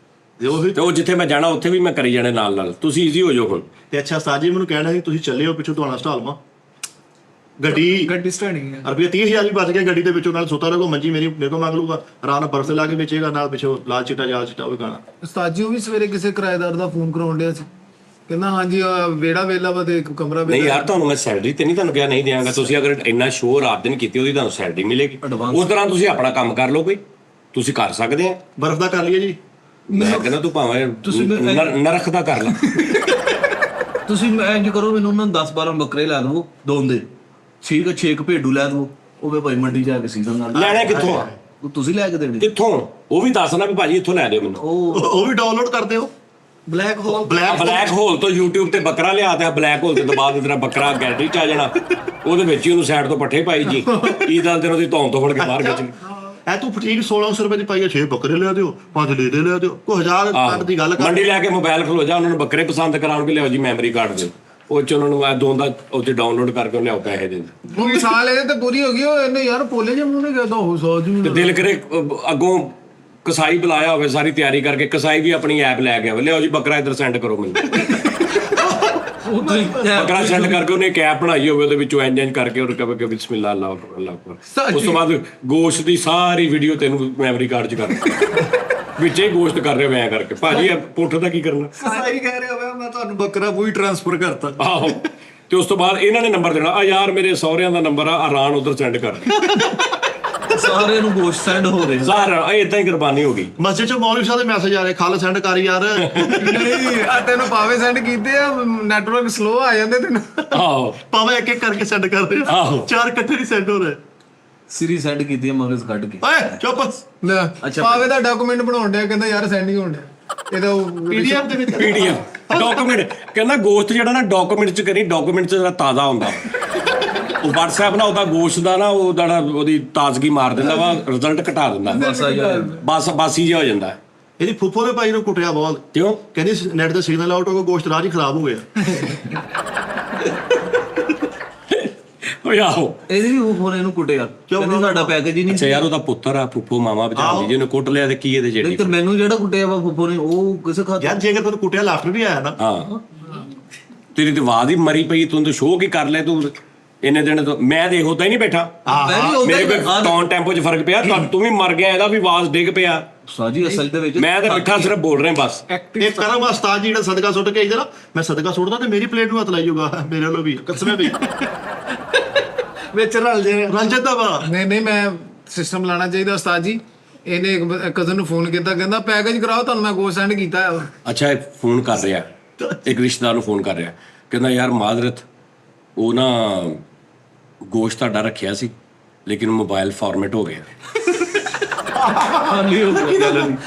ਤੇ ਉਹੀ ਤੇ ਉਹ ਜਿੱਥੇ ਮੈਂ ਜਾਣਾ ਉੱਥੇ ਵੀ ਮੈਂ ਕਰੀ ਜਾਣੇ ਨਾਲ ਨਾਲ। ਤੁਸੀਂ ਈਜ਼ੀ ਹੋ ਜਾਓ ਹੁਣ। ਤੇ ਅੱਛਾ ਸਾਜੀ ਮੈਨੂੰ ਕਹਿਣਾ ਸੀ ਤੁਸੀਂ ਚੱਲੇ ਹੋ ਪਿੱਛੋਂ ਤੁਹਾਡਾ ਸਟਾਲਮਾ ਗੱਡੀ ਗੱਡੀ ਸਟੈਂਡਿੰਗ ਹੈ। ਰੁਪਈਆ 30,000 ਵੀ ਬਚ ਗਿਆ ਗੱਡੀ ਦੇ ਵਿੱਚੋਂ ਨਾਲ ਸੁੱਤਾ ਰਹੋ ਮੰਜੀ ਮੇਰੀ ਮੇਰੇ ਕੋਲ ਮੰਗ ਲੂਗਾ ਆਰਾਮ ਨਾਲ ਬਰਫ਼ ਲਾ ਕੇ ਵੇਚੇਗਾ ਨਾਲ ਪਿੱਛੋਂ ਲਾਲ ਚਿੱਟਾ ਜਾਲ ਚਿੱਟਾ ਉਹ ਗਾਣਾ ਉਸਤਾਦ ਜੀ ਉਹ ਵੀ ਸਵੇਰੇ ਕਿਸੇ ਕਿਰਾਏਦਾਰ ਦਾ ਫੋਨ ਕਰਾਉਣ ਡਿਆ ਸੀ ਕਹਿੰਦਾ ਹਾਂਜੀ ਵੇੜਾ ਵੇਲਾ ਵਾ ਤੇ ਇੱਕ ਕਮਰਾ ਨਹੀਂ ਵੇਲਾ। ਯਾਰ ਤੁਹਾਨੂੰ ਮੈਂ ਸੈਲਰੀ ਤੇ ਨਹੀਂ ਤੁਹਾਨੂੰ ਕਿਹਾ ਨਹੀਂ ਦਿਆਂਗਾ। ਤੁਸੀਂ ਅਗਰ ਇੰਨਾ ਸ਼ੋਅ ਰਾਤ ਦਿਨ ਕੀਤੀ ਉਹਦੀ ਤੁਹਾਨੂੰ ਸੈਲਰੀ ਮਿਲੇਗੀ। ਉਸ ਤਰ੍ਹਾਂ ਤੁਸੀਂ ਆਪਣਾ ਕੰਮ ਕਰ ਲਓ ਕੋਈ ਤੁਸੀਂ ਕਰ ਸਕਦੇ ਆ। ਬਰਫ਼ ਦਾ ਕਰ ਲਈਏ ਜੀ ਮੈਂ ਕਹਿੰਦਾ ਤੂੰ ਭਾਵੇਂ ਨਰਖ ਦਾ ਕਰ ਲੈ। ਤੁਸੀਂ ਇੰਜ ਕਰੋ ਮੈਨੂੰ ਨਾ 10-12 ਬੱਕਰੇ ਲੈ ਦਵੋ ਦੋਨ ਦੇ ਠੀਕ ਹੈ 6 ਭੇਡੂ ਲੈ ਦਵੋ ਉਹ ਵੀ ਭਾਈ ਮੰਡੀ ਜਾ ਕੇ ਸੀਜ਼ਨ ਨਾਲ ਲੈਣੇ ਕਿੱਥੋਂ ਆ? ਉਹ ਤੁਸੀਂ ਲੈ ਕੇ ਦੇਣੇ ਕਿੱਥੋਂ? ਉਹ ਵੀ ਦੱਸਣਾ ਵੀ ਭਾਜੀ ਇੱਥੋਂ ਲੈ ਦਿਓ ਮੈਨੂੰ। ਉਹ ਵੀ ਡਾਊਨਲੋਡ ਕਰ ਦਿਓ ਬਲੈਕ ਹੋਲ ਬਲੈਕ ਹੋਲ ਤੋਂ YouTube ਤੇ ਬੱਕਰਾ ਲਿਆ ਤੇ ਬਲੈਕ ਹੋਲ ਤੇ ਤੋਂ ਬਾਅਦ ਤੇਰਾ ਬੱਕਰਾ ਗੈਲਰੀ ਚ ਆ ਜਾਣਾ। ਉਹਦੇ ਵਿੱਚ ਹੀ ਉਹਨੂੰ ਸਾਈਡ ਤੋਂ ਪੱਠੇ ਪਾਈ ਜੀ ਕੀ ਦਲ ਤੈਨੂੰ ਉਹਦੀ ਧੌਣ ਤੋਂ ਫੜ ਕੇ ਬਾਹਰ ਖਿੱਚ ਲਈ। ਐ ਤੂੰ ਫਟੀਕ 1600 ਰੁਪਏ ਦੀ ਪਾਈ 6 ਬੱਕਰੇ ਲਿਆ ਦਿਓ 5 ਲੈ ਦੇ ਲਿਆ ਦਿਓ ਕੋਈ 1000 ਕੱਟ ਦੀ ਗੱਲ ਕਰ ਮੰਡੀ ਲੈ ਕੇ ਮੋਬਾਈਲ ਖਲੋ ਜਾ ਉਹਨਾਂ ਨੂੰ ਬੱਕਰੇ ਪਸੰਦ ਕਰਾਉਣ ਕੇ ਲਿਆਓ ਜੀ ਮੈਮਰੀ ਕਾਰਡ ਦੇ ਉਹ ਚ ਉਹਨਾਂ ਨੂੰ ਆ ਦੋਨ ਦਾ ਉੱਤੇ ਡਾਊਨਲੋਡ ਕਰਕੇ ਉਹ ਲਿਆਓ ਪੈਸੇ ਦੇ ਦਿੰਦੇ। ਉਹ ਸਾਲ ਇਹਦੇ ਤੇ ਪੂਰੀ ਹੋ ਗਈ ਉਹ ਇਹਨੇ ਯਾਰ ਪੋਲੇ ਜੇ ਮੂੰਹ ਨੇ ਕਹਦਾ ਉਹ ਸਾਜੂ ਤੇ ਦਿਲ ਕਰੇ ਅੱਗੋਂ ਕਸਾਈ ਬੁਲਾਇਆ ਹੋਵੇ ਸਾਰੀ ਤਿਆਰੀ ਕਰਕੇ ਕਸਾਈ ਵੀ ਆਪਣੀ ਐਪ ਲੈ ਗਿਆ ਲਿਆਓ ਜੀ ਬੱਕਰਾ ਇੱਧਰ ਸੈਂਡ ਕਰੋ ਮੈਨੂੰ। ਬੱਕਰਾ ਸੈਂਡ ਕਰਕੇ ਉਹਨੇ ਇੱਕ ਐਪ ਬਣਾਈ ਹੋਵੇ ਉਹਦੇ ਵਿੱਚੋਂ ਇੰਜ ਕਰਕੇ ਉਹ ਕਹੇ ਕਿ ਬਿਸਮਿਲ੍ਲਾ ਅੱਲਾਹੁ ਅਕਬਰ ਅੱਲਾਹੁ ਅਕਬਰ। ਉਸ ਤੋਂ ਬਾਅਦ ਗੋਸ਼ਤ ਦੀ ਸਾਰੀ ਵੀਡੀਓ ਤੈਨੂੰ ਮੈਮਰੀ ਕਾਰਡ 'ਚ ਕਰ ਵਿੱਚੇ ਗੋਸ਼ਤ ਕਰ ਰਹੇ ਮੈਂ ਕਰਕੇ ਭਾਜੀ ਇਹ ਪੁੱਠ ਦਾ ਕੀ ਕਰਨਾ। ਕਸਾਈ ਕਹਿ ਰਿਹਾ ਹੋਵੇ ਮੈਂ ਤੁਹਾਨੂੰ ਬੱਕਰਾ ਪੂਰੀ ਟ੍ਰਾਂਸਫਰ ਕਰਤਾ। ਆਹੋ ਤੇ ਉਸ ਤੋਂ ਬਾਅਦ ਇਹਨਾਂ ਨੇ ਨੰਬਰ ਦੇਣਾ ਆ ਯਾਰ ਮੇਰੇ ਸਹੁਰਿਆਂ ਦਾ ਨੰਬਰ ਆ ਰਾਨ ਉਧਰ ਸੈਂਡ ਕਰ ਸਾਰਿਆਂ ਨੂੰ ਗੋਸ਼ਤ ਸੈਂਡ ਹੋ ਰਹੇ ਸਾਰਾ ਇਦਾਂ ਹੀ ਕੁਰਬਾਨੀ ਹੋ ਗਈ। ਮਸਜਿਦ ਚ ਮੌਲਵੀ ਸਾਹਿਬ ਦੇ ਮੈਸੇਜ ਆ ਰਹੇ ਖਾਲ ਸੈਂਡ ਕਰ ਯਾਰ ਨਹੀਂ ਆ ਤੈਨੂੰ ਪਾਵੇ ਸੈਂਡ ਕੀਤੇ ਆ ਨੈਟਵਰਕ ਸਲੋ ਆ ਜਾਂਦੇ ਤੈਨੂੰ। ਆਹੋ ਪਾਵੇਂ ਇੱਕ ਇੱਕ ਕਰਕੇ ਸੈਂਡ ਕਰਦੇ ਆਹੋ। 4 ਇਕੱਠੇ ਨਹੀਂ ਸੈਂਡ ਹੋ ਰਹੇ ਸਿਰੀ ਸੈਂਡ ਕੀਤੀ ਹੈ ਮਗਜ਼ ਕੱਢ ਕੇ ਓਏ ਚੁੱਪ ਲੈ ਅੱਛਾ। ਪਾਵੇ ਦਾ ਡਾਕੂਮੈਂਟ ਬਣਾਉਣ ਡਿਆ ਕਹਿੰਦਾ ਯਾਰ ਸੈਂਡ ਹੀ ਹੋਣ ਡਿਆ ਇਹਦਾ ਪੀਡੀਐਫ ਦੇ ਵਿੱਚ PDF ਡਾਕੂਮੈਂਟ ਕਹਿੰਦਾ ਗੋਸ਼ਤ ਜਿਹੜਾ ਨਾ ਡਾਕੂਮੈਂਟ 'ਚ ਕਰੀ ਡਾਕੂਮੈਂਟ 'ਚ ਜਿਹੜਾ ਤਾਜ਼ਾ ਹੁੰਦਾ ਉਹ WhatsApp ਨਾ ਉਹਦਾ ਗੋਸ਼ਤ ਦਾ ਨਾ ਉਹਦੀ ਤਾਜ਼ਗੀ ਮਾਰ ਦਿੰਦਾ ਵਾ ਰਿਜ਼ਲਟ ਘਟਾ ਦਿੰਦਾ ਬਸ ਬਾਸੀ ਜਿਹਾ ਹੋ ਜਾਂਦਾ। ਇਹਦੀ ਫੁੱਫੋ ਦੇ ਭਾਈ ਨੂੰ ਕੁੱਟਿਆ ਬਹੁਤ ਕਿਉਂ? ਕਹਿੰਦੀ ਨੈਟ ਦਾ ਸਿਗਨਲ ਆਊਟ ਹੋ ਗਿਆ ਗੋਸ਼ਤ ਰਾਜ ਹੀ ਖਰਾਬ ਹੋ ਗਿਆ। ਓਏ ਆਹੋ ਇਹਦੀ ਵੀ ਉਹ ਫੋਨ ਇਹਨੂੰ ਕੁੱਟਿਆ ਕਹਿੰਦੇ ਸਾਡਾ ਪੈਕੇਜ ਹੀ ਨਹੀਂ ਅੱਛਾ ਯਾਰ ਉਹਦਾ ਪੁੱਤਰ ਆ ਫੁੱਫੋ ਮਾਮਾ ਬਚਾਉਂਦੀ ਜਿਹਨੇ ਕੁੱਟ ਲਿਆ ਤੇ ਕੀ ਇਹਦੇ ਨਹੀਂ ਜਿਹੜੀ ਤੇ ਮੈਨੂੰ ਜਿਹੜਾ ਕੁੱਟਿਆ ਵਾ ਫੁੱਫੋ ਨੇ ਉਹ ਕਿਸੇ ਖਾਤੇ ਯਾਰ ਜੇਕਰ ਤੈਨੂੰ ਕੁੱਟਿਆ ਲਾਫਟਰ ਵੀ ਆਇਆ ਨਾ ਹਾਂ ਤੇਰੀ ਤੇ ਆਵਾਜ਼ ਹੀ ਮਰੀ ਪਈ ਤੂੰ ਤਾਂ ਸ਼ੋਅ ਕੀ ਕਰ ਲੈ ਤੂੰ ਇੰਨੇ ਦਿਨ ਤੋਂ ਮੈਂ ਦੇਖ ਹੁੰਦਾ ਹੀ ਨਹੀਂ ਬੈਠਾ ਮੈਂ ਵੀ ਮੇਰੇ ਉਹਦਾ ਕੋਲ ਟੌਨ ਟੈਂਪੋ 'ਚ ਫਰਕ ਪਿਆ ਤੂੰ ਵੀ ਮਰ ਗਿਆ ਇਹਦਾ ਵੀ ਆਵਾਜ਼ ਡਿੱਗ ਪਿਆ। ਸਾਜੀ ਅਸਲ ਦੇ ਵਿੱਚ ਮੈਂ ਤਾਂ ਮਿੱਠਾ ਸਿਰਫ ਬੋਲ ਰਿਹਾ ਬਸ। ਇਹ ਕਰਮ ਉਸਤਾਦ ਜੀ ਜਿਹੜਾ ਸਦਕਾ ਸੁੱਟ ਕੇ ਆਈਦਾ ਨਾ ਮੈਂ ਸਦਕਾ ਸੁੱਟਦਾ ਤੇ ਮੇਰੀ ਪਲੇਟ ਨੂੰ ਹੱਥ ਲਾਈ ਜਾਊਗਾ ਮੇਰੇ ਵੱਲੋਂ ਵੀ ਕਸਮੇ ਵੀ ਵਿੱਚ ਰਲ ਜੇ ਰੰਜਨ ਦਾ ਵਾ ਨਹੀਂ ਮੈਂ ਸਿਸਟਮ ਲਾਣਾ ਚਾਹੀਦਾ ਉਸਤਾਦ ਜੀ। ਇਹਨੇ ਇੱਕ ਕਜ਼ਨ ਨੂੰ ਫੋਨ ਕੀਤਾ ਕਹਿੰਦਾ ਪੈਕੇਜ ਕਰਾਓ ਤੁਹਾਨੂੰ ਮੈਂ ਗੋਸ਼ਤ ਸੈਂਡ ਕੀਤਾ ਹੈ। ਅੱਛਾ ਇਹ ਫੋਨ ਕਰ ਰਿਹਾ ਇੱਕ ਰਿਸ਼ਤੇਦਾਰ ਨੂੰ ਫੋਨ ਕਰ ਰਿਹਾ ਕਹਿੰਦਾ ਯਾਰ ਮਾਦਰਤ ਉਹ ਨਾ ਗੋਸ਼ਤ ਤੁਹਾਡਾ ਰੱਖਿਆ ਸੀ ਲੇਕਿਨ ਮੋਬਾਈਲ ਫਾਰਮੈਟ ਹੋ ਗਿਆ।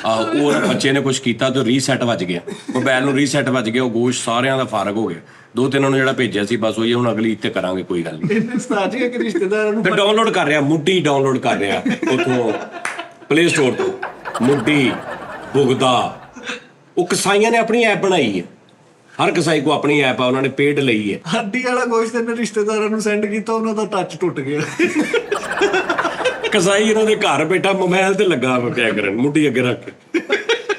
ਆਹੋ ਉਹ ਬੱਚੇ ਨੇ ਕੁਝ ਕੀਤਾ ਤੇ ਰੀਸੈਟ ਵੱਜ ਗਿਆ ਮੋਬਾਈਲ ਨੂੰ ਰੀਸੈਟ ਵੱਜ ਗਿਆ ਉਹ ਗੋਸ਼ਤ ਸਾਰਿਆਂ ਦਾ ਫਾਰਗ ਹੋ ਗਿਆ। 2-3 ਨੂੰ ਜਿਹੜਾ ਭੇਜਿਆ ਸੀ ਬਸ ਉਹੀ ਹੁਣ ਅਗਲੀ ਇੱਥੇ ਕਰਾਂਗੇ ਕੋਈ ਗੱਲ ਨਹੀਂ। ਇਹਨੇ ਸਟਾਰਟ ਕਿ ਰਿਸ਼ਤੇਦਾਰਾਂ ਨੂੰ ਤੇ ਡਾਊਨਲੋਡ ਕਰ ਰਿਹਾ ਮੁੱਢੀ ਡਾਊਨਲੋਡ ਕਰ ਰਿਹਾ ਉਥੋਂ ਪਲੇ ਸਟੋਰ ਤੋਂ ਮੁੱਢੀ ਬੁਗਦਾ। ਉਹ ਕਸਾਈਆਂ ਨੇ ਆਪਣੀ ਐਪ ਬਣਾਈ ਹੈ ਹਰ ਕਸਾਈ ਕੋ ਆਪਣੀ ਐਪ ਆ ਉਹਨਾਂ ਨੇ ਪੇਡ ਲਈ ਹੈ। ਹੱਡੀ ਵਾਲਾ ਗੋਸ਼ਤ ਇਹਨੇ ਰਿਸ਼ਤੇਦਾਰਾਂ ਨੂੰ ਸੈਂਡ ਕੀਤਾ ਉਹਨਾਂ ਦਾ ਟੱਚ ਟੁੱਟ ਗਿਆ। ਕਸਾਈ ਇਹਨਾਂ ਦੇ ਘਰ ਬੈਠਾ ਮੋਬਾਈਲ ਤੇ ਲੱਗਾ ਵਾ ਕਿਆ ਕਰਨ ਮੁੱਢੀ ਅੱਗੇ ਰੱਖ ਕੇ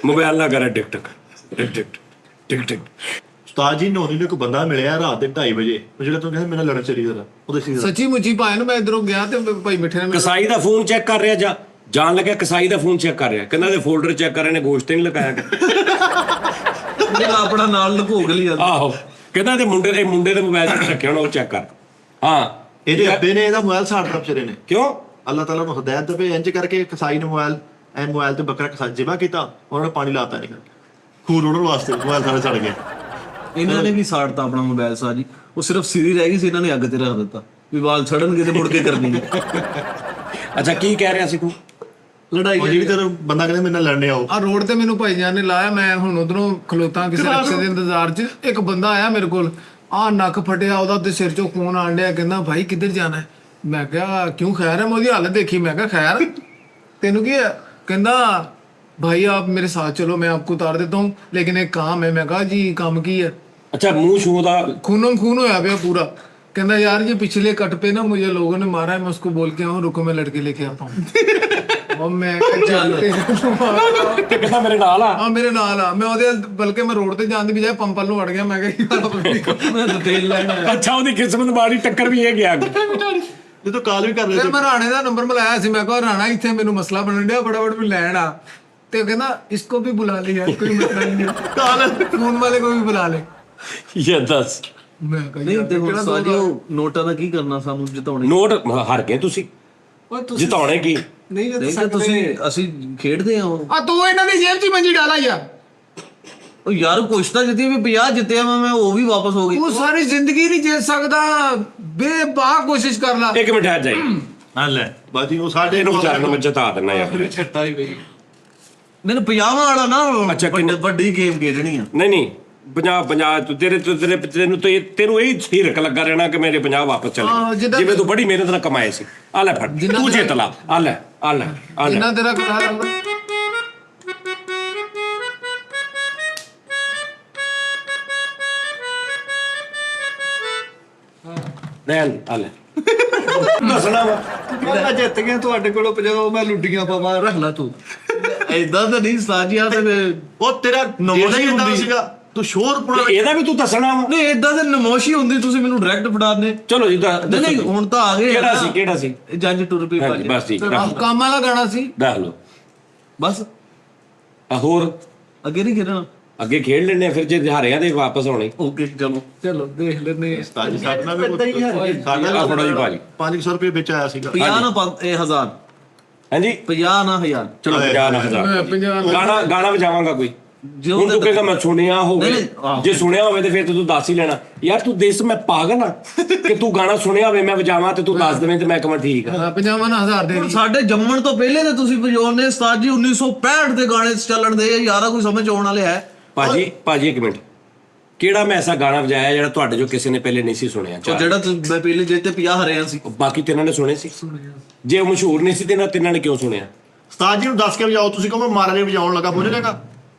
ਮੋਬਾਈਲ ਨਾ ਕਰੇ ਟਿਕ ਟਿਕ ਟਿਕ ਟਿਕ ਟਿਕ ਟਿਕ। ਉਸਤਾਦ ਜੀ ਨੂੰ ਇੱਕ ਬੰਦਾ ਮਿਲਿਆ ਰਾਤ ਦੇ 2:30 ਵਜੇ ਉਹ ਜਿਹੜਾ ਤੂੰ ਕਹਿੰਦਾ ਮੇਰਾ ਲੜਨ ਚਲੀ ਜਰਾ ਉਹਦੇ ਸੀ ਸੱਚੀ ਮੁੱਚੀ ਭਾਈ ਨੂੰ ਮੈਂ ਇਧਰੋਂ ਗਿਆ ਤੇ ਭਾਈ ਮਿੱਠੇ ਨੇ ਕਸਾਈ ਦਾ ਫੋਨ ਚੈੱਕ ਕਰ ਰਿਹਾ ਜਾਣ ਲੱਗਿਆ ਕਸਾਈ ਦਾ ਫੋਨ ਚੈੱਕ ਕਰ ਰਿਹਾ ਕਹਿੰਦਾ ਇਹ ਫੋਲਡਰ ਚੈੱਕ ਕਰ ਰਹੇ ਨੇ ਗੋਸ਼ਤ ਨਹੀਂ ਲਗਾਇਆ ਆਪਣਾ ਨਾਲ ਲੁਕੋ ਕੇ ਲਈ ਆਹੋ ਕਹਿੰਦਾ ਤੇ ਮੁੰਡੇ ਦੇ ਮੋਬਾਈਲ 'ਚ ਰੱਖਿਆ ਹੋਣਾ, ਉਹ ਚੈੱਕ ਕਰ। ਹਾਂ ਇਹਦੇ ਅੱਬੇ ਨੇ ਇਹਦਾ ਮੋਬਾਈਲ ਸਾੜਤਾ ਵਿਚਾਰੇ ਨੇ। ਕਿਉਂ? ਅੱਲਾਹ ਤਾਲਾ ਨੂੰ ਹਦਾਇਤ ਦੇਵੇ, ਇੰਜ ਕਰਕੇ ਕਸਾਈ ਨੇ ਮੋਬਾਈਲ ਤੇ ਬੱਕਰਾ ਕਸਾ ਜਿਬਾ ਕੀਤਾ, ਉਹਨਾਂ ਨੇ ਪਾਣੀ ਲਾਤਾ ਨਹੀਂ ਖੂਨ ਉਹਨਾਂ ਵਾਸਤੇ, ਮੋਬਾਈਲ ਸਾਰੇ ਸੜ ਗਏ। ਇਹਨਾਂ ਨੇ ਵੀ ਸਾੜਤਾ ਆਪਣਾ ਮੋਬਾਈਲ ਸਾਜੀ, ਉਹ ਸਿਰਫ ਸਿਰੀ ਰਹਿ ਗਈ ਸੀ, ਇਹਨਾਂ ਨੇ ਅੱਗ ਤੇ ਰੱਖ ਦਿੱਤਾ ਵੀ ਵਾਲ ਛੜਨਗੇ ਤੇ ਮੁੜ ਕੇ ਕਰਨੀ ਹੈ। ਅੱਛਾ ਕੀ ਕਹਿ ਰਿਹਾ ਸੀ ਤੂੰ? ਲੜਾਈ ਉਹ ਜਿਹੜੀ ਤੇਰਾ ਬੰਦਾ ਕਹਿੰਦਾ ਮੇਰੇ ਨਾਲ ਲੜਨੇ ਆਓ, ਆ ਰੋਡ ਤੇ ਮੈਨੂੰ ਭਾਈਜਾਨ ਨੇ ਲਾਇਆ, ਮੈਂ ਹੁਣ ਉਧਰੋਂ ਖਲੋਤਾ ਕਿਸੇ ਰਕਸ਼ੇ ਦੇ ਇੰਤਜ਼ਾਰ 'ਚ, ਇੱਕ ਬੰਦਾ ਆਇਆ ਮੇਰੇ ਕੋਲ, ਆ ਨੱਕ ਫਟਿਆ ਉਹਦਾ ਤੇ ਸਿਰ 'ਚੋਂ ਖੂਨ ਆਣ ਡਿਆ, ਕਹਿੰਦਾ ਭਾਈ ਕਿੱਧਰ ਜਾਣਾ ਹੈ? ਮੈਂ ਕਿਹਾ ਕਿਉਂ ਖੈਰ ਹੈ? ਮੈਂ ਉਹਦੀ ਹਾਲਤ ਦੇਖੀ, ਮੈਂ ਕਿਹਾ ਖੈਰ ਤੈਨੂੰ ਕੀ ਹੈ? ਕਹਿੰਦਾ भाई आप मेरे साथ चलो, मैं आपको उतार देता हूँ, लेकिन एक काम है। मैं कहा जी काम की है? ਅੱਛਾ ਮੂੰਹ ਛੂ ਦਾ खूनो खून होया पे पूरा। कहना यार ये पिछले कट पे ना मुझे लोगों ने मारा है, मैं उसको बोल के आऊँ, रुको मैं लड़के लेके आता हूँ। और मैं ਤੇ ਕਹਿੰਦਾ ਮੇਰੇ ਨਾਲ ਆ। हाँ मेरे नाल आ, मैं ਉਹਦੇ ਬਲਕਿ ਮੈਂ ਰੋਡ ਤੇ ਜਾਣ ਦੀ ਬਜਾਏ ਪੰਪ ਵੱਲ ਨੂੰ ਵੜ ਗਿਆ। ਮੈਂ ਕਿਹਾ ਮੈਂ ਤਾਂ ਤੇਲ ਲੈਣਾ। ਅੱਛਾ ਉਹਦੀ ਕਿਸਮਤ ਮਾੜੀ, ਟੱਕਰ ਵੀ ਇਹ ਗਿਆ। ਇਹ ਤਾਂ ਕਾਲ ਵੀ ਕਰ ਰਹੇ ਫਿਰ ਸੀ। ਮੈਂ ਰਾਣੇ ਦਾ ਨੰਬਰ ਮਿਲਾਇਆ ਸੀ, ਮੈਂ ਕਿਹਾ ਰਾਣਾ ਇੱਥੇ ਮੈਨੂੰ ਮਸਲਾ ਬਣਨ ਡਿਆ, ਫਟਾਫਟ ਵੀ ਲੈਣ ਆ। ਤੇ ਉਹ ਕਹਿੰਦਾ ਇਸਕੋ ਵੀ ਬੁਲਾ ਲੈ ਯਾਰ, ਕੋਈ ਮਸਲਾ ਨਹੀਂ, ਕਾਲ ਫੋਨ ਵਾਲੇ को भी बुला ले। ਇਹ ਦੱਸ ਮੈਂ ਕਿਹਾ ਨਹੀਂ ਯਾਰ ਤੇ ਹੁਣ ਕਿਹੜਾ ਸਾਜੀ ਉਹ ਨੋਟਾਂ ਦਾ ਕੀ ਕਰਨਾ, ਸਾਨੂੰ ਜਿਤਾਉਣੇ? ਨੋਟ ਹਾਰ ਗਏ ਤੁਸੀਂ, ਓਏ ਤੁਸੀਂ ਜਿਤਾਉਣੇ ਕੀ? ਨਹੀਂ ਜਿੱਤ ਨਹੀਂ ਤਾਂ ਤੁਸੀਂ ਅਸੀਂ ਖੇਡਦੇ ਹਾਂ ਆ ਤੂੰ ਇਹਨਾਂ ਦੀ ਜੇਬ 'ਚ ਹੀ ਮੰਜੀ ਡਾਲਾ ਯਾਰ। ਉਹ ਯਾਰ ਕੁਛ ਤਾਂ ਜਿੱਤੀ ਵੀ 50 ਜਿੱਤਿਆ ਮੈਂ ਉਹ ਵੀ ਵਾਪਸ ਹੋ ਗਈ। ਤੂੰ ਸਾਰੀ ਜ਼ਿੰਦਗੀ ਨਹੀਂ ਜਿੱਤ ਸਕਦਾ, ਬੇਬਾਕ ਕੋਸ਼ਿਸ਼ ਕਰ ਲੈ। ਇੱਕ ਮਿੰਟ ਆ ਜਾਈ, ਹਾਂ ਲੈ ਬਾਜੀ ਉਹ ਸਾਡੇ ਇਹਨੂੰ ਵਿਚਾਰ ਨੂੰ ਮੈਂ ਜਿਤਾ ਦਿੰਦਾ ਯਾਰ। ਛੱਟਾ ਹੀ ਪਈ। ਮੈਨੂੰ 50 ਵਾਲਾ ਨਾ ਅੱਛਾ, ਕਿੰਨੇ- ਵੱਡੀ ਗੇਮ ਖੇਡਣੀ ਆ। ਨਹੀਂ 50 ਤੈਨੂੰ ਇਹ ਹੀਰਕ ਲੱਗਾ ਰਹਿਣਾ ਕਿ ਮੇਰੇ 50 ਵਾਪਸ ਹਾਂ, ਚਲੇ ਜਿੱਦਾਂ- ਜਿਵੇਂ ਤੂੰ ਬੜੀ ਮਿਹਨਤ ਨਾਲ ਕਮਾਏ ਸੀ। ਆ ਲੈ ਫੜ, ਜਿੰਨਾ ਤੂੰ ਤੇਰਾ- ਜਿੱਤ ਲਾ। ਆ ਲੈ ਆ ਲੈ ਆ ਲੈ। ਜਿੰਨਾ ਤੇਰਾ ਕਰਾ ਲੰਦਾ ਲੈ ਆ ਲੈ ਦੱਸਣਾ ਵਾ। ਮੈਂ ਜਿੱਤ ਗਿਆ ਤੁਹਾਡੇ ਕੋਲੋਂ 50, ਮੈਂ ਲੁੱਡੀਆਂ ਪਾਵਾਂ, ਰੱਖ ਲੈ ਤੂੰ। ਏਦਾਂ ਤਾਂ ਨਹੀਂ ਸਾਜੀਆ ਤੇ ਉਹ ਤੇਰਾ ਨਮੋਸ਼ੀ ਜਿਹੜਾ ਹੁੰਦੀ ਸੀਗਾ, ਤੂੰ ਸ਼ੋਰ ਪੁਣਾ ਤੇ ਇਹਦਾ ਵੀ ਤੂੰ ਦੱਸਣਾ ਵਾ। ਨਹੀਂ ਏਦਾਂ ਤੇ ਨਮੋਸ਼ੀ ਹੁੰਦੀ, ਤੁਸੀਂ ਮੈਨੂੰ ਡਾਇਰੈਕਟ ਫੜਾ ਦੇ। ਚਲੋ ਜੀ ਨਹੀਂ ਨਹੀਂ ਹੁਣ ਤਾਂ ਆ ਗਏ ਕਿਹੜਾ ਸੀ ਕਿਹੜਾ ਸੀ? ਜੰਜ ਟੁਰ ਪਈ ਹਾਂਜੀ ਭਾਜੀ। ਬਸ ਠੀਕ, ਰੱਖ ਲਓ, ਕੰਮ ਵਾਲਾ ਗਾਣਾ ਸੀ। ਰੱਖ ਲਓ। ਬਸ ਆ ਹੋਰ ਅੱਗੇ ਨਹੀਂ ਖੇਡਣਾ। ਅੱਗੇ ਖੇਡ ਲੈਣੇ, ਫਿਰ ਜੇ ਹਾਰਿਆਂ ਦੇ ਵਾਪਸ ਆਉਣੇ। ਓਕੇ ਚਲੋ ਚਲੋ ਦੇਖ ਲੈਨੇ ਆ। ਤਾਜੀ ਸਾਡੇ ਨਾਲ ਵੀ ਆ ਫੜੋ ਜੀ ਭਾਜੀ। 500 ਰੁਪਏ ਵਿੱਚ ਆਇਆ ਸੀਗਾ। 50 ਨਾ 1000 ਹਾਂਜੀ 50 ਨਾ 1000 ਚਲੋ 50,000 ਮੈਂ 50 ਗਾਣਾ ਵਜਾਵਾਂਗਾ ਕੋਈ। ਜੋ ਹੁਣ ਤੂੰ ਕਹੇਗਾ ਮੈਂ ਸੁਣਿਆ ਹੋਵੇ, ਨਹੀਂ, ਆਹੋ। ਜੇ ਸੁਣਿਆ ਹੋਵੇ ਤੇ ਫਿਰ ਤੂੰ ਦੱਸ ਹੀ ਲੈਣਾ। ਯਾਰ ਤੂੰ ਦੇਸ ਮੈਂ ਪਾਗਲ ਆ ਕਿ ਤੂੰ ਗਾਣਾ ਸੁਣਿਆ ਹੋਵੇ ਮੈਂ ਵਜਾਵਾਂ ਤੇ ਤੂੰ ਦੱਸ ਦੇਵੇਂ ਤੇ ਮੈਂ ਕਹਾਂ ਠੀਕ ਆ। 50,000 ਦੇ ਹੁਣ ਸਾਡੇ ਜੰਮਣ ਤੋਂ ਪਹਿਲੇ ਤੇ ਤੁਸੀਂ ਵਜਾਉਣੇ ਉਸਤਾਦ ਜੀ 1965 ਦੇ ਗਾਣੇ ਚੱਲਣ ਦੇ ਯਾਰਾ ਕੋਈ ਸਮਝ ਆਉਣ ਵਾਲੇ ਹੈ। ਭਾਜੀ ਇੱਕ ਮਿੰਟ, ਕਿਹੜਾ ਮੈਂ ਐਸਾ ਗਾਣਾ ਵਜਾਇਆ ਜਿਹੜਾ ਤੁਹਾਡੇ ਜੋ ਕਿਸੇ ਨੇ ਪਹਿਲੇ ਨਹੀਂ ਸੀ ਸੁਣਿਆ? ਉਹ ਜਿਹੜਾ ਮੈਂ ਪਹਿਲੇ ਜੇ ਤੇ 50 ਹਰਿਆ ਸੀ। ਬਾਕੀ ਤਿੰਨਾਂ ਨੇ ਸੁਣੇ ਸੀ। ਜੇ ਉਹ ਮਸ਼ਹੂਰ ਨਹੀਂ ਸੀ ਤੇ ਤਿੰਨਾਂ ਨੇ ਕਿਉਂ ਸੁਣਿਆ? ਉਸਤਾਦ ਜੀ ਨੂੰ ਦੱਸ ਕੇ ਵਜਾਓ, ਤੁਸੀਂ ਕਹੋ ਮੈਂ ਮਾਰਨ ਲਈ ਵਜਾਉਣ ਲੱਗਾ, ਬੋਲ ਜਾਏਗਾ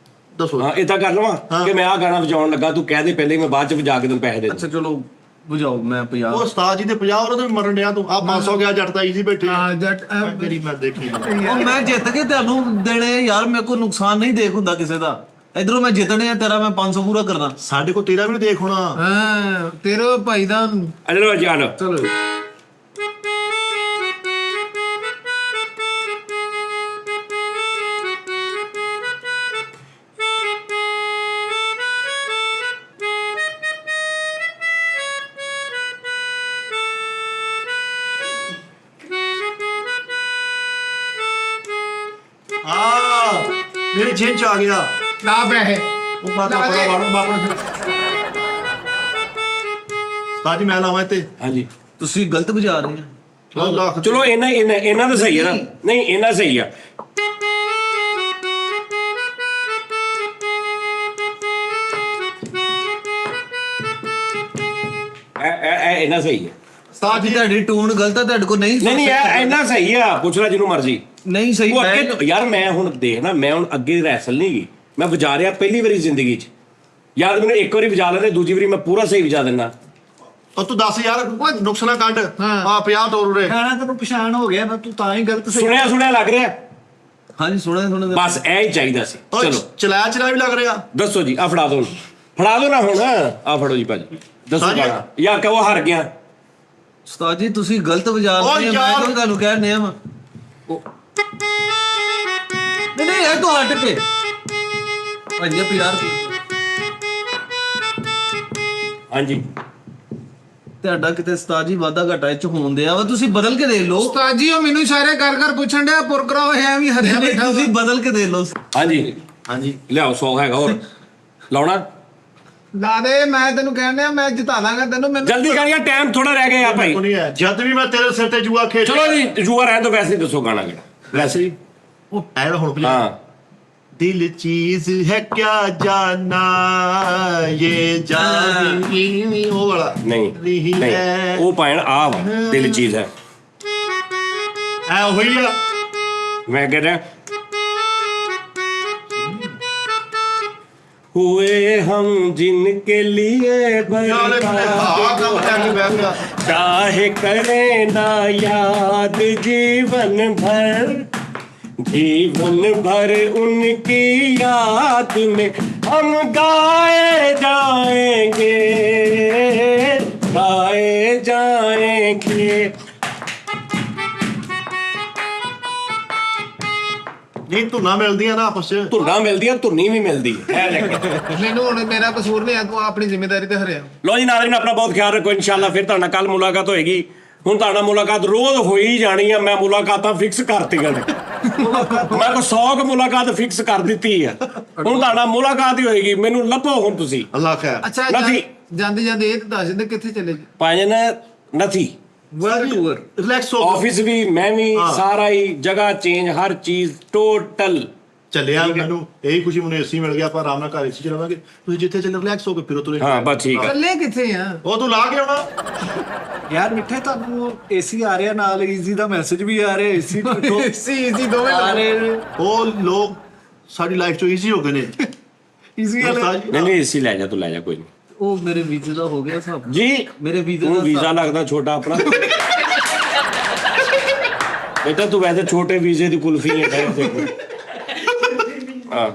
ਦੱਸੋ। ਹਾਂ ਇਦਾਂ ਕਰ ਲਵਾਂ ਕਿ ਮੈਂ ਆਹ ਗਾਣਾ ਵਜਾਉਣ ਲੱਗਾ, ਤੂੰ ਕਹਿ ਦੇ ਪਹਿਲੇ, ਮੈਂ ਬਾਅਦ ਚ ਵਜਾ ਕੇ ਤੈਨੂੰ ਪੈਸੇ ਦੇ ਦੂੰ। ਅੱਛਾ ਚਲੋ ਵਜਾਓ, ਮੈਂ 50। ਉਹ ਉਸਤਾਦ ਜੀ ਦੇ 50 ਉਹਨਾਂ ਦੇ ਮਰਨ ਡਿਆ, ਤੂੰ ਆ 500 ਗਿਆ ਜੱਟ ਤਾਂ ਈਜ਼ੀ ਬੈਠੇ। ਹਾਂ ਜੱਟ ਮੇਰੀ ਮੈਂ ਦੇਖੀ ਉਹ ਮੈਂ ਜਿੱਤ ਕੇ ਤੁਹਾਨੂੰ ਦੇਣੇ ਯਾਰ, ਮੇਰੇ ਕੋਲ ਨੁਕਸਾਨ ਨਹੀਂ ਦੇਖ ਹੁੰਦਾ ਕਿਸੇ ਦਾ। ਇਧਰੋਂ ਮੈਂ ਜਿੱਤਣੇ ਆ, ਤੇਰਾ ਮੈਂ 500 ਪੂਰਾ ਕਰਨਾ। ਸਾਡੇ ਕੋਲ ਤੇਰਾ ਵੀ ਨਹੀਂ ਦੇਖ ਹੋਣਾ। ਹਾਂ ਤੇਰੇ ਭਾਈ ਦਾ ਅਜਲੋ ਜਾਨ ਚਲੋ ਆ ਮੇਰੇ ਜੇਬ ਚ ਆ ਗਿਆ। ਨਾ ਪੈਸੇ ਉਹ ਬਾਤਾ ਬੜਾ ਵਾੜੋ ਬਾਪੂ। ਉਸਤਾਦ ਜੀ ਮੈਂ ਲਾਵਾਂ ਇੱਥੇ। ਹਾਂਜੀ ਤੁਸੀਂ ਗਲਤ ਵਜਾ ਰਹੇ ਆ। ਲੱਖ ਚਲੋ ਇਹਨਾਂ ਦਾ ਸਹੀ ਹੈ ਨਾ? ਨਹੀਂ ਇਹਨਾਂ ਸਹੀ ਆ। ਇਹਨਾਂ ਸਹੀ ਹੈ। ਉਸਤਾਦ ਜੀ ਤੁਹਾਡੀ ਟੂਨ ਗਲਤ ਆ, ਤੁਹਾਡੇ ਕੋਲ ਨਹੀਂ ਨਹੀਂ ਇਹ ਇਹਨਾਂ ਸਹੀ ਆ, ਪੁੱਛ ਲੈ ਜਿਹਨੂੰ ਮਰਜ਼ੀ। ਨਹੀਂ ਸਹੀ। ਉਹ ਅੱਗੇ ਯਾਰ ਮੈਂ ਹੁਣ ਦੇਖ ਨਾ, ਮੈਂ ਹੁਣ ਅੱਗੇ ਰੈਸਲ ਨਹੀਂ ਗਈ, ਮੈਂ ਵਜਾ ਰਿਹਾ ਪਹਿਲੀ ਵਾਰੀ ਜ਼ਿੰਦਗੀ 'ਚ। ਯਾਰ ਮੈਨੂੰ ਇੱਕ ਵਾਰੀ ਵਜਾ ਲੈਂਦੇ, ਦੂਜੀ ਵਾਰੀ ਮੈਂ ਪੂਰਾ ਸਹੀ ਵਜਾ ਦਿੰਦਾ। ਉਹ ਤੂੰ ਦੱਸ ਯਾਰ, ਓਏ ਨੁਕਸ ਨਾ ਕੱਢ। ਆ 50 ਤੋਰ ਉਰੇ। ਗਾਣਾ ਤੈਨੂੰ ਪਛਾਣ ਹੋ ਗਿਆ ਨਾ, ਤੂੰ ਤਾਂ ਹੀ ਗਲਤ ਸੀ। ਸੁਣਿਆ ਲੱਗ ਰਿਹਾ। ਹਾਂਜੀ ਸੁਣੇ ਬਸ ਇਹ ਹੀ ਚਾਹੀਦਾ ਸੀ। ਓਏ ਚਲੋ ਚਲਾਇਆ ਵੀ ਲੱਗ ਰਿਹਾ। ਦੱਸੋ ਜੀ, ਆ ਫੜਾ ਦੋ ਨਾ ਹੁਣ। ਆ ਫੜੋ ਜੀ ਭਾਜੀ, ਦੱਸੋ ਹਾਂਜੀ। ਗਾਣਾ। ਯਾਰ ਕਹੋ ਹਾਰ ਗਿਆ। ਉਸਤਾਦ ਜੀ ਤੁਸੀਂ ਗਲਤ ਵਜਾ ਰਹੇ ਆ, ਮੈਂ ਕਿਉਂ ਤੁਹਾਨੂੰ ਕਹਿ ਰਿਹਾ ਵਾਂ। ਨਹੀਂ ਇਹ ਤਾਂ ਹਟ ਕੇ ਭਾਜੀ 50 ਰੁਪਏ। ਹਾਂਜੀ ਤੁਹਾਡਾ ਕਿਤੇ ਉਸਤਾਦ ਜੀ ਵਾਧਾ ਘਾਟਾ ਇਹ ਚ ਹੋਣ ਦਿਆ ਵਾ, ਤੁਸੀਂ ਬਦਲ ਕੇ ਦੇ ਲਓ। ਉਸਤਾਦ ਜੀ ਉਹ ਮੈਨੂੰ ਇਸ਼ਾਰੇ ਕਰ ਪੁੱਛਣ ਡਿਆ ਪੁਰਕਰਾ ਹੋਇਆ ਵੀ ਹਰਿਆ ਨਹੀਂ, ਬੈਠਾ ਤੁਸੀਂ ਬਦਲ ਕੇ ਦੇ ਲਓ। ਹਾਂਜੀ ਹਾਂਜੀ ਲਿਆਓ 100 ਹੈਗਾ ਹੋਰ ਲਾਉਣਾ ਲਾ ਦੇ, ਮੈਂ ਤੈਨੂੰ ਕਹਿਣ ਮੈਂ ਜਿਤਾ ਲਾਂਗਾ ਤੈਨੂੰ। ਮੈਨੂੰ ਜਲਦੀ ਕਰ ਯਾਰ, ਟਾਈਮ ਥੋੜਾ ਰਹਿ ਗਿਆ ਭਾਈ। ਨਹੀਂ ਹੈ ਜਦ ਵੀ ਮੈਂ ਤੇਰੇ ਸਿਰ ਤੇ ਜੂਆ ਖੇਡ ਚਲੋ ਜੀ ਜੂਆ ਰਹਿਣ ਤੋਂ ਵੈਸੇ ਹੀ ਦੱਸੋ ਗਾਣਾ ਕਿਹੜਾ ਵੈਸੇ ਹੀ ਉਹ ਐ ਹੁਣ play। ਹਾਂ दिल चीज है क्या जाना ये जानी वो वाला ਨਹੀਂ ਨਹੀਂ ਉਹ ਪਾਇਣ ਆ ਵਾ ਦਿਲ ਚੀਜ਼ ਹੈ ਐ ਹੋਈ ਆ ਮੈਂ कह रहा हुए हम जिनके लिए ਯਾਰ ਆ ਕੰਮ ਲੈ ਕੇ ਬੈਠ ਗਿਆ चाहे करें ना याद जीवन भर उनकी याद में हम गाए जाएंगे ਨਹੀਂ ਧੁਨਾ ਮਿਲਦੀਆਂ ਨਾ ਆਪਸ ਚ ਧੁਨਾਂ ਮਿਲਦੀਆਂ ਧੁਨੀ ਵੀ ਮਿਲਦੀ ਹੈ ਲੈ ਕੇ ਮੈਨੂੰ ਹੁਣ ਮੇਰਾ ਕਸੂਰ ਨਹੀਂ ਆ, ਤੂੰ ਆਪਣੀ ਜ਼ਿੰਮੇਵਾਰੀ ਤੇ ਹਰਿਆ। ਲੋ ਜੀ ਨਾਜ਼ਰੀਨ ਆਪਣਾ ਬਹੁਤ ਖਿਆਲ ਰੱਖੋ ਇਨਸ਼ਾਅੱਲਾ ਫਿਰ ਤੁਹਾਡਾ ਕੱਲ ਮੁਲਾਕਾਤ ਹੋਏਗੀ ਹੁਣ ਤੁਹਾਡਾ ਮੁਲਾਕਾਤ ਰੋਜ਼ ਹੋਈ ਜਾਣੀ ਆ ਮੈਂ ਮੁਲਾਕਾਤਾਂ ਫਿਕਸ ਕਰਤੀਆਂ ਨੇ ਮੈਂ ਕੋ 100 ਕੁ ਮੁਲਾਕਾਤ ਫਿਕਸ ਕਰ ਦਿੱਤੀ ਆ ਹੁਣ ਤੁਹਾਡਾ ਮੁਲਾਕਾਤ ਹੀ ਹੋਏਗੀ ਮੈਨੂੰ ਲੱਭੋ ਹੁਣ ਤੁਸੀਂ ਅੱਲਾਹ ਖੈਰ ਅੱਛਾ ਨਥੀ। ਜਾਂਦੇ ਇਹ ਤਾਂ ਦੱਸ ਦਿੰਦੇ ਕਿੱਥੇ ਚਲੇ ਜੀ। ਭਾਜਨ ਨਥੀ ਵਰਲਡ ਟੂਰ ਰਿਲੈਕਸ ਹੋ ਆਫਿਸ ਵੀ ਮੈਂ ਵੀ ਸਾਰਾ ਹੀ ਜਗ੍ਹਾ ਚੇਂਜ ਹਰ ਚੀਜ਼ ਟੋਟਲ ਚੱਲਿਆ ਮੈਨੂੰ ਇਹੀ ਖੁਸ਼ੀ ਮੈਨੂੰ ਏਸੀ ਮਿਲ ਗਿਆ ਆਪਾਂ ਆਰਾਮ ਨਾਲ ਘਰ ਏਸੀ ਚ ਰਵਾਂਗੇ ਤੁਸੀਂ ਜਿੱਥੇ ਚੱਲੇ ਰਿਲੈਕਸ ਹੋ ਕੇ ਫਿਰੋ ਤੁਰੇ ਹਾਂ ਬਸ ਠੀਕ ਹੈ ਚੱਲੇ ਕਿੱਥੇ ਆ? ਉਹ ਤੂੰ ਲਾ ਕੇ ਆਉਣਾ ਯਾਰ ਮਿੱਠੇ ਤੁਹਾਨੂੰ ਏਸੀ ਆ ਰਿਹਾ ਨਾਲ ਈਜ਼ੀ ਦਾ ਮੈਸੇਜ ਵੀ ਆ ਰਿਹਾ ਏਸੀ ਈਜ਼ੀ ਦੋਵੇਂ ਆ ਰਹੇ ਉਹ ਲੋਕ ਸਾਡੀ ਲਾਈਫ ਚੋਂ ਈਜ਼ੀ ਹੋ ਗਏ ਨੇ ਈਜ਼ੀ ਵਾਲੇ ਨਹੀਂ ਨਹੀਂ ਏਸੀ ਲੈ ਜਾ ਤੂੰ ਲੈ ਜਾ ਕੋਈ ਨਹੀਂ ਉਹ ਮੇਰੇ ਵੀਜ਼ੇ ਦਾ ਹੋ ਗਿਆ ਸਭ। ਜੀ ਮੇਰੇ ਵੀਜ਼ੇ ਤੂੰ ਦਾ ਵੀਜ਼ਾ ਲੱਗਦਾ ਛੋਟਾ ਆਪਣਾ ਬੇਟਾ ਤੂੰ ਵੈਸੇ ਛੋਟੇ ਵੀਜ਼ੇ ਦੀ ਕੁਲਫੀ ਹੈ ਹਾਂ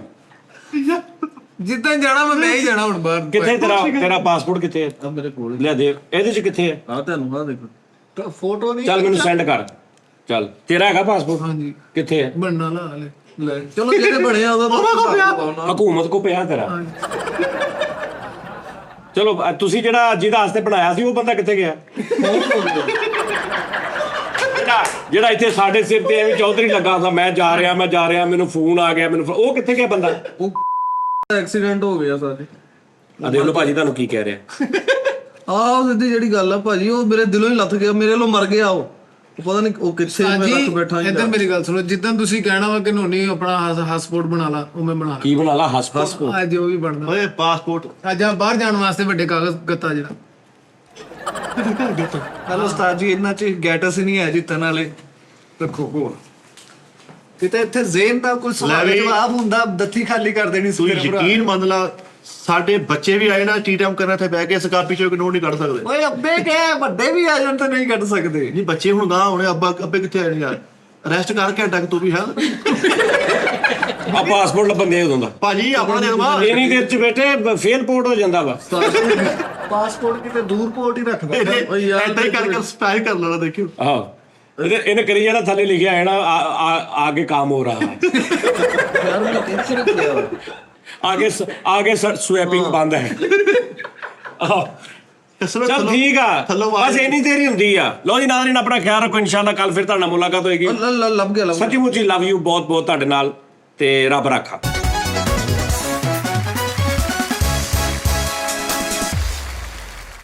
ਜਿੱਦਾਂ ਜਾਣਾ ਮੈਂ ਹੀ ਜਾਣਾ ਹੁਣ ਬਾਹਰ। ਕਿੱਥੇ ਤੇਰਾ ਪਾਸਪੋਰਟ ਕਿੱਥੇ ਹੈ ਆ ਮੇਰੇ ਕੋਲ ਲੈ ਦੇ ਇਹਦੇ ਚ ਕਿੱਥੇ ਹੈ ਆ ਤੁਹਾਨੂੰ ਆ ਦੇਖੋ ਫੋਟੋ ਨਹੀਂ ਚੱਲ ਮੈਨੂੰ ਸੈਂਡ ਕਰ ਚੱਲ ਤੇਰਾ ਹੈਗਾ ਪਾਸਪੋਰਟ ਹਾਂਜੀ ਕਿੱਥੇ ਹੈ ਬਣਨਾ ਲਾ ਹਲੇ। ਲੈ ਚਲੋ ਜਿਹੜੇ ਬਣੇ ਆ ਉਹਦਾ ਹਕੂਮਤ ਕੋ ਪਿਆ ਤੇਰਾ ਚਲੋ ਤੁਸੀਂ ਜਿਹਦਾ ਵਾਸਤੇ ਬਣਾਇਆ ਸੀ ਉਹ ਬੰਦਾ ਕਿੱਥੇ ਗਿਆ ਜਿਹੜਾ ਇੱਥੇ ਸਾਡੇ ਸਿਰ ਤੇ ਐਵੇਂ ਚੌਧਰੀ ਲੱਗਾ ਸੀ ਮੈਂ ਜਾ ਰਿਹਾ ਮੈਨੂੰ ਫੋਨ ਆ ਗਿਆ ਉਹ ਕਿੱਥੇ ਗਿਆ ਬੰਦਾ ਐਕਸੀਡੈਂਟ ਹੋ ਗਿਆ ਸਾਡੇ। ਆ ਦੇਖ ਲਓ ਭਾਜੀ ਤੁਹਾਨੂੰ ਕੀ ਕਹਿ ਰਿਹਾ ਆਹ ਸਿੱਧੀ ਜਿਹੜੀ ਗੱਲ ਆ ਭਾਜੀ ਉਹ ਮੇਰੇ ਦਿਲੋਂ ਹੀ ਲੱਥ ਗਿਆ ਮੇਰੇ ਵੱਲੋਂ ਮਰ ਗਿਆ ਉਹ ਪਤਾ ਨਹੀਂ ਉਹ ਕਿੱਥੇ ਮੈਂ ਰੱਖ ਬੈਠਾ ਜੀ। ਇੱਧਰ ਮੇਰੀ ਗੱਲ ਸੁਣੋ, ਜਿੱਦਾਂ ਤੁਸੀਂ ਕਹਿਣਾ ਵਾ ਕਿ ਨੋਨੀ ਆਪਣਾ ਹਸਪੋਰਟ ਬਣਾ ਲਾ ਉਹ ਮੈਂ ਬਣਾ ਕੀ ਬਣਾ ਲਾ ਹਸਪਤਾਲ ਲਾ ਅੱਜ ਉਹ ਵੀ ਬਣਦਾ। ਓਏ ਪਾਸਪੋਰਟ ਅੱਜ ਆ ਬਾਹਰ ਜਾਣ ਵਾਸਤੇ ਵੱਡੇ ਕਾਗਜ਼ ਗੱਤਾ ਜਿਹੜਾ ਹਲੋ ਉਸਤਾਦ ਜੀ ਇਹਨਾਂ ਚ ਗੈਟਸ ਹੀ ਨਹੀਂ ਹੈ ਜਿੱਤਣ ਵਾਲੇ ਰੱਖੋ ਕੋਲ ਕਿਤੇ ਇੱਥੇ ਜ਼ੇਨ ਦਾ ਕੋਈ ਸਵਾਲ ਲੈ ਵੀ। ਜਵਾਬ ਹੁੰਦਾ ਦੱਥੀ ਖਾਲੀ ਕਰ ਦੇਣੀ ਤੂੰ ਸੀ ਤੇਰੇ ਭਰਾ। ਯਕੀਨ ਮੰਨ ਲਾ ਸਾਡੇ ਬੱਚੇ ਵੀ ਆਏ ਨਾ ਟੀਟਮ ਕਰਨਾ ਇੱਥੇ ਬਹਿ ਕੇ ਸਕਾਰਪੀ ਚੋਂ ਇਗਨੋਰ ਨਹੀਂ ਕੱਢ ਸਕਦੇ ਓਏ ਅੱਬੇ ਕਹਿ ਵੱਡੇ ਵੀ ਆ ਜਾਣ ਤੇ ਨਹੀਂ ਕੱਢ ਸਕਦੇ ਨਹੀਂ ਬੱਚੇ ਹੁਣ ਗਾਂ ਹੋਣੇ ਅੱਬੇ ਕਿੱਥੇ ਆਏ ਨੇ ਯਾਰ ਰੈਸਟ ਕਰ ਘੰਟਾ ਕਿ ਤੂੰ ਵੀ ਹੈ ਆ ਪਾਸਪੋਰਟ ਲੱਭਣ ਦੇ ਉਦੋਂ ਦਾ ਭਾਜੀ ਆਪਣਾ ਦੇ ਦਵਾ ਇਨੀ ਦੇਰ ਚ ਬੇਟੇ ਫੇਲ ਪੋਰਟ ਹੋ ਜਾਂਦਾ ਵਾ ਪਾਸਪੋਰਟ ਕਿਤੇ ਦੂਰ ਪੋਰਟ ਹੀ ਰੱਖਦਾ ਏਦਾਂ ਹੀ ਕਰਕੇ ਸਪੈਲ ਕਰ ਲੈਣਾ ਦੇਖਿਓ ਆਹ ਇਹਨੇ ਕਰੀ ਜਿਹੜਾ ਥੱਲੇ ਲਿਖਿਆ ਹੈ ਨਾ ਆਗੇ ਕੰਮ ਹੋ ਰਹਾ ਹੈ ਯਾਰ ਮੈਂ ਟੈਨਸ਼ਨ ਕਿਹਾ ਵਾ। आगे स्वैपिंग बंद है चल ठीक है बस इन्नी देर ही होंगी है लो जी नाज़रीन अपना ख्याल रखो इंशाल्लाह कल फिर तुहाडे नाल मुलाकात होएगी ਲੱਭ ਗਿਆ सच्ची मुच्ची लव यू बहुत बहुत तुहाडे नाल ते रब रखा